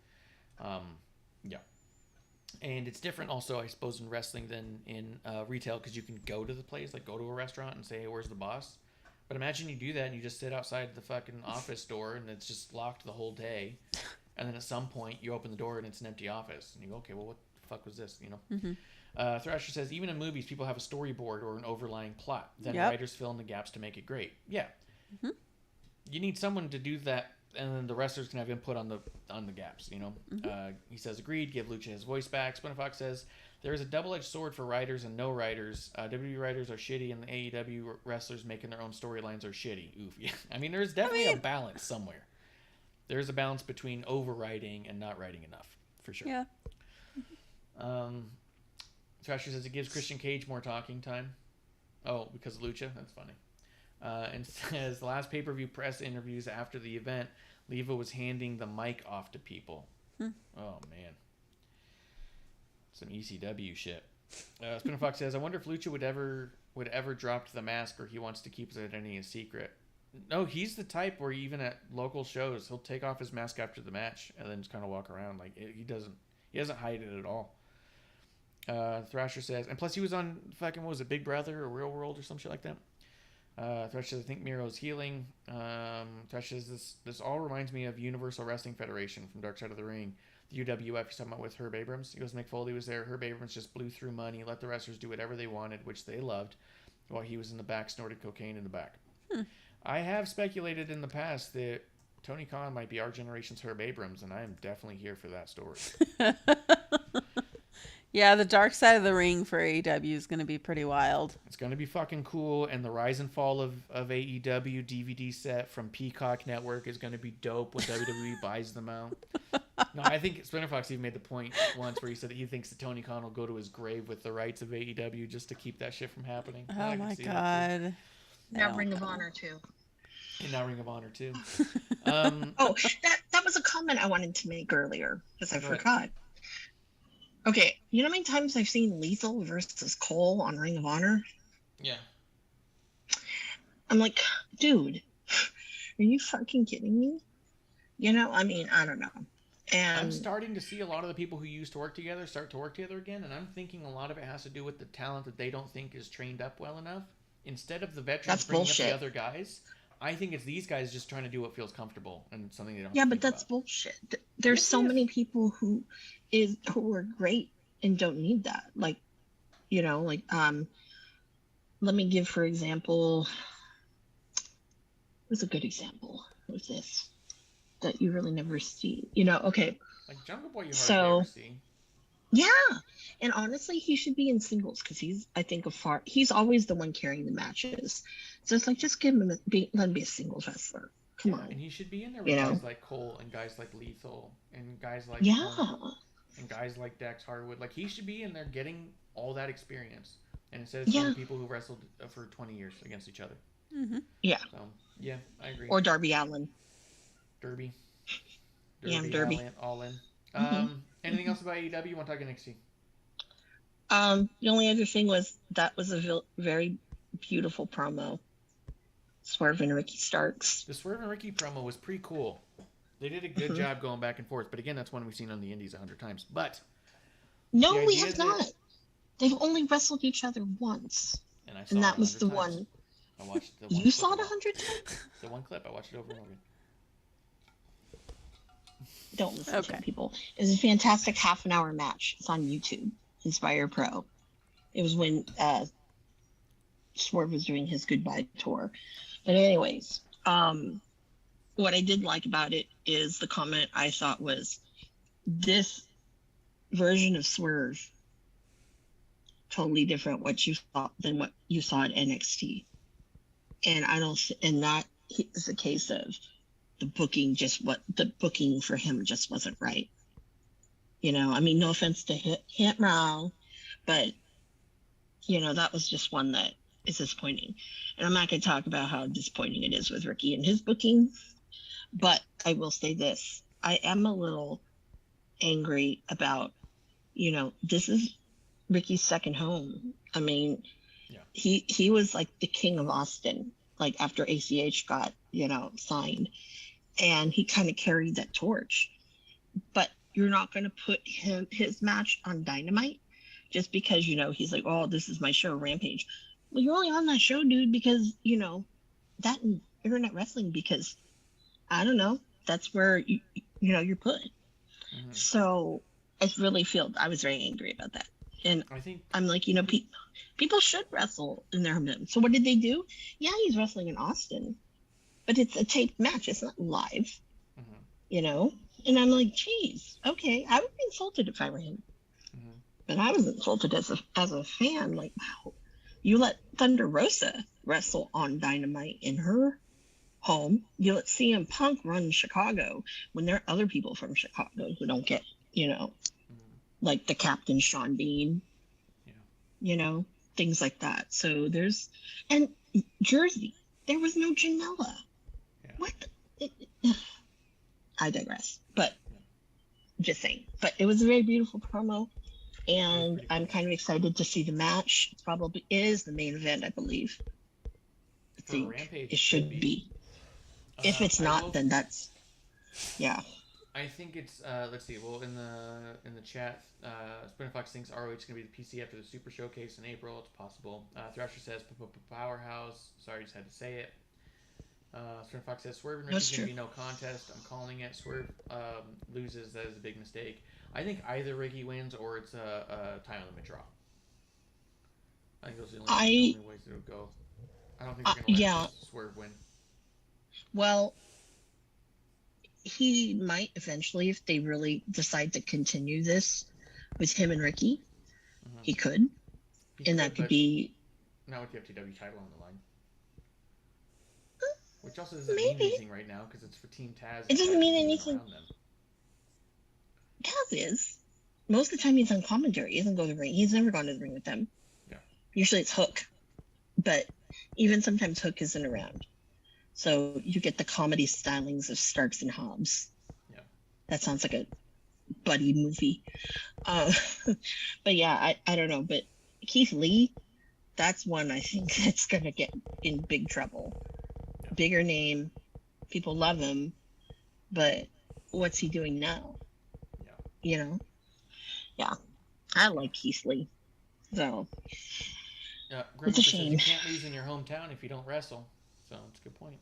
Yeah. And it's different also, I suppose, in wrestling than in retail because you can go to the place, like go to a restaurant and say, hey, where's the boss? But imagine you do that and you just sit outside the fucking office door and it's just locked the whole day. And then at some point you open the door and it's an empty office. And you go, okay, well, what the fuck was this, you know? Mm-hmm. Thrasher says, even in movies, people have a storyboard or an overlying plot. Then writers fill in the gaps to make it great. Yeah. Mm-hmm. You need someone to do that, and then the wrestlers can have input on the gaps, you know? Mm-hmm. He says, agreed, give Lucha his voice back. Spinner Fox says, there is a double-edged sword for writers and no writers. WWE writers are shitty, and the AEW wrestlers making their own storylines are shitty. Oof. Yeah. I mean, there's definitely a balance somewhere. There's a balance between overwriting and not writing enough, for sure. Yeah. Thrasher says it gives Christian Cage more talking time. Oh, because of Lucha? That's funny. And says the last pay-per-view press interviews after the event, Leva was handing the mic off to people. Oh, man. Some ECW shit. Spinner Fox says, I wonder if Lucha would ever drop the mask or he wants to keep his identity a secret. No, he's the type where even at local shows, he'll take off his mask after the match and then just kind of walk around. Like, he doesn't hide it at all. Thrasher says, and plus he was on fucking, what was it, Big Brother or Real World or some shit like that. Thrasher says, I think Miro's healing. Thrasher says, this all reminds me of Universal Wrestling Federation from Dark Side of the Ring. The UWF he's talking about with Herb Abrams. He goes, Mick Foley was there. Herb Abrams just blew through money, let the wrestlers do whatever they wanted, which they loved, while he was in the back, snorted cocaine in the back. I have speculated in the past that Tony Khan might be our generation's Herb Abrams, and I am definitely here for that story. Yeah, the Dark Side of the Ring for AEW is going to be pretty wild. It's going to be fucking cool, and the rise and fall of AEW DVD set from Peacock Network is going to be dope when WWE buys them out. No, I think Spinner Fox even made the point once where he said that he thinks that Tony Khan will go to his grave with the rights of AEW just to keep that shit from happening. Oh my God. Now Ring of Honor too. And now Ring of Honor too. Oh, that was a comment I wanted to make earlier because I Go ahead. forgot. Okay, you know how many times I've seen Lethal versus Cole on Ring of Honor? Yeah. I'm like, dude, are you fucking kidding me? You know, I mean, I don't know. And I'm starting to see a lot of the people who used to work together start to work together again, and I'm thinking a lot of it has to do with the talent that they don't think is trained up well enough. Instead of the veterans That's bringing bullshit. up the other guys, I think it's these guys just trying to do what feels comfortable and something they don't. yeah, have to but think that's about. bullshit. There's Yes, so it is. many people who are great and don't need that. Like, you know, like let me give for example. What's a good example of this that you really never see? You know, okay. Like Jungle Boy, you hardly So- ever see. Yeah, and honestly, he should be in singles because he's always the one carrying the matches. So it's like just let him be a singles wrestler. Come And on. he should be in there You with know? guys like Cole and guys like Lethal and guys like Yeah, Punk and guys like Dax Hardwood. Like he should be in there getting all that experience. And instead of Yeah. people who wrestled for 20 years against each other. Mm-hmm. yeah. So yeah, I agree. Or Darby Allin. Derby. Yeah, Derby. All in. Mhm. Anything else about AEW? You want to talk NXT? The only other thing was that was a very beautiful promo. Swerve and Ricky Starks. The Swerve and Ricky promo was pretty cool. They did a good job going back and forth. But again, that's one we've seen on the indies 100 times. But No, The we idea have that- not. They've only wrestled each other once, and I saw and it that was 100 the times. one. I watched the one. You clip saw it of 100 times? The one clip. I watched it over and over. Don't listen Okay. to people. It was a fantastic half-an-hour match. It's on YouTube. Inspire Pro. It was when Swerve was doing his goodbye tour. But anyways, what I did like about it is the comment I thought was this version of Swerve totally different than what you saw at NXT. And that is the case of the booking for him just wasn't right. You know, I mean, no offense to Hit Row, but you know, that was just one that is disappointing. And I'm not going to talk about how disappointing it is with Ricky and his booking, but I will say this. I am a little angry about, you know, this is Ricky's second home. I mean, Yeah. he was like the king of Austin, like after ACH got, you know, signed, and he kind of carried that torch. But you're not going to put his match on Dynamite just because, you know, he's like, oh, this is my show, Rampage. Well, you're only on that show, dude, because, you know, that and internet wrestling, because I don't know, that's where you know you're put. Mhm. So I really feel I was very angry about that. And I think I'm like, you know, people should wrestle in their home. So what did they do? Yeah, he's wrestling in Austin, but it's a taped match. It's not live, Mhm. you know? And I'm like, geez, okay, I would be insulted if I were him. Mhm. But I was insulted as a fan. Like, wow, you let Thunder Rosa wrestle on Dynamite in her home. You let CM Punk run Chicago when there are other people from Chicago who don't get, you know, like the Captain Sean Bean, Yeah. you know, things like that. So and Jersey, there was no Janela. Yeah. What? I digress, but just saying. But it was a very beautiful promo, and pretty I'm cool. kind of excited to see the match. It probably is the main event, I believe. I For think Rampage, it should be. If it's I not, will- then that's, yeah. I think it's let's see. Well, in the chat, Spinner Fox thinks ROH is gonna be the PC after the Super Showcase in April. It's possible. Thrasher says Powerhouse. Sorry, just had to say it. Spinner Fox says Swerve and That's Ricky's gonna true. be no contest. I'm calling it. Swerve loses. That is a big mistake. I think either Ricky wins or it's a time limit draw. I think those are the only ways it would go. I don't think they're gonna let yeah. Swerve win. Well, he might eventually, if they really decide to continue this with him and Ricky, Mhm. he could. He And that could but be, not with the FTW title on the line. Which also doesn't mean maybe. anything right now because it's for Team Taz. It doesn't and mean Taz isn't anything. around them. Taz is. Most of the time he's on commentary. He doesn't go to the ring. He's never gone to the ring with them. Yeah. Usually it's Hook. But even sometimes Hook isn't around. So you get the comedy stylings of Starks and Hobbs. Yeah. That sounds like a buddy movie. But yeah, I don't know. But Keith Lee, that's one I think that's going to get in big trouble. Yeah. Bigger name. People love him. But what's he doing now? Yeah. You know? Yeah. I like Keith Lee. So. Yeah, It's a Grimmer says shame. you can't lose in your hometown if you don't wrestle. So it's a good point.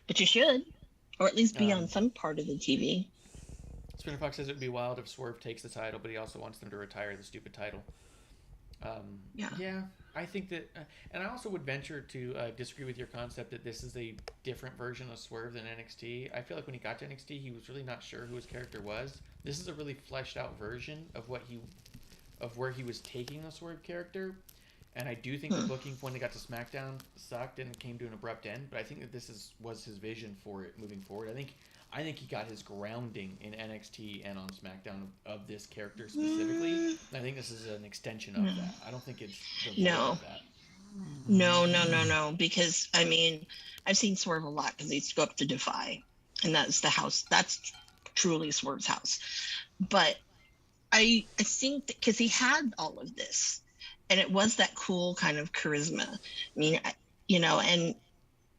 But you should. Or at least be on some part of the TV. Spinner Fox says it would be wild if Swerve takes the title, but he also wants them to retire the stupid title. Yeah, I think that, and I also would venture to disagree with your concept that this is a different version of Swerve than NXT. I feel like when he got to NXT, he was really not sure who his character was. This is a really fleshed out version of where he was taking the Swerve character. And I do think the booking when they got to SmackDown sucked and came to an abrupt end. But I think that was his vision for it moving forward. I think he got his grounding in NXT and on SmackDown of this character specifically. And I think this is an extension of that. I don't think it's the void of that. No. Because, I mean, I've seen Swerve a lot because they used to go up to Defy. And that's the house. That's truly Swerve's house. But I think that because he had all of this. And it was that cool kind of charisma. I mean, and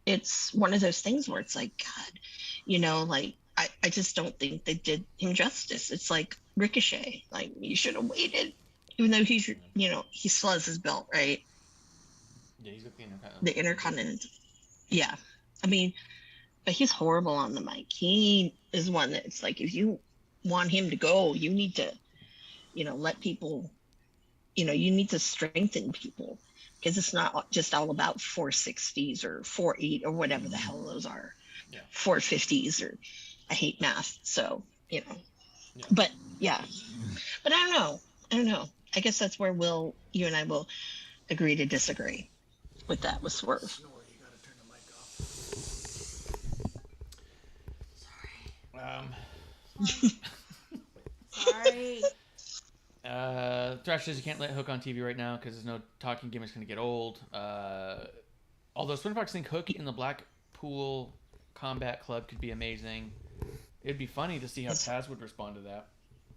it's one of those things where it's like, God, like, I just don't think they did him justice. It's like Ricochet. Like, you should have waited. Even though he still has his belt, right? Yeah, he's got the Intercontinental. Yeah. I mean, but he's horrible on the mic. He is one that's like, if you want him to go, you need to, let people... you need to strengthen people because it's not just all about 460s or 48 or whatever the hell those are. Yeah. 450s or I hate math. So, Yeah. But yeah. But I don't know. I guess that's where you and I will agree to disagree with that with Swerve. Snore, you gotta turn the mic off. Sorry. Thrash says you can't let Hook on TV right now because there's no talking gimmick's going to get old. Although Spinner Fox think Hook in the Blackpool Combat Club could be amazing. It'd be funny to see how Taz would respond to that.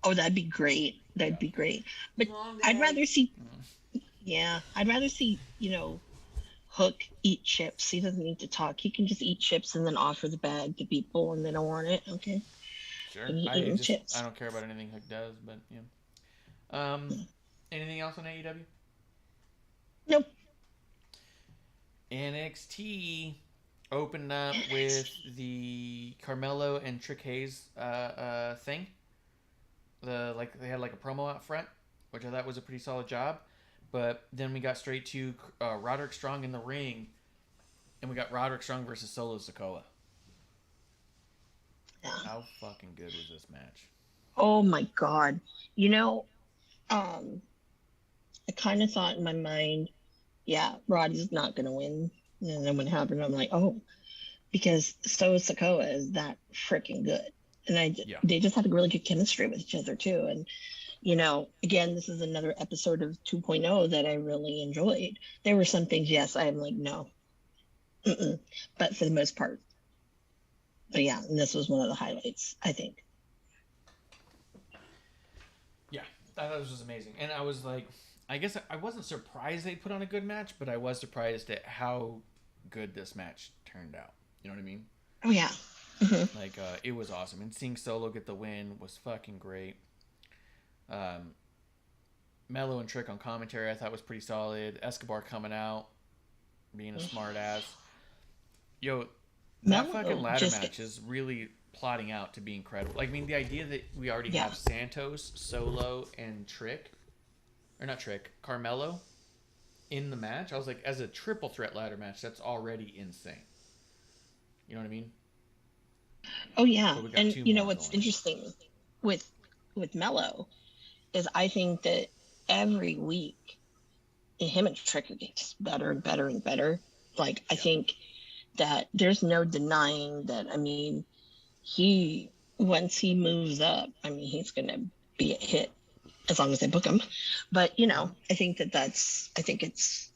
Oh, that'd be great. That'd be great. But I'd rather see, I'd rather see, Hook eat chips. He doesn't need to talk. He can just eat chips and then offer the bag to people and they don't want it. Okay. Sure. I don't care about anything Hook does, but yeah. Anything else on AEW? Nope. NXT opened up with the Carmelo and Trick Hayes thing. They had like a promo out front, which I thought was a pretty solid job. But then we got straight to Roderick Strong in the ring, and we got Roderick Strong versus Solo Sikoa. Yeah. How fucking good was this match? Oh my God. I kind of thought in my mind, Roddy's not going to win. And then when it happened, I'm like, oh, because Solo Sikoa is that freaking good. And they just had a really good chemistry with each other too. And, again, this is another episode of 2.0 that I really enjoyed. There were some things, yes, I'm like, no. But for the most part. But yeah, and this was one of the highlights, I think. Yeah, I thought this was amazing. And I was like, I guess I wasn't surprised they put on a good match, but I was surprised at how good this match turned out. You know what I mean? Oh, yeah. Mm-hmm. Like, it was awesome. And seeing Solo get the win was fucking great. Mello and Trick on commentary I thought was pretty solid. Escobar coming out, being a smart ass. Yo, that fucking ladder match is really plotting out to be incredible. Like, I mean, the idea that we already have Santos, Solo, and Carmelo in the match, I was like, as a triple threat ladder match, that's already insane. You know what I mean? Oh, yeah. And, what's interesting with Mello is I think that every week him and Trick gets better and better and better. Like, I think that there's no denying that, I mean, once he moves up, I mean, he's going to be a hit as long as they book him. But, I think it's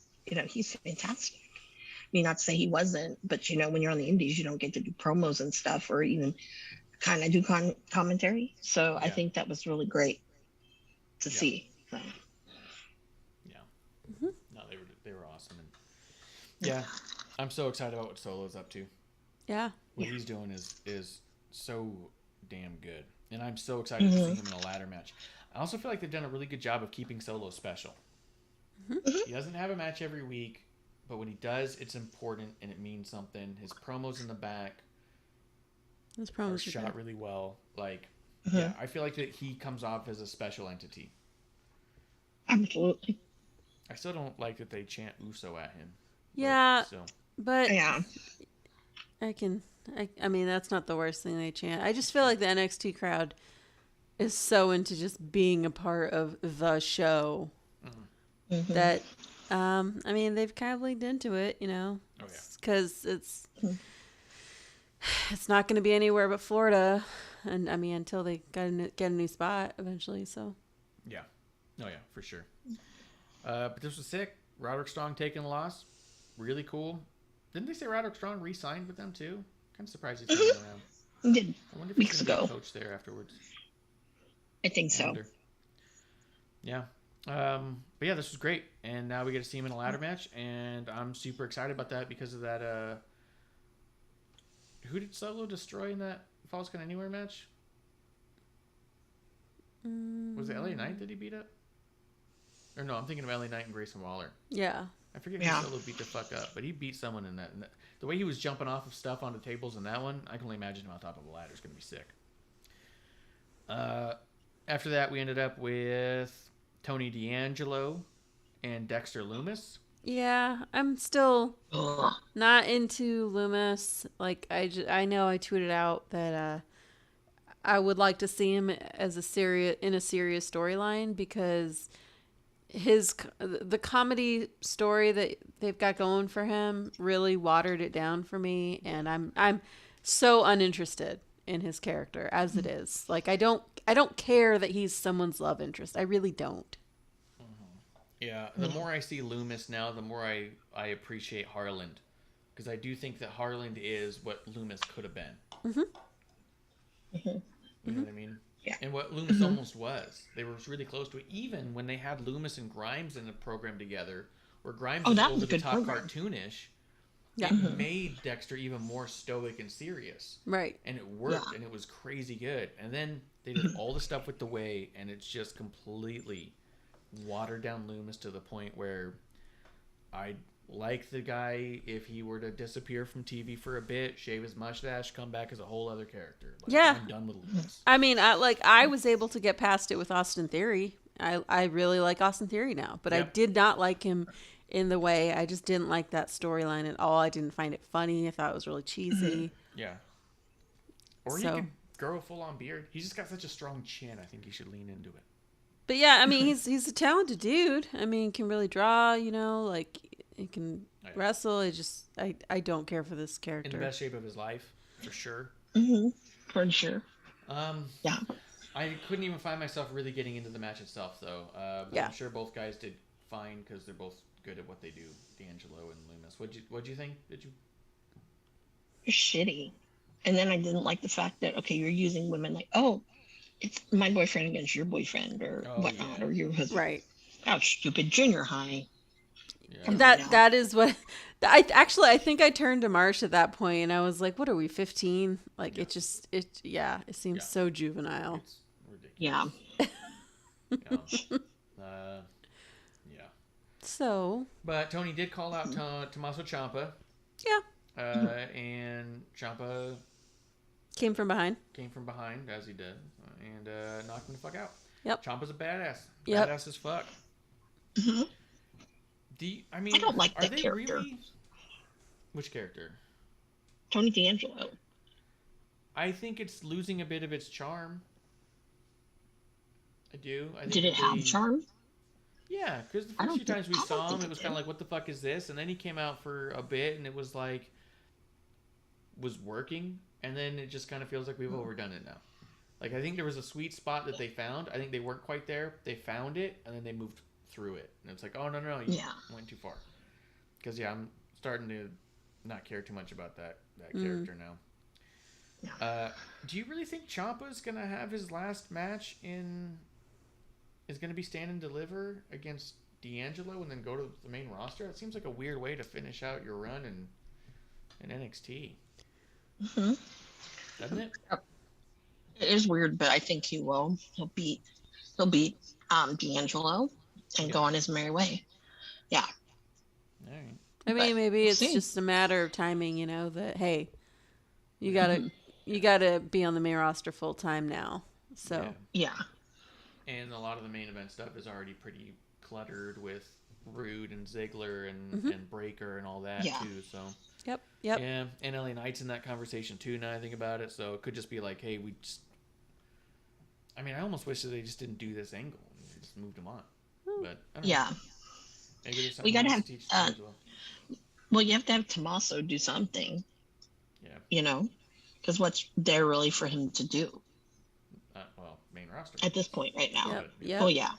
he's fantastic. I mean, not to say he wasn't, but when you're on the indies, you don't get to do promos and stuff, or even kind of do commentary. So I think that was really great to see. So. Yeah. No, they were awesome, and yeah, I'm so excited about what Solo's up to. Yeah. What he's doing is so damn good, and I'm so excited to see him in a ladder match. I also feel like they've done a really good job of keeping Solo special. He doesn't have a match every week, but when he does, it's important and it means something. His promos in the back are shot really well. Like, yeah, I feel like that he comes off as a special entity. Absolutely. I still don't like that they chant Uso at him. Yeah, So. but yeah, I mean, that's not the worst thing they chant. I just feel like the NXT crowd is so into just being a part of the show that, I mean, they've kind of leaned into it, Oh, yeah. because it's not going to be anywhere but Florida, and I mean, until they get a new spot eventually. So. Yeah. Oh yeah, for sure. But this was sick. Roderick Strong taking a loss. Really cool. Didn't they say Roderick Strong re-signed with them too? Kind of surprised he's still around. he did I wonder if weeks he's gonna ago. be a coach there afterwards. I think so. Yeah. But yeah, this was great, and now we get to see him in a ladder match, and I'm super excited about that because of that. Who did Solo destroy in that Falls Count Anywhere match? Was it LA Knight that he beat up? Or no, I'm thinking of LA Knight and Grayson Waller. Yeah. I forget who Solo beat the fuck up, but he beat someone in that. The way he was jumping off of stuff onto tables in that one, I can only imagine him on top of a ladder is going to be sick. After that, we ended up with Tony D'Angelo and Dexter Lumis. Yeah, I'm still not into Loomis. Like, I know I tweeted out that I would like to see him as a serious storyline, because the comedy story that they've got going for him really watered it down for me, and I'm so uninterested in his character as it is. Like, I don't care that he's someone's love interest. I really don't. Yeah, the more I see Loomis now, the more I appreciate Harland, because I do think that Harland is what Loomis could have been. You know what I mean? Yeah. And what Loomis almost was. They were really close to it. Even when they had Loomis and Grimes in a program together, where Grimes was over the top cartoonish, it made Dexter even more stoic and serious. Right. And it worked, and it was crazy good. And then they did all the stuff with the way, and it's just completely watered down Loomis to the point where I like the guy if he were to disappear from TV for a bit, shave his mustache, come back as a whole other character. Like, yeah. I'm done with Loomis. I mean, I was able to get past it with Austin Theory. I really like Austin Theory now, but I did not like him in the way. I just didn't like that storyline at all. I didn't find it funny. I thought it was really cheesy. Yeah. Or he could grow a full-on beard. He's just got such a strong chin. I think he should lean into it. But yeah, I mean, he's a talented dude. I mean, can really draw, like he can wrestle. I don't care for this character. In the best shape of his life, for sure. For sure. Yeah. I couldn't even find myself really getting into the match itself, though. I'm sure both guys did fine because they're both good at what they do, D'Angelo and Loomis. What'd you think? You're shitty. And then I didn't like the fact that, okay, you're using women like, oh, it's my boyfriend against your boyfriend or whatnot, or your husband. Right. Oh, stupid junior high. Yeah. That is what I think I turned to Marsh at that point, and I was like, what are we, 15? Like, it seems so juvenile. It's ridiculous. Yeah. So. But Tony did call out Tommaso Ciampa. Yeah. And Ciampa came from behind, as he did, and knocked him the fuck out. Yep. Ciampa's a badass. Yep. Badass as fuck. I don't like that character. Really... Which character? Tony D'Angelo. I think it's losing a bit of its charm. I do. Did it have charm? Yeah, because the first few times we saw him, it was kind of like, what the fuck is this? And then he came out for a bit, and it was like, was working, and then it just kind of feels like we've overdone it now. Like, I think there was a sweet spot that they found. I think they weren't quite there. They found it, and then they moved through it. And it's like, oh, no, you went too far. Because I'm starting to not care too much about that character now. Yeah. Do you really think Ciampa's gonna have his last match is gonna be Stand and Deliver against D'Angelo and then go to the main roster? It seems like a weird way to finish out your run in NXT. Mm-hmm. Doesn't it? It is weird, but I think he will. He'll beat D'Angelo and go on his merry way. Yeah. All right. I mean, But maybe we'll it's see. just a matter of timing, that, hey, you gotta be on the main roster full time now. So Yeah. And a lot of the main event stuff is already pretty cluttered with Rude and Ziggler and Breaker and all that too. So Yep. yeah, and LA Knight's in that conversation too. Now I think about it, so it could just be like, hey, I almost wish that they just didn't do this angle and just moved him on. But I don't know. Yeah. Maybe there's something We gotta else have to teach them as well. Well, you have to have Tommaso do something. Yeah. Because what's there really for him to do Main roster at this point right now? Yep. Oh yeah.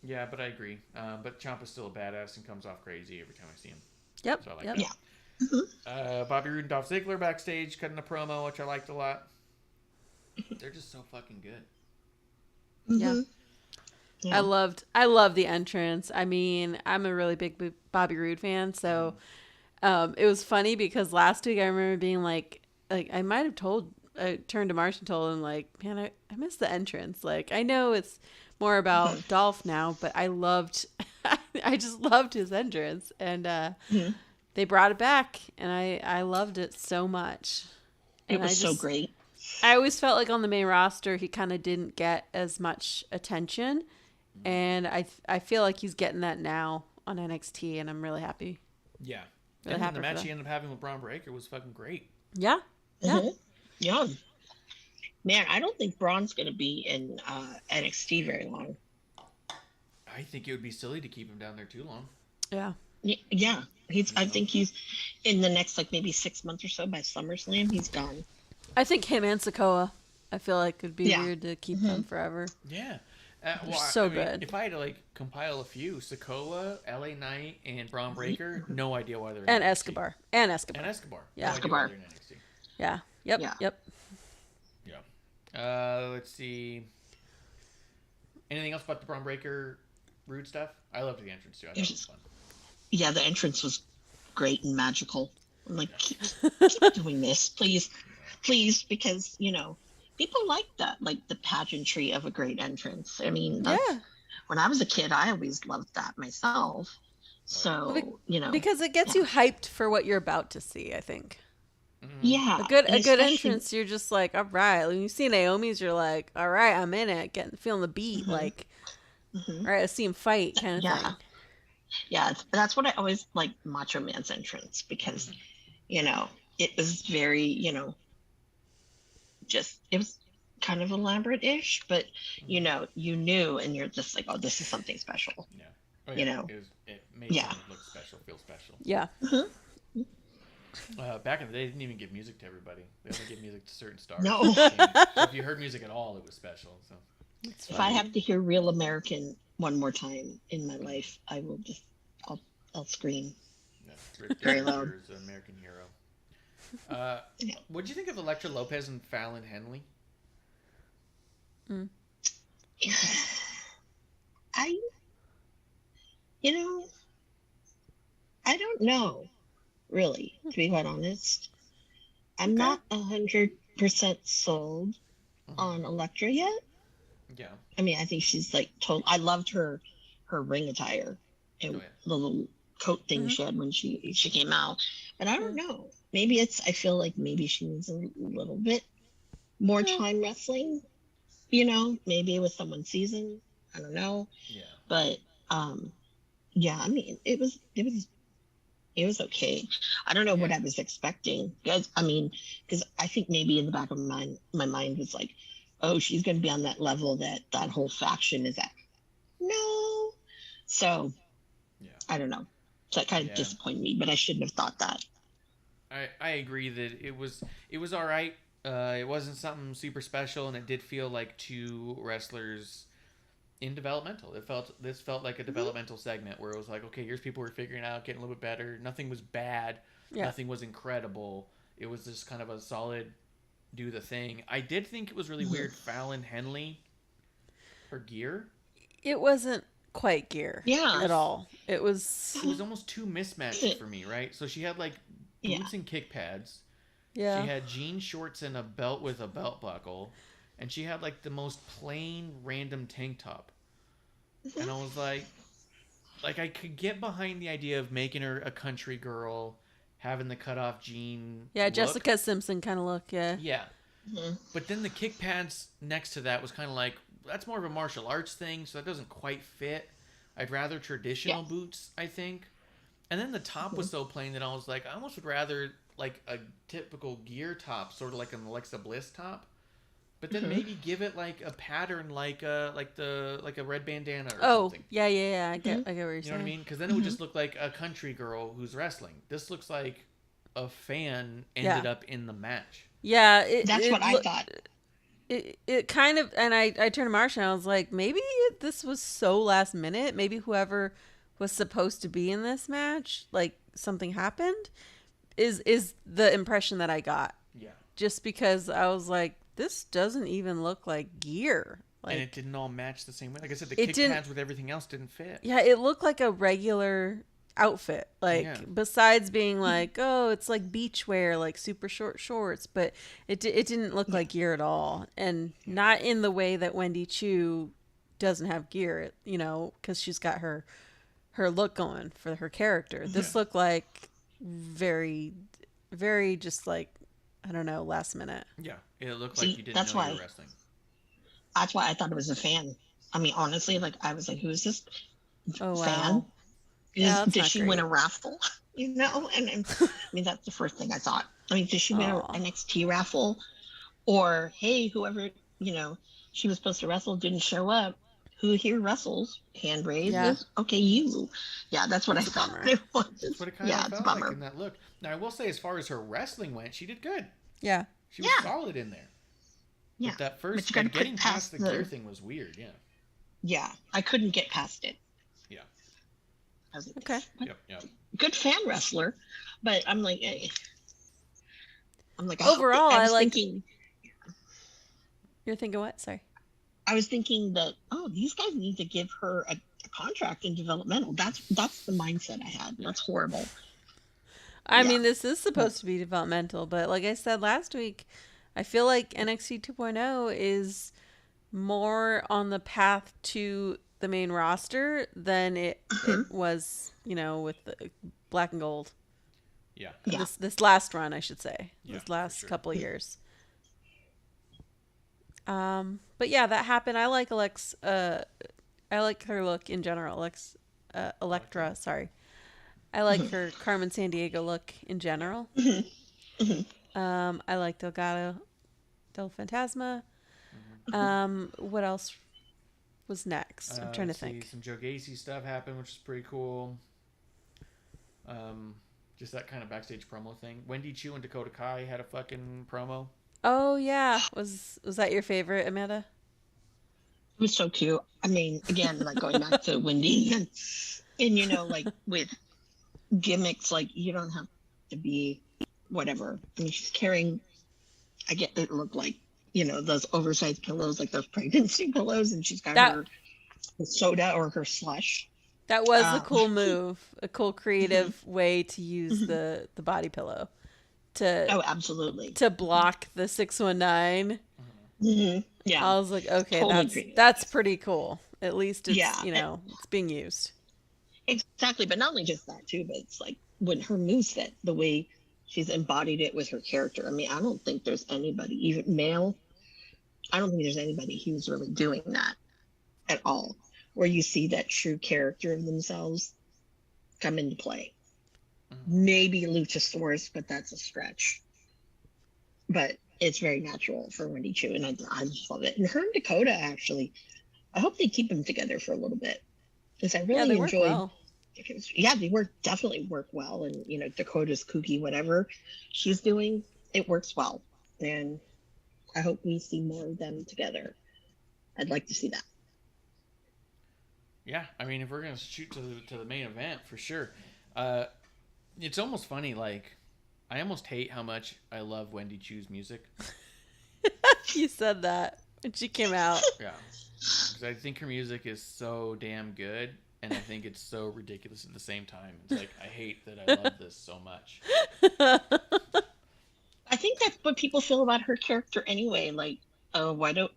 Yeah, but I agree. But Ciampa's still a badass and comes off crazy every time I see him. Yep. So I like yep. that. Yeah. Bobby Roode and Dolph Ziggler backstage cutting a promo, which I liked a lot. They're just so fucking good. Yeah. Yeah. I love the entrance. I mean, I'm a really big Bobby Roode fan, so it was funny because last week I remember being like I might have I turned to Marsh and told him man, I miss the entrance. I know it's more about Dolph now, but I just loved his entrance, and they brought it back, and I loved it so much. It was so great. I always felt like on the main roster he kind of didn't get as much attention, and I feel like he's getting that now on NXT, and I'm really happy. Yeah. Really And happy the for match that. he ended up having with Braun Breaker was fucking great. Yeah. Yeah. Yeah. Man, I don't think Braun's going to be in NXT very long. I think it would be silly to keep him down there too long. Yeah. Yeah. I think he's in the next maybe 6 months or so by SummerSlam. He's gone. I think him and Sikoa. I feel like it'd be Yeah. weird to keep them forever. Yeah. So good. If I had to compile a few, Sikoa, LA Knight, and Braun Breaker, no idea why they're in And NXT. Escobar. And Escobar. And Escobar. Yeah. No idea why Escobar. they're in NXT. Yeah. Yep. Yeah. Yep. Yeah. Let's see. Anything else about the Braun Breaker Rude stuff? I loved the entrance too. I thought it was fun. Yeah, the entrance was great and magical. I'm like, keep doing this, please, because people like that, the pageantry of a great entrance. I mean, when I was a kid, I always loved that myself. So because it gets you hyped for what you're about to see. I think. Yeah, A good especially- entrance. You're just like, all right. When you see Naomi's, you're like, all right, I'm in it. Feeling the beat. All right, let's see him fight, kind of thing. Yeah, that's what I always like Macho Man's entrance because, it was very, it was kind of elaborate-ish, but you knew, and you're just like, oh, this is something special. Yeah. Oh, yeah. It made it look special, feel special. Yeah. Back in the day, they didn't even give music to everybody. They only give music to certain stars. No. So if you heard music at all, it was special. So If I have to hear Real American one more time in my life, I will I'll scream. yeah, Rick Very loud. Danger's American Hero. What do you think of Elektra Lopez and Fallon Henley? I don't know, really, to be quite honest. I'm not 100% sold on Elektra yet. Yeah. I mean, I think she's total. I loved her ring attire and the little coat thing she had when she came out. But I don't know. Maybe I feel like maybe she needs a little bit more time wrestling. Maybe with someone seasoned. I don't know. Yeah. But yeah, I mean, it was okay. I don't know what I was expecting. Because I think maybe in the back of my mind was like, oh, she's going to be on that level that whole faction is at. No. So, I don't know. So that kind of disappointed me, but I shouldn't have thought that. I agree that it was all right. It wasn't something super special, and it did feel like two wrestlers in developmental. This felt like a developmental segment where it was like, okay, here's people who are figuring it out, getting a little bit better. Nothing was bad. Yeah. Nothing was incredible. It was just kind of a solid do the thing. I did think it was really weird Fallon Henley, her gear. It wasn't quite gear at all. It was almost too mismatched for me, right? So she had like boots and kick pads. Yeah. She had jean shorts and a belt with a belt buckle. And she had like the most plain random tank top. And I was like I could get behind the idea of making her a country girl, having the cutoff jean look. Jessica Simpson kind of look, yeah. But then the kick pads next to that was kind of like, that's more of a martial arts thing, so that doesn't quite fit. I'd rather traditional boots, I think. And then the top was so plain that I was like, I almost would rather like a typical gear top, sort of like an Alexa Bliss top. But then maybe give it like a pattern, like a red bandana or something. Yeah. I get what you're saying. You know what I mean? Because then it would just look like a country girl who's wrestling. This looks like a fan ended up in the match. Yeah, that's what I thought. It kind of, and I turned to Marsha and I was like, maybe this was so last minute. Maybe whoever was supposed to be in this match, like something happened, is the impression that I got. Yeah. Just because I was like, this doesn't even look like gear. Like, and it didn't all match the same way. Like I said, the kick pads with everything else didn't fit. Yeah, it looked like a regular outfit. Like, besides being like, oh, it's like beachwear, like super short shorts. But it didn't look like gear at all. And not in the way that Wendy Chu doesn't have gear, you know, because she's got her look going for her character. This looked like very, very just like, I don't know, last minute. Yeah, it looked like you didn't know you were wrestling. That's why I thought it was a fan. I mean, honestly, like I was like, "Who is this fan? Wow. Did she win a raffle?" You know, and I mean that's the first thing I thought. I mean, did she win an NXT raffle, or hey, whoever she was supposed to wrestle didn't show up? Who here wrestles? Hand raised. Yeah. Okay, you. Yeah, that's what I thought it was. That's what it kind of felt like in that look. Now I will say, as far as her wrestling went, she did good. Yeah. She was solid in there. Yeah. But that first, getting past the gear thing was weird, Yeah, I couldn't get past it. Yeah. I was like, okay. Yep. Good fan wrestler, but I'm like, overall, I like. Thinking, You're thinking what? Sorry. I was thinking that these guys need to give her a contract in developmental. That's the mindset I had. That's horrible. I mean, this is supposed to be developmental, but like I said last week, I feel like NXT 2.0 is more on the path to the main roster than it was, with the Black and Gold. Yeah. This last run, I should say. Yeah, this last couple of years. But yeah, that happened. I like I like her look in general. Electra, sorry. I like her Carmen Sandiego look in general. I like Delgado Del Fantasma. What else was next? I'm trying to think. Some Joe Gacy stuff happened, which is pretty cool. Just that kind of backstage promo thing. Wendy Chu and Dakota Kai had a fucking promo. Oh yeah, was that your favorite, Amanda? It was so cute. I mean, again, like going back to Wendy and like with gimmicks, like you don't have to be whatever. I mean, she's carrying. I get it looked like those oversized pillows, like those pregnancy pillows, and she's got her soda or her slush. That was a cool move, a cool creative way to use the body pillow. Absolutely. To block the 619. Mm-hmm. Yeah. I was like, okay, totally that's pretty cool. At least it's it's being used. Exactly, but not only just that too, but it's like when her moveset, the way she's embodied it with her character. I mean, I don't think there's anybody, even male. I don't think there's anybody who's really doing that at all, where you see that true character of themselves come into play. Maybe Luchasaurus, but that's a stretch. But it's very natural for Wendy Chu, and I just love it. And her and Dakota, actually, I hope they keep them together for a little bit, because I really enjoyed. Well. They definitely work well, and Dakota's kooky, whatever she's doing, it works well, and I hope we see more of them together. I'd like to see that. Yeah, I mean, if we're gonna shoot to the main event for sure, it's almost funny. Like, I almost hate how much I love Wendy Chu's music. You said that when she came out. Yeah, because I think her music is so damn good, and I think it's so ridiculous at the same time. It's like I hate that I love this so much. I think that's what people feel about her character anyway. Like, oh, why don't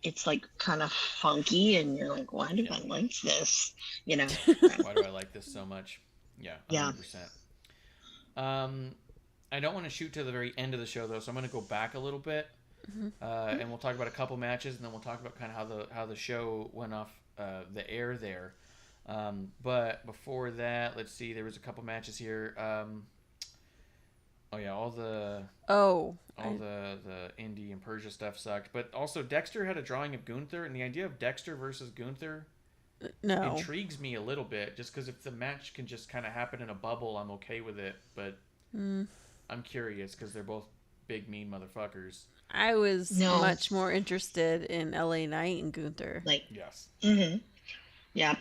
it's like kind of funky, and you're like, why do I like this? Why do I like this so much? Yeah, 100%. I don't want to shoot to the very end of the show though, so I'm going to go back a little bit, and we'll talk about a couple matches, and then we'll talk about kind of how the show went off the air there. But before that, let's see. There was a couple matches here. All the Indy and Persia stuff sucked. But also, Dexter had a drawing of Gunther, and the idea of Dexter versus Gunther intrigues me a little bit. Just because if the match can just kind of happen in a bubble, I'm okay with it. But I'm curious because they're both big, mean motherfuckers. I was much more interested in LA Knight and Gunther. Yes. Mm-hmm. Yeah.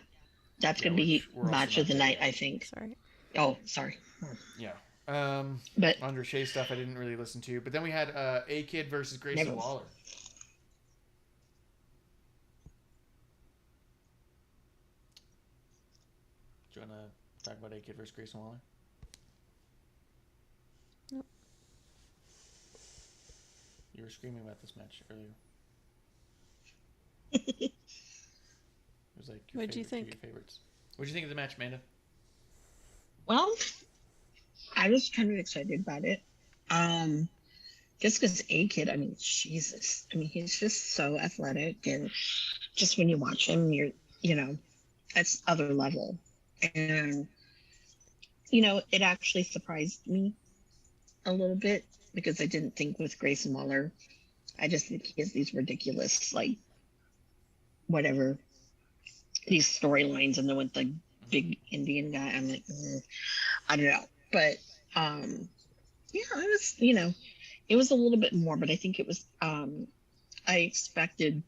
That's going to be match of the night, I think. Sorry. Oh, sorry. Yeah. But Andre Shea stuff I didn't really listen to. But then we had A-Kid versus Grayson Waller. Do you want to talk about A-Kid versus Grayson Waller? Nope. You were screaming about this match earlier. It was like What'd you think? your favorites. What'd you think of the match, Amanda? well, I was kind of excited about it. Just because A-Kid, I mean, Jesus. I mean, he's just so athletic, and just when you watch him, that's other level. And, it actually surprised me a little bit because I didn't think with Grayson Waller. I just think he has these ridiculous, like, whatever, these storylines, and then with the big Indian guy, I'm like, I don't know. But, it was a little bit more, but I think it was, I expected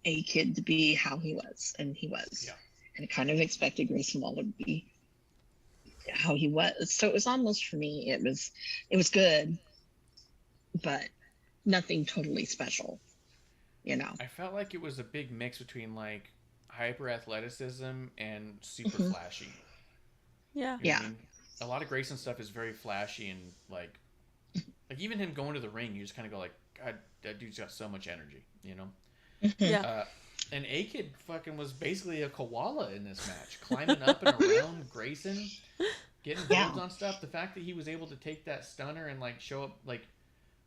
A-Kid to be how he was, and he was. Yeah. And I kind of expected Grayson Waller to be how he was. So it was almost, for me, it was good, but nothing totally special, I felt like it was a big mix between like hyper athleticism and super flashy. Yeah. You know what I mean? A lot of Grayson stuff is very flashy and like even him going to the ring, you just kind of go like, God, that dude's got so much energy, Yeah. And A-Kid fucking was basically a koala in this match, climbing up and around Grayson, getting holds on stuff. The fact that he was able to take that stunner and like show up, like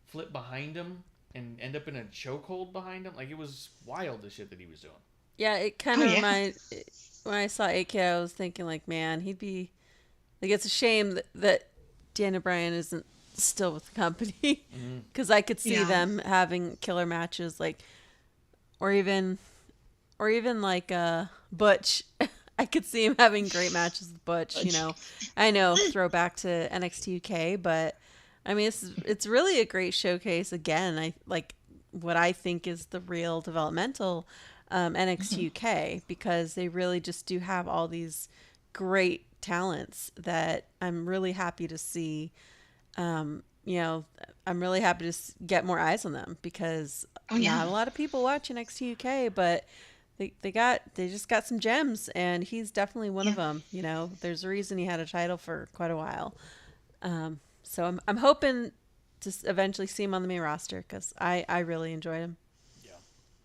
flip behind him and end up in a chokehold behind him, like it was wild the shit that he was doing. Yeah, it kind of reminded. When I saw A-Kid, I was thinking like, man, he'd be like, it's a shame that Daniel Bryan isn't still with the company because I could see them having killer matches, like, or even like Butch. I could see him having great matches with Butch. I know throwback to NXT UK, but I mean it's really a great showcase. Again, I like what I think is the real developmental NXT UK, because they really just do have all these great talents that I'm really happy to see. I'm really happy to get more eyes on them, because not a lot of people watch NXT UK, but they just got some gems, and he's definitely one of them. There's a reason he had a title for quite a while. So I'm hoping to eventually see him on the main roster, because I really enjoyed him. Yeah.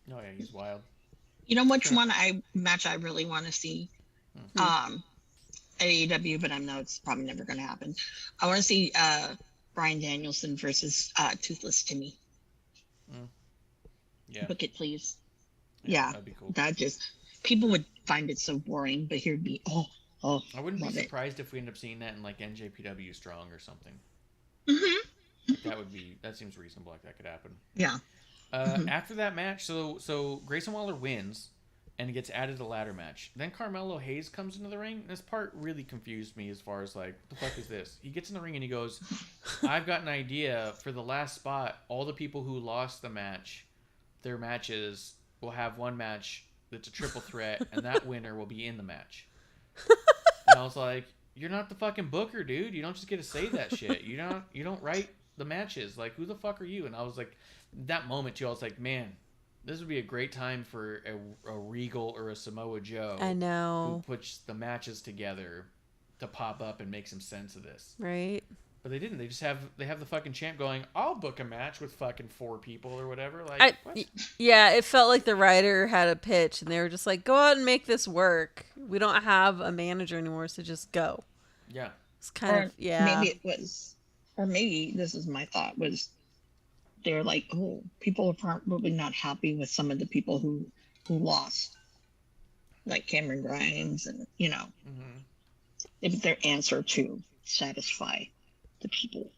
No, yeah, he's wild. Which match I really want to see? AEW, but I know it's probably never going to happen. I want to see Bryan Danielson versus Toothless Timmy. Yeah. Book it, please. Yeah, that'd be cool. That just, people would find it so boring, but here'd be I wouldn't be surprised if we end up seeing that in like NJPW Strong or something. That seems reasonable. Like that could happen. Yeah. After that match, so Grayson Waller wins and gets added to the ladder match. Then Carmelo Hayes comes into the ring. This part really confused me as far as like, what the fuck is this? He gets in the ring and he goes, I've got an idea for the last spot. All the people who lost the match, their matches will have one match it's a triple threat, and that winner will be in the match. And I was like, you're not the fucking booker, dude. You don't just get to say that shit. You don't write the matches. Like, who the fuck are you? And I was like, that moment too, I was like, man, this would be a great time for a Regal or a Samoa Joe. I know. Who puts the matches together to pop up and make some sense of this. Right. But they didn't. They just have the fucking champ going, I'll book a match with fucking 4 people or whatever. Like, what? Yeah, it felt like the writer had a pitch and they were just like, go out and make this work. We don't have a manager anymore, so just go. Yeah. It's kind of, yeah. Maybe it was, or maybe this is my thought, was they're like, oh, people are probably not happy with some of the people who lost. Like Cameron Grimes and, it's their answer to satisfy the people.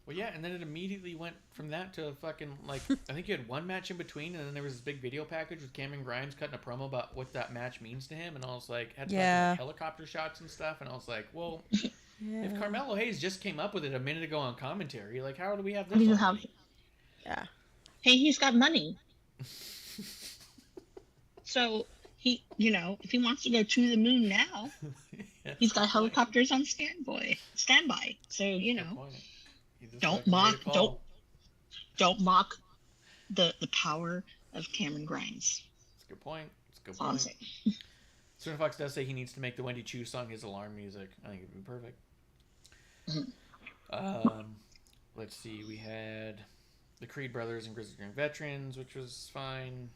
Well, yeah, and then it immediately went from that to fucking, like, I think you had one match in between, and then there was this big video package with Cameron Grimes cutting a promo about what that match means to him, and I was like, had fucking helicopter shots and stuff, and I was like, well, if Carmelo Hayes just came up with it a minute ago on commentary, like, how do we have this? Yeah. Hey, he's got money. So, if he wants to go to the moon now, he's got helicopters on standby. So, don't mock the power of Cameron Grimes. That's a good point. Serena Fox does say he needs to make the Wendy Chu song his alarm music. I think it'd be perfect. Let's see. We had the Creed brothers and Grizzly Young Veterans, which was fine.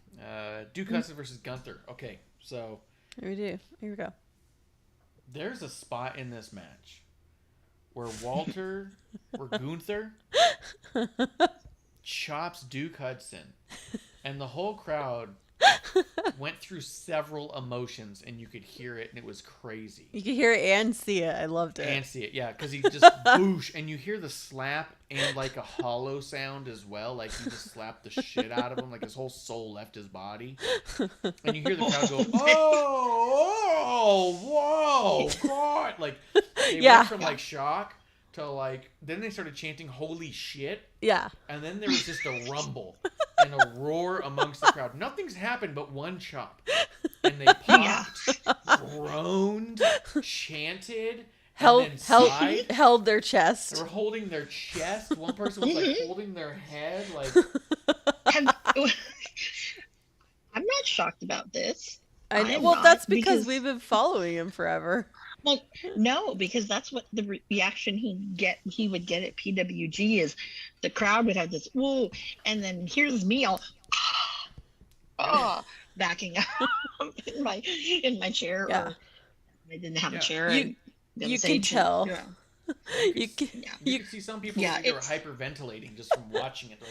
Duke Hudson versus Gunther. Okay, so Here we go. There's a spot in this match where Gunther chops Duke Hudson, and the whole crowd went through several emotions, and you could hear it, and it was crazy. You could hear it and see it. I loved it. And see it, yeah, because he just boosh, and you hear the slap and like a hollow sound as well, like he just slapped the shit out of him, like his whole soul left his body, and you hear the crowd go, whoa, God, like they went from like shock to like, then they started chanting holy shit, and then there was just a rumble and a roar amongst the crowd. Nothing's happened but one chop, and they popped, groaned, chanted, held their chest. They were holding their chest. One person was like holding their head, like. I'm not shocked about this. That's because we've been following him forever. Well, no, because that's what the reaction he would get at PWG is the crowd would have this whoa, and then here's me all backing up in my chair. Yeah. Or I didn't have a chair. You can tell. You can see some people who are hyperventilating just from watching it.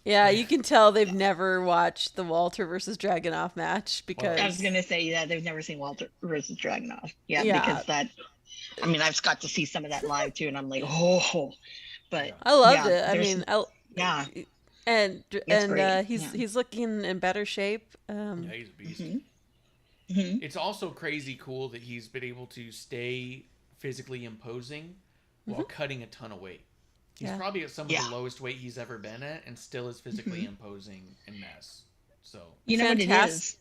Like, you can tell they've never watched the Walter versus Dragunov match because I was gonna say that they've never seen Walter versus Dragunov. Because I've got to see some of that live too, and I'm like, but I loved it. I mean, and he's looking in better shape. He's a beast. It's also crazy cool that he's been able to stay physically imposing while cutting a ton of weight. He's probably at some of the lowest weight he's ever been at, and still is physically imposing in mass. So what it is?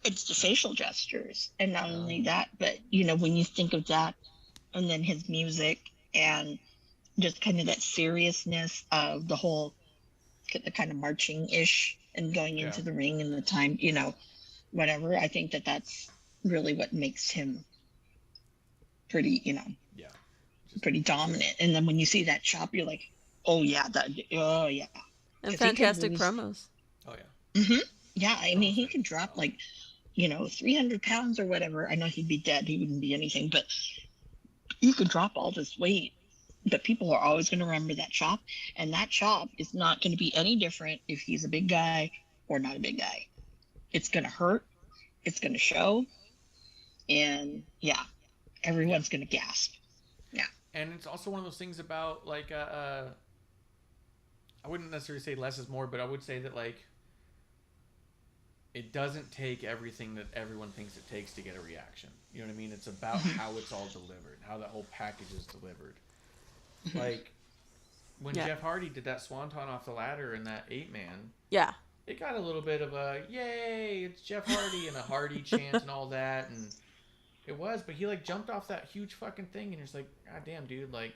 It's the facial gestures, and not only that, but when you think of that, and then his music, and just kind of that seriousness of the whole, the kind of marching ish, and going into the ring and the time, whatever. I think that's really what makes him pretty, pretty dominant. And then when you see that chop, you're like, and fantastic promos. I mean, he could drop 300 pounds or whatever. I know he'd be dead, he wouldn't be anything, but he could drop all this weight, but people are always going to remember that chop, and that chop is not going to be any different if he's a big guy or not a big guy. It's going to hurt, it's going to show, and everyone's going to gasp. And it's also one of those things about I wouldn't necessarily say less is more, but I would say that it doesn't take everything that everyone thinks it takes to get a reaction. You know what I mean? It's about how it's all delivered, how that whole package is delivered. Like when Jeff Hardy did that swanton off the ladder in that 8-man. Yeah. it got a little bit of a yay, it's Jeff Hardy and a Hardy chant and all that, and it was, but he like jumped off that huge fucking thing, and you're just like, God damn, dude, like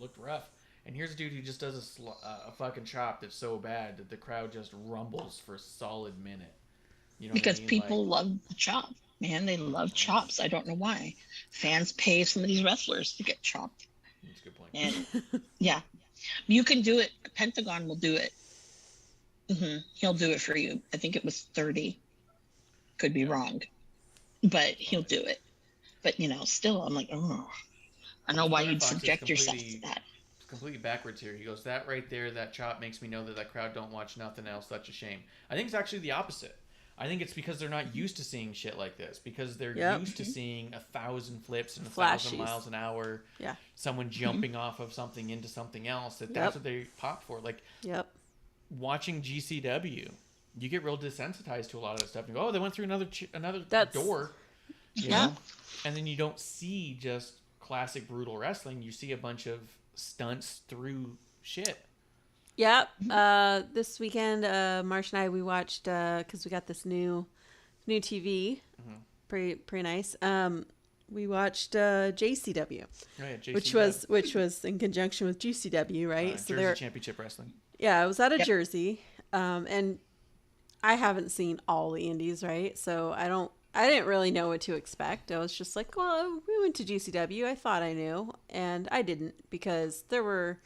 looked rough. And here's a dude who just does a fucking chop that's so bad that the crowd just rumbles for a solid minute. You know Because what I mean? people love the chop, man. They love chops. I don't know why. Fans pay some of these wrestlers to get chopped. That's a good point. And yeah, you can do it. Pentagon will do it. He'll do it for you. I think it was 30. Could be wrong, but he'll do it. But still, I'm like, oh, I know why you'd subject yourself to that. Completely backwards here. He goes, that right there, that chop makes me know that crowd don't watch nothing else. That's a shame. I think it's actually the opposite. I think it's because they're not used to seeing shit like this. Because they're used to seeing 1,000 flips and 1,000 miles an hour. Yeah. Someone jumping off of something into something else. That's what they pop for. Like, watching GCW, you get real desensitized to a lot of that stuff. And you go, oh, they went through another door. You know? And then you don't see just classic brutal wrestling. You see a bunch of stunts through shit. Yep. This weekend, Marsh and I, we watched, because we got this new TV. Pretty nice. We watched JCW, JCW. which was in conjunction with GCW, right? So Jersey Championship Wrestling. Yeah, it was out of Jersey, and I haven't seen all the indies, right? So I didn't really know what to expect. I was just like, well, we went to GCW. I thought I knew, and I didn't, because there were,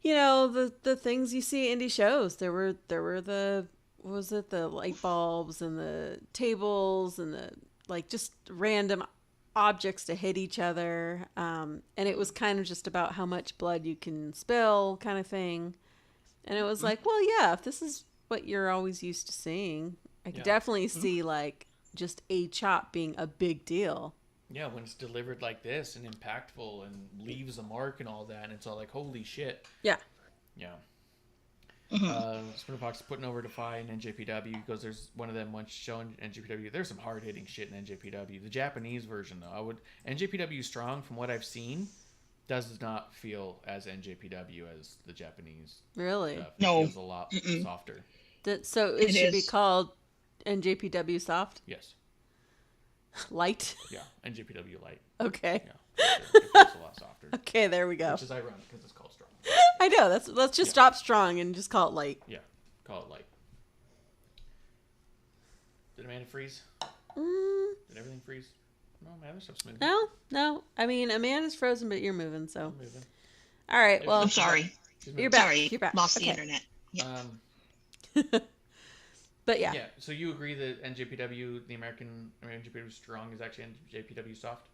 the things you see at indie shows. There were the, what was it, the light bulbs and the tables and the just random objects to hit each other. And it was kind of just about how much blood you can spill, kind of thing. And it was like, well, yeah, if this is what you're always used to seeing, I could definitely see just a chop being a big deal. Yeah, when it's delivered like this and impactful and leaves a mark and all that, and it's all like, holy shit. Yeah. Spinnerfox putting over Defy and NJPW because there's one of them once showing NJPW. There's some hard hitting shit in NJPW. The Japanese version though, NJPW Strong, from what I've seen, does not feel as NJPW as the Japanese. Really? Stuff. It feels a lot softer. So it should be called NJPW Soft? Yes. Light? Yeah, NJPW Light. Okay. Yeah, it feels a lot softer. Okay, there we go. Which is ironic because it's called Strong. I know. Let's just stop Strong and just call it Light. Yeah, call it Light. Did Amanda freeze? Did everything freeze? No, Amanda's stuff's moving. No. I mean, Amanda's frozen, but you're moving, so. I'm moving. All right, well. I'm sorry. You're back. Sorry, You're back. lost the internet. Yeah. But yeah. Yeah, so you agree that NJPW, the American NJPW Strong, is actually NJPW Soft?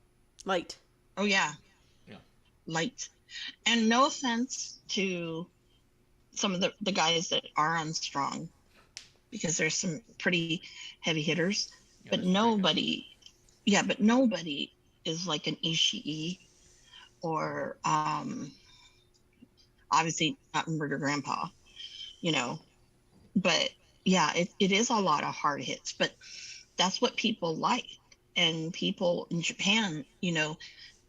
Light. Oh, yeah. Yeah. Light. And no offense to some of the guys that are on Strong, because there's some pretty heavy hitters, but nobody is like an Ishii or obviously not Murder Grandpa, but yeah, it is a lot of hard hits, but that's what people like. And people in Japan,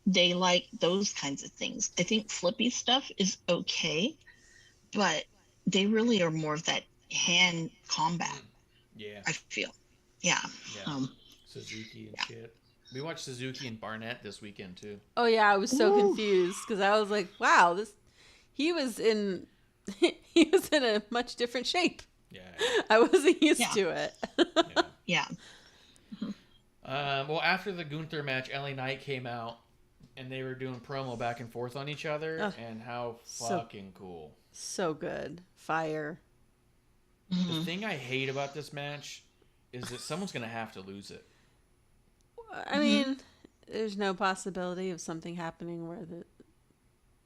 they like those kinds of things. I think flippy stuff is okay, but they really are more of that hand combat. Yeah. I feel. Yeah. Suzuki and shit. We watched Suzuki and Barnett this weekend too. Oh yeah, I was so confused because I was like, wow, he was in a much different shape. Yeah. I wasn't used to it. Yeah. Well, after the Gunther match, LA Knight came out and they were doing promo back and forth on each other, and how fucking cool. So good. Fire. The thing I hate about this match is that someone's going to have to lose it. I mean, there's no possibility of something happening where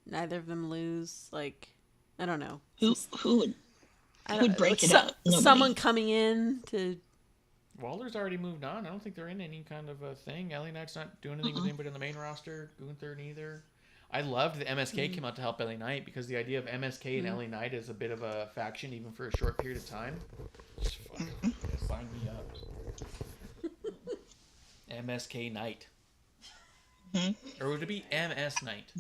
neither of them lose. Like, I don't know. Who would break it up? Nobody. Someone coming in to... Waller's already moved on. I don't think they're in any kind of a thing. LA Knight's not doing anything with anybody on the main roster. Gunther neither. I loved that MSK came out to help LA Knight because the idea of MSK and LA Knight is a bit of a faction even for a short period of time. Just fucking sign me up. MSK Knight. Or would it be MS Knight?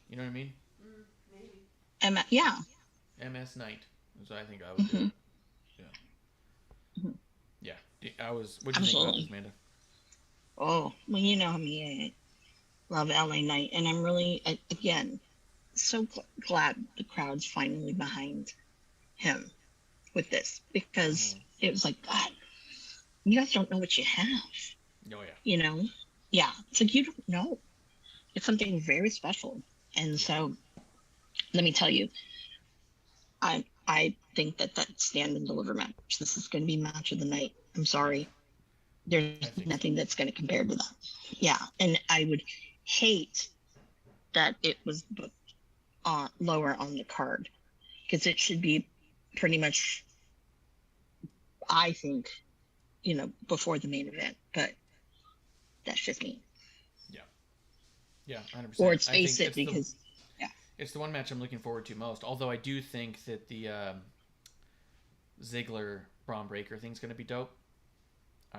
You know what I mean? Yeah. MS Knight. So I think I would do it. Yeah. Yeah. What do you think about this, Amanda? Oh, well, you know me. I love LA Knight, and I'm really, again, so glad the crowd's finally behind him with this, because it was like, God, you guys don't know what you have. Oh, yeah. You know? Yeah. It's like, you don't know. It's something very special. And so, let me tell you, I think that stand and deliver match, this is going to be match of the night. I'm sorry. There's nothing that's going to compare to that. Yeah. And I would hate that it was booked lower on the card, because it should be pretty much, I think, before the main event. But that's just me. Yeah, 100%. Or it's face it, because it's the one match I'm looking forward to most. Although I do think that the Ziggler Braun Breaker thing's going to be dope.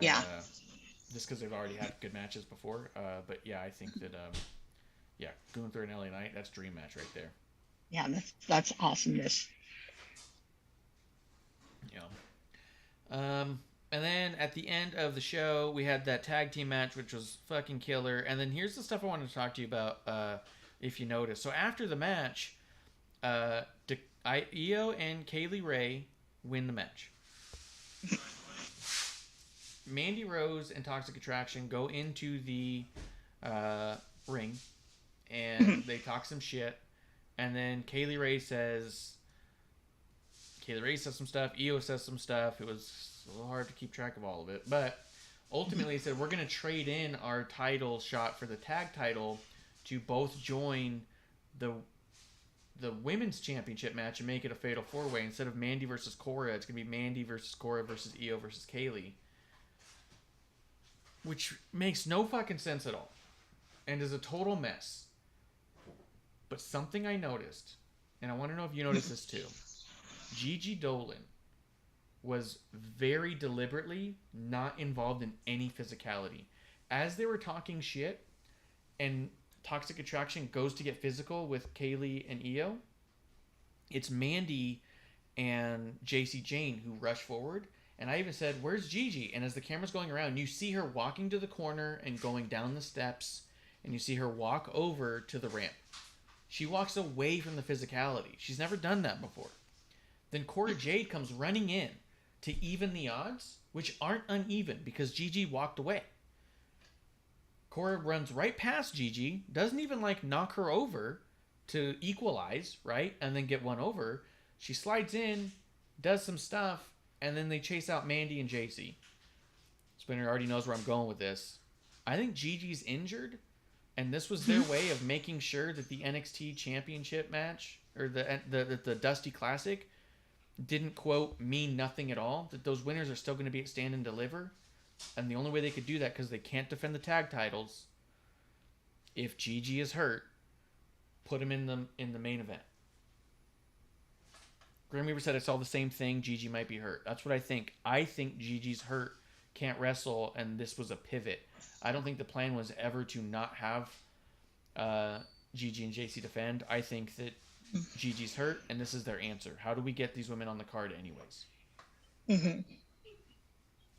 Just because they've already had good matches before. But yeah, I think that Gunther and LA Knight, that's dream match right there. Yeah, that's awesomeness. Yeah. And then at the end of the show, we had that tag team match, which was fucking killer. And then here's the stuff I wanted to talk to you about, if you noticed. So after the match, Io and Kaylee Ray win the match. Mandy Rose and Toxic Attraction go into the ring, and they talk some shit. And then Kaylee Ray says some stuff. Io says some stuff. It was a little hard to keep track of all of it. But ultimately, he said, we're going to trade in our title shot for the tag title to both join the women's championship match and make it a fatal four-way. Instead of Mandy versus Cora, it's going to be Mandy versus Cora versus Io versus Kaylee. Which makes no fucking sense at all. And is a total mess. But something I noticed, and I want to know if you noticed this too. Gigi Dolan was very deliberately not involved in any physicality. As they were talking shit, and Toxic Attraction goes to get physical with Kaylee and Io, it's Mandy and JC Jane who rush forward. And I even said, where's Gigi? And as the camera's going around, you see her walking to the corner and going down the steps, and you see her walk over to the ramp. She walks away from the physicality. She's never done that before. Then Cora Jade comes running in to even the odds, which aren't uneven because Gigi walked away. Cora runs right past Gigi, doesn't even knock her over to equalize, right? And then get one over. She slides in, does some stuff, and then they chase out Mandy and JC. Spinner already knows where I'm going with this. I think Gigi's injured, and this was their way of making sure that the NXT Championship match, or the Dusty Classic, didn't, quote, mean nothing at all. That those winners are still going to be at Stand and Deliver. And the only way they could do that, because they can't defend the tag titles, if Gigi is hurt, put him in the main event. Grim Reaper said I saw the same thing. Gigi might be hurt. That's what I think. I think Gigi's hurt, can't wrestle, and this was a pivot. I don't think the plan was ever to not have Gigi and JC defend. I think that Gigi's hurt, and this is their answer. How do we get these women on the card anyways? Mm-hmm.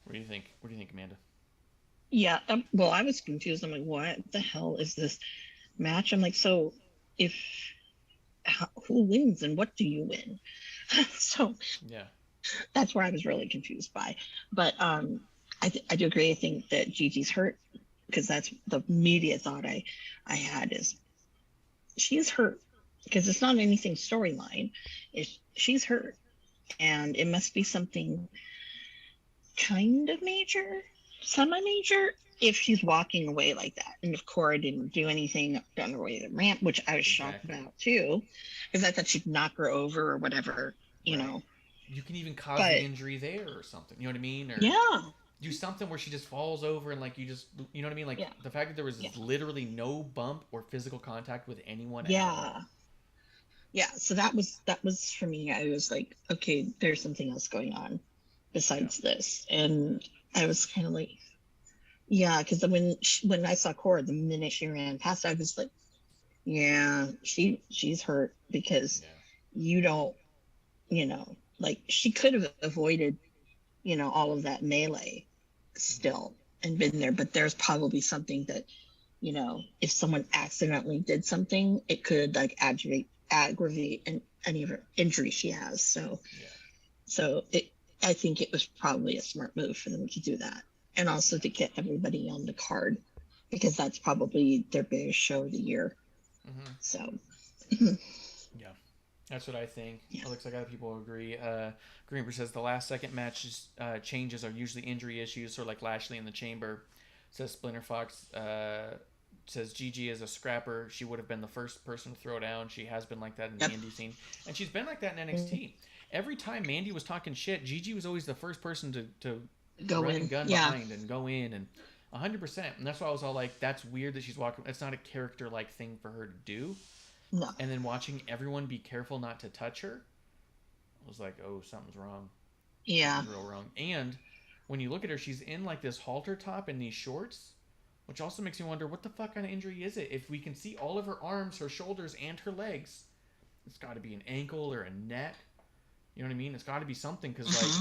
What do you think? What do you think, Amanda? Yeah, well, I was confused. I'm like, what the hell is this match? I'm like, so who wins and what do you win? So yeah, that's where I was really confused by. But I do agree. I think that Gigi's hurt, because that's the immediate thought I had is she's hurt, because it's not anything storyline. She's hurt, and it must be something kind of major, semi-major, if she's walking away like that. And if Cora didn't do anything on her way to the ramp, which I was shocked about too, because I thought she'd knock her over or whatever, you know. You can even cause the injury there or something. You know what I mean? Or yeah. Do something where she just falls over and you know what I mean? The fact that there was literally no bump or physical contact with anyone. Yeah. Yeah. So that was for me. I was like, okay, there's something else going on besides this. And I was kind of like, yeah, because when I saw Cora, the minute she ran past, I was like, yeah, she's hurt, because you don't like she could have avoided, all of that melee still and been there, but there's probably something that, if someone accidentally did something, it could like aggravate any of her injury she has. So I think it was probably a smart move for them to do that. And also to get everybody on the card, because that's probably their biggest show of the year. Mm-hmm. So, yeah, that's what I think. Yeah. It looks like other people agree. Greenberg says the last second matches changes are usually injury issues, sort of like Lashley in the Chamber. Says Splinter Fox says Gigi is a scrapper. She would have been the first person to throw down. She has been like that in the indie scene, and she's been like that in NXT. Every time Mandy was talking shit, Gigi was always the first person to go run in, and gun behind and go in, and 100%. And that's why I was all like, that's weird that she's walking. It's not a character-like thing for her to do. No. And then watching everyone be careful not to touch her, I was like, oh, something's wrong. Yeah. Something's real wrong. And when you look at her, she's in like this halter top and these shorts, which also makes me wonder, what the fuck kind of injury is it? If we can see all of her arms, her shoulders, and her legs, it's got to be an ankle or a neck. You know what I mean? It's got to be something, because like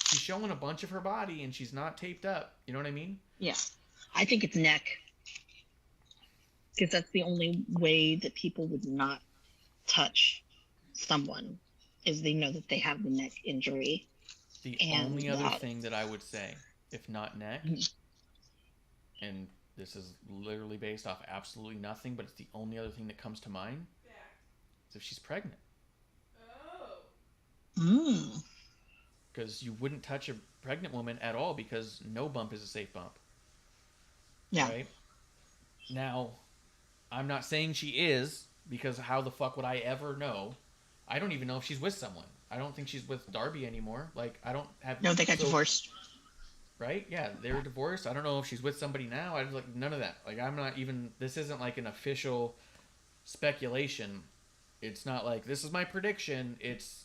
she's showing a bunch of her body and she's not taped up. You know what I mean? Yeah. I think it's neck. Because that's the only way that people would not touch someone, is they know that they have the neck injury. The And only other that- thing that I would say, if not neck, and this is literally based off absolutely nothing, but it's the only other thing that comes to mind, is if she's pregnant. Mm. Because you wouldn't touch a pregnant woman at all, because no bump is a safe bump. Yeah. Right? Now, I'm not saying she is, because how the fuck would I ever know? I don't even know if she's with someone. I don't think she's with Darby anymore. Like, I don't have... No, they got divorced. Right? Yeah, they were divorced. I don't know if she's with somebody now. I like none of that. Like, I'm not even... This isn't like an official speculation. It's not like, this is my prediction. It's...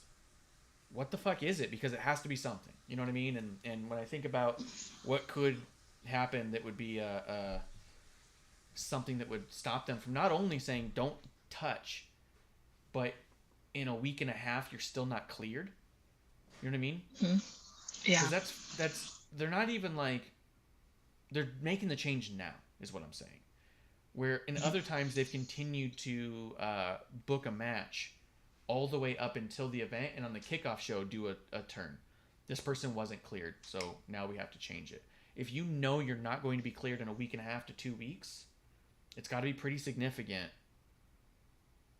What the fuck is it? Because it has to be something. You know what I mean? And when I think about what could happen that would be something that would stop them from not only saying don't touch, but in a week and a half you're still not cleared. You know what I mean? Mm-hmm. Yeah. Because that's they're not even like, they're making the change now is what I'm saying. Where in other times they've continued to book a match all the way up until the event, and on the kickoff show do a turn. This person wasn't cleared, so now we have to change it. If you know you're not going to be cleared in a week and a half to 2 weeks, it's got to be pretty significant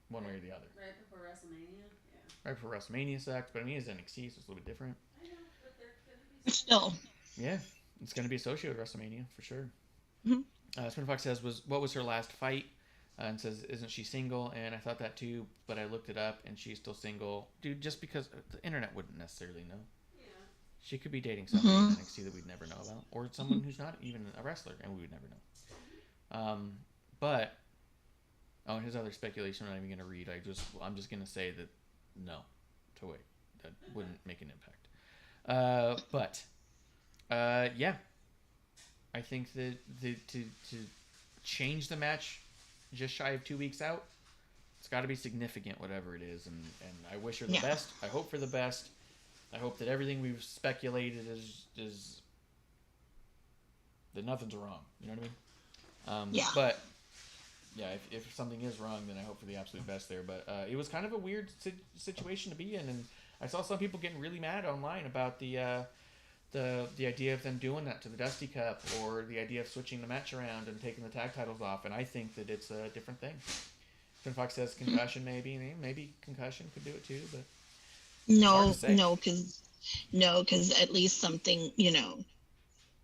one way or the other. Right before WrestleMania? Yeah. Right before WrestleMania sucks, but I mean, it's NXT, so it's a little bit different. I know, but they're going to be... Still. Yeah, it's going to be associated with WrestleMania, for sure. Mm-hmm. Spin Fox says, what was her last fight? And says, isn't she single? And I thought that too, but I looked it up, and she's still single. Dude, just because the internet wouldn't necessarily know. Yeah. She could be dating somebody in NXT that we'd never know about, or someone who's not even a wrestler, and we would never know. But his other speculation I'm not even gonna read. I'm just gonna say that no, to wait, that wouldn't make an impact. But yeah, I think that to change the match just shy of 2 weeks out, it's got to be significant, whatever it is, and I wish her the best. I hope for the best. I hope that everything we've speculated is that nothing's wrong. You know what I mean? Yeah. But yeah, if something is wrong, then I hope for the absolute best there. But it was kind of a weird situation to be in, and I saw some people getting really mad online about the idea of them doing that to the Dusty Cup, or the idea of switching the match around and taking the tag titles off, and I think that it's a different thing. Finn Fox says concussion, maybe concussion could do it too, but no, because at least something,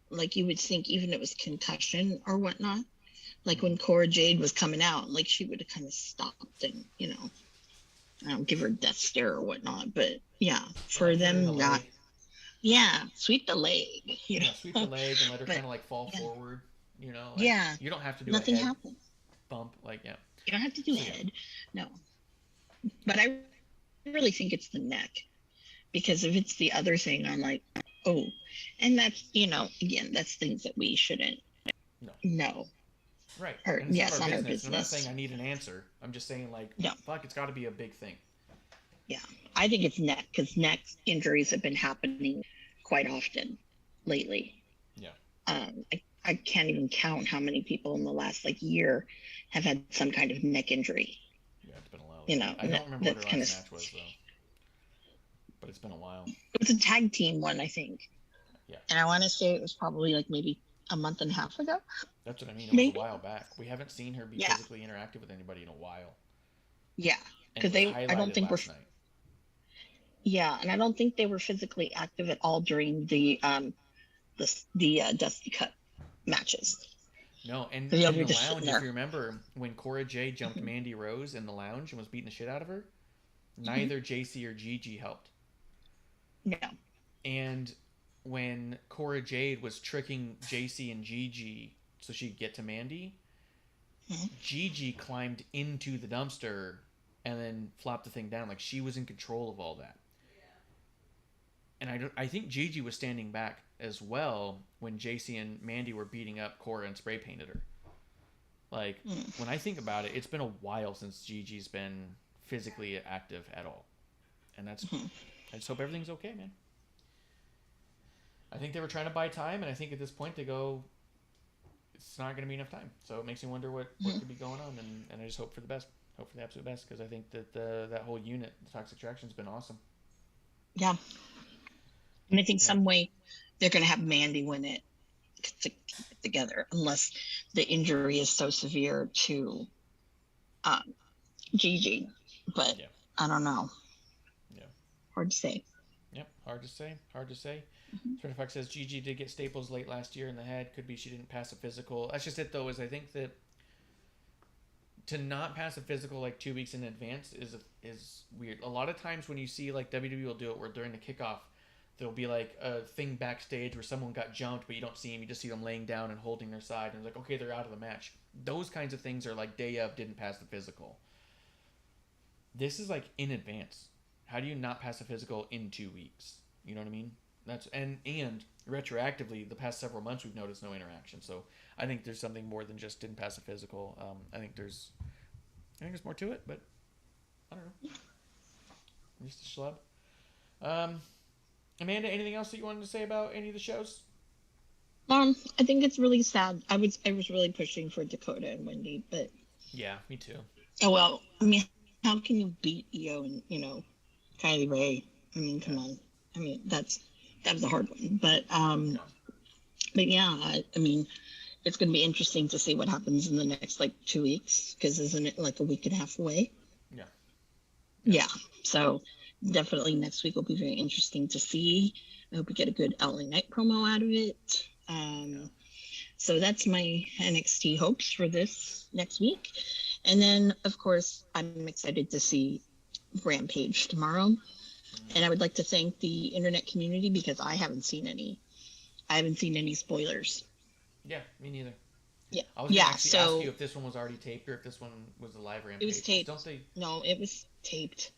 like you would think, even if it was concussion or whatnot, like when Cora Jade was coming out, like she would have kind of stopped and, I don't give her a death stare or whatnot, but yeah, for them not. Yeah, sweep the leg. Yeah, sweep the leg and let her kind of like fall forward. Yeah. You don't have to do nothing a head happens. bump, like You don't have to do a head, no. But I really think it's the neck, because if it's the other thing, I'm like, oh, and that's again, that's things that we shouldn't know. Right. Or, and it's not our business. I'm not business. saying I need an answer. I'm just saying, like, fuck, it's got to be a big thing. Yeah. I think it's neck, because neck injuries have been happening quite often lately. Yeah. I can't even count how many people in the last year have had some kind of neck injury. Yeah, it's been a while. You know, I don't remember what her kind last match was though, but it's been a while. It was a tag team one, I think. Yeah. And I want to say it was probably maybe a month and a half ago. That's what I mean. It was a while back. We haven't seen her be physically interactive with anybody in a while. Yeah, because I don't think last night. Yeah, and I don't think they were physically active at all during the Dusty Cup matches. No, and So in the just lounge, there. if you remember, when Cora Jade jumped Mandy Rose in the lounge and was beating the shit out of her, neither JC or Gigi helped. No. And when Cora Jade was tricking JC and Gigi so she'd get to Mandy, Gigi climbed into the dumpster and then flopped the thing down. Like, she was in control of all that. And I think Gigi was standing back as well when JC and Mandy were beating up Cora and spray painted her. Like, when I think about it, it's been a while since Gigi's been physically active at all. And that's... I just hope everything's okay, man. I think they were trying to buy time, and I think at this point they go, it's not going to be enough time. So it makes me wonder what could be going on, and I just hope for the best. Hope for the absolute best, because I think that that whole unit, the Toxic Attraction, has been awesome. Yeah. And I think some way they're going to have Mandy win it to keep it together, unless the injury is so severe to Gigi. But I don't know. Yeah. Hard to say. Yep, hard to say. Hard to say. Certified says Gigi did get staples late last year in the head. Could be she didn't pass a physical. That's just it, though, is I think that to not pass a physical 2 weeks in advance is weird. A lot of times when you see WWE will do it where during the kickoff there'll be a thing backstage where someone got jumped but you don't see him, you just see them laying down and holding their side and it's okay, they're out of the match. Those kinds of things are day of, didn't pass the physical. This is in advance. How do you not pass a physical in 2 weeks? You know what I mean? That's and retroactively, the past several months we've noticed no interaction. So I think there's something more than just didn't pass a physical. I think there's more to it, but I don't know. I'm just a schlub. Amanda, anything else that you wanted to say about any of the shows? I think it's really sad. I was really pushing for Dakota and Wendy, but yeah, me too. Oh well, I mean, how can you beat Io and Kylie Ray? I mean, come on. I mean, that was a hard one, but yeah, I mean, it's going to be interesting to see what happens in the next 2 weeks, because isn't it a week and a half away? Yeah. So definitely next week will be very interesting to see. I hope we get a good LA Knight promo out of it. So that's my NXT hopes for this next week. And then, of course, I'm excited to see Rampage tomorrow. And I would like to thank the internet community, because I haven't seen any spoilers. Yeah, me neither. Yeah. I was going to ask you if this one was already taped or if this one was a live Rampage. It was taped. Don't they? No, it was taped.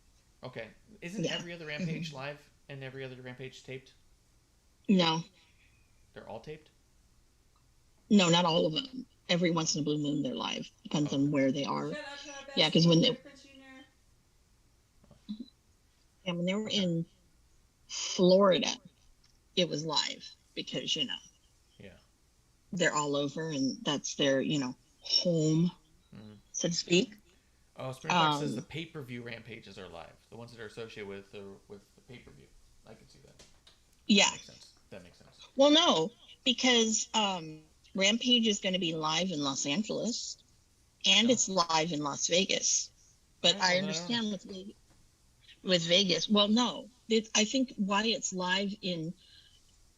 Okay. Isn't every other Rampage live and every other Rampage taped? No. They're all taped? No, not all of them. Every once in a blue moon, they're live. Depends on where they are. Yeah, because when they were in Florida, it was live because, they're all over and that's their, home, so to speak. Oh, Springboard says the pay-per-view Rampages are live. The ones that are associated with the pay-per-view. I can see that. Yeah. That makes sense. Well, no, because Rampage is going to be live in Los Angeles and it's live in Las Vegas. But I understand with Vegas. Well, no, I think why it's live in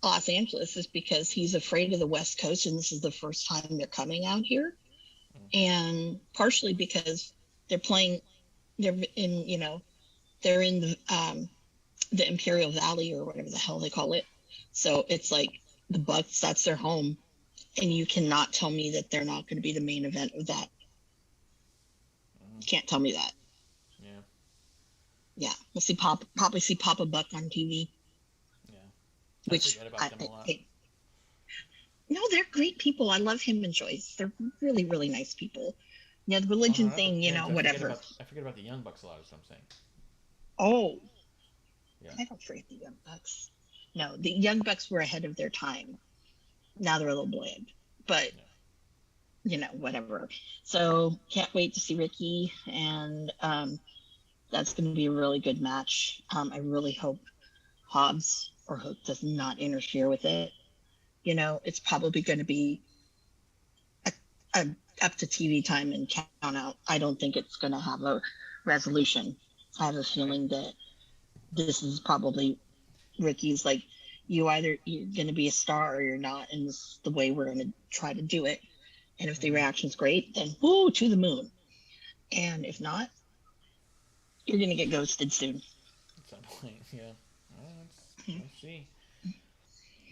Los Angeles is because he's afraid of the West Coast and this is the first time they're coming out here. And partially because they're in the Imperial Valley or whatever the hell they call it. So it's the Bucks, that's their home. And you cannot tell me that they're not going to be the main event of that. You can't tell me that. Yeah, we'll probably see Papa Buck on TV. Yeah, which forget about them a lot. No, they're great people. I love him and Joyce. They're really, really nice people. Yeah, the religion thing, whatever. I forget about the Young Bucks a lot, is what I'm saying. Oh, Yeah. I don't forget the Young Bucks. No, the Young Bucks were ahead of their time. Now they're a little bland, but whatever. So can't wait to see Ricky, and that's going to be a really good match. I really hope Hobbs or Hook does not interfere with it. It's probably going to be a up to TV time and count out. I don't think it's going to have a resolution. I have a feeling that this is probably Ricky's like, you're going to be a star or you're not, and this is the way we're going to try to do it. And if the reaction's great, then woo, to the moon. And if not, you're going to get ghosted soon. At some point, yeah. Well, let's see.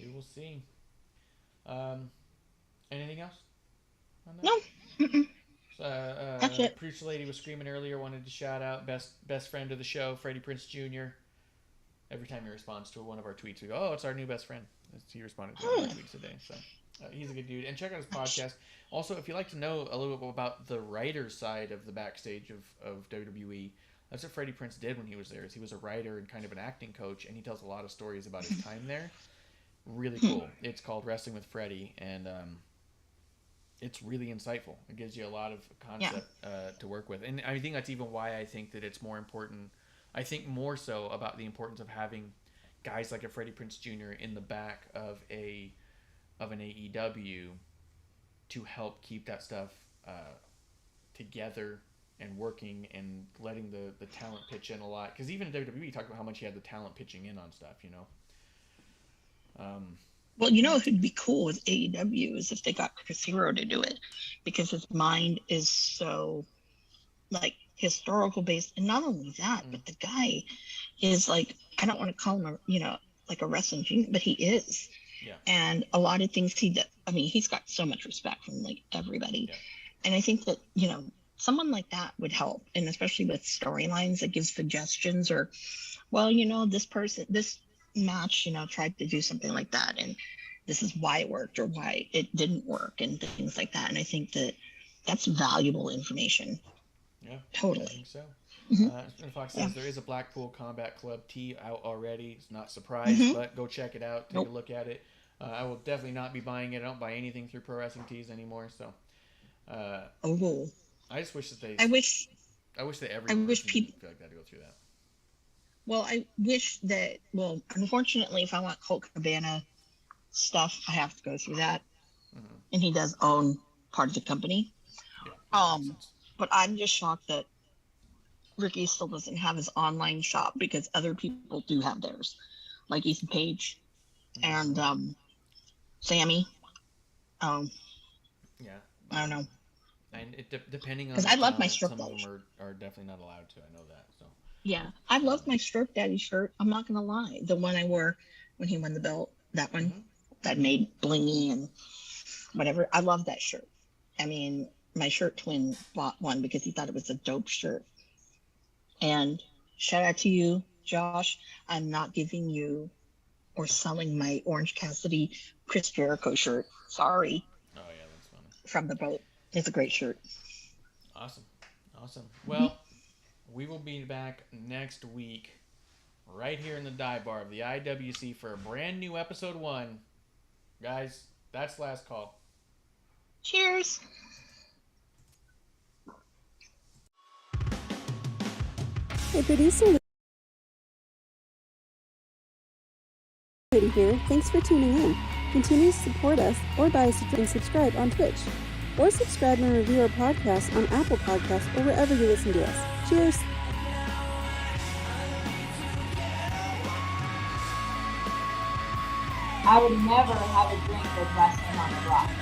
We will see. Anything else on that? No. That's it. Preacher Lady was screaming earlier, wanted to shout out best friend of the show, Freddie Prinze Jr. Every time he responds to one of our tweets, we go, "Oh, it's our new best friend." He responded to 2 tweets a day, so he's a good dude. And check out his podcast. Also, if you'd like to know a little bit about the writer side of the backstage of WWE, that's what Freddie Prinze did when he was there. Is he was a writer and kind of an acting coach, and he tells a lot of stories about his time there. Really cool. It's called Wrestling with Freddie, and it's really insightful. It gives you a lot of concept to work with, and I think that's even why I think that it's more important. I think more so about the importance of having guys like a Freddie Prinze Jr. in the back of an AEW to help keep that stuff together and working and letting the talent pitch in a lot. Because even in WWE, talked about how much he had the talent pitching in on stuff, Well, it would be cool with AEW is if they got Chris Hero to do it, because his mind is so historical based. And not only that, but the guy is I don't want to call him a wrestling genius, but he is. Yeah. And a lot of things he does, he's got so much respect from everybody. Yeah. And I think that, someone like that would help. And especially with storylines that gives suggestions or, this match, tried to do something like that. And this is why it worked or why it didn't work and things like that. And I think that that's valuable information. Yeah. Totally. I think so. Mm-hmm. Fox says there is a Blackpool Combat Club tee out already. It's not surprised, but go check it out. Take a look at it. I will definitely not be buying it. I don't buy anything through Pro Wrestling Tees anymore. So, I just wish that they. I wish that everyone people feel like they had to go through that. Well, I wish that. Well, unfortunately, if I want Colt Cabana stuff, I have to go through that, and he does own part of the company. Yeah, but I'm just shocked that Ricky still doesn't have his online shop because other people do have theirs, like Ethan Page and Sammy. Yeah, I don't know. And depending on because I love my Stroke some Daddy. of them are definitely not allowed to. I know that. So yeah, I love my Stroke Daddy shirt. I'm not gonna lie, the one I wore when he won the belt, that one that made blingy and whatever. I love that shirt. My shirt twin bought one because he thought it was a dope shirt. And shout out to you, Josh. I'm not giving you or selling my Orange Cassidy Chris Jericho shirt. Sorry. Oh yeah, that's funny. From the boat. It's a great shirt. Awesome. Well, we will be back next week right here in the dive bar of the IWC for a brand new episode 1. Guys, that's last call. Cheers. Hey, producer Lady here. Thanks for tuning in. Continue to support us or buy us a drink and subscribe on Twitch. Or subscribe and review our podcast on Apple Podcasts or wherever you listen to us. Cheers! I would never have a drink with wrestling on the rocks.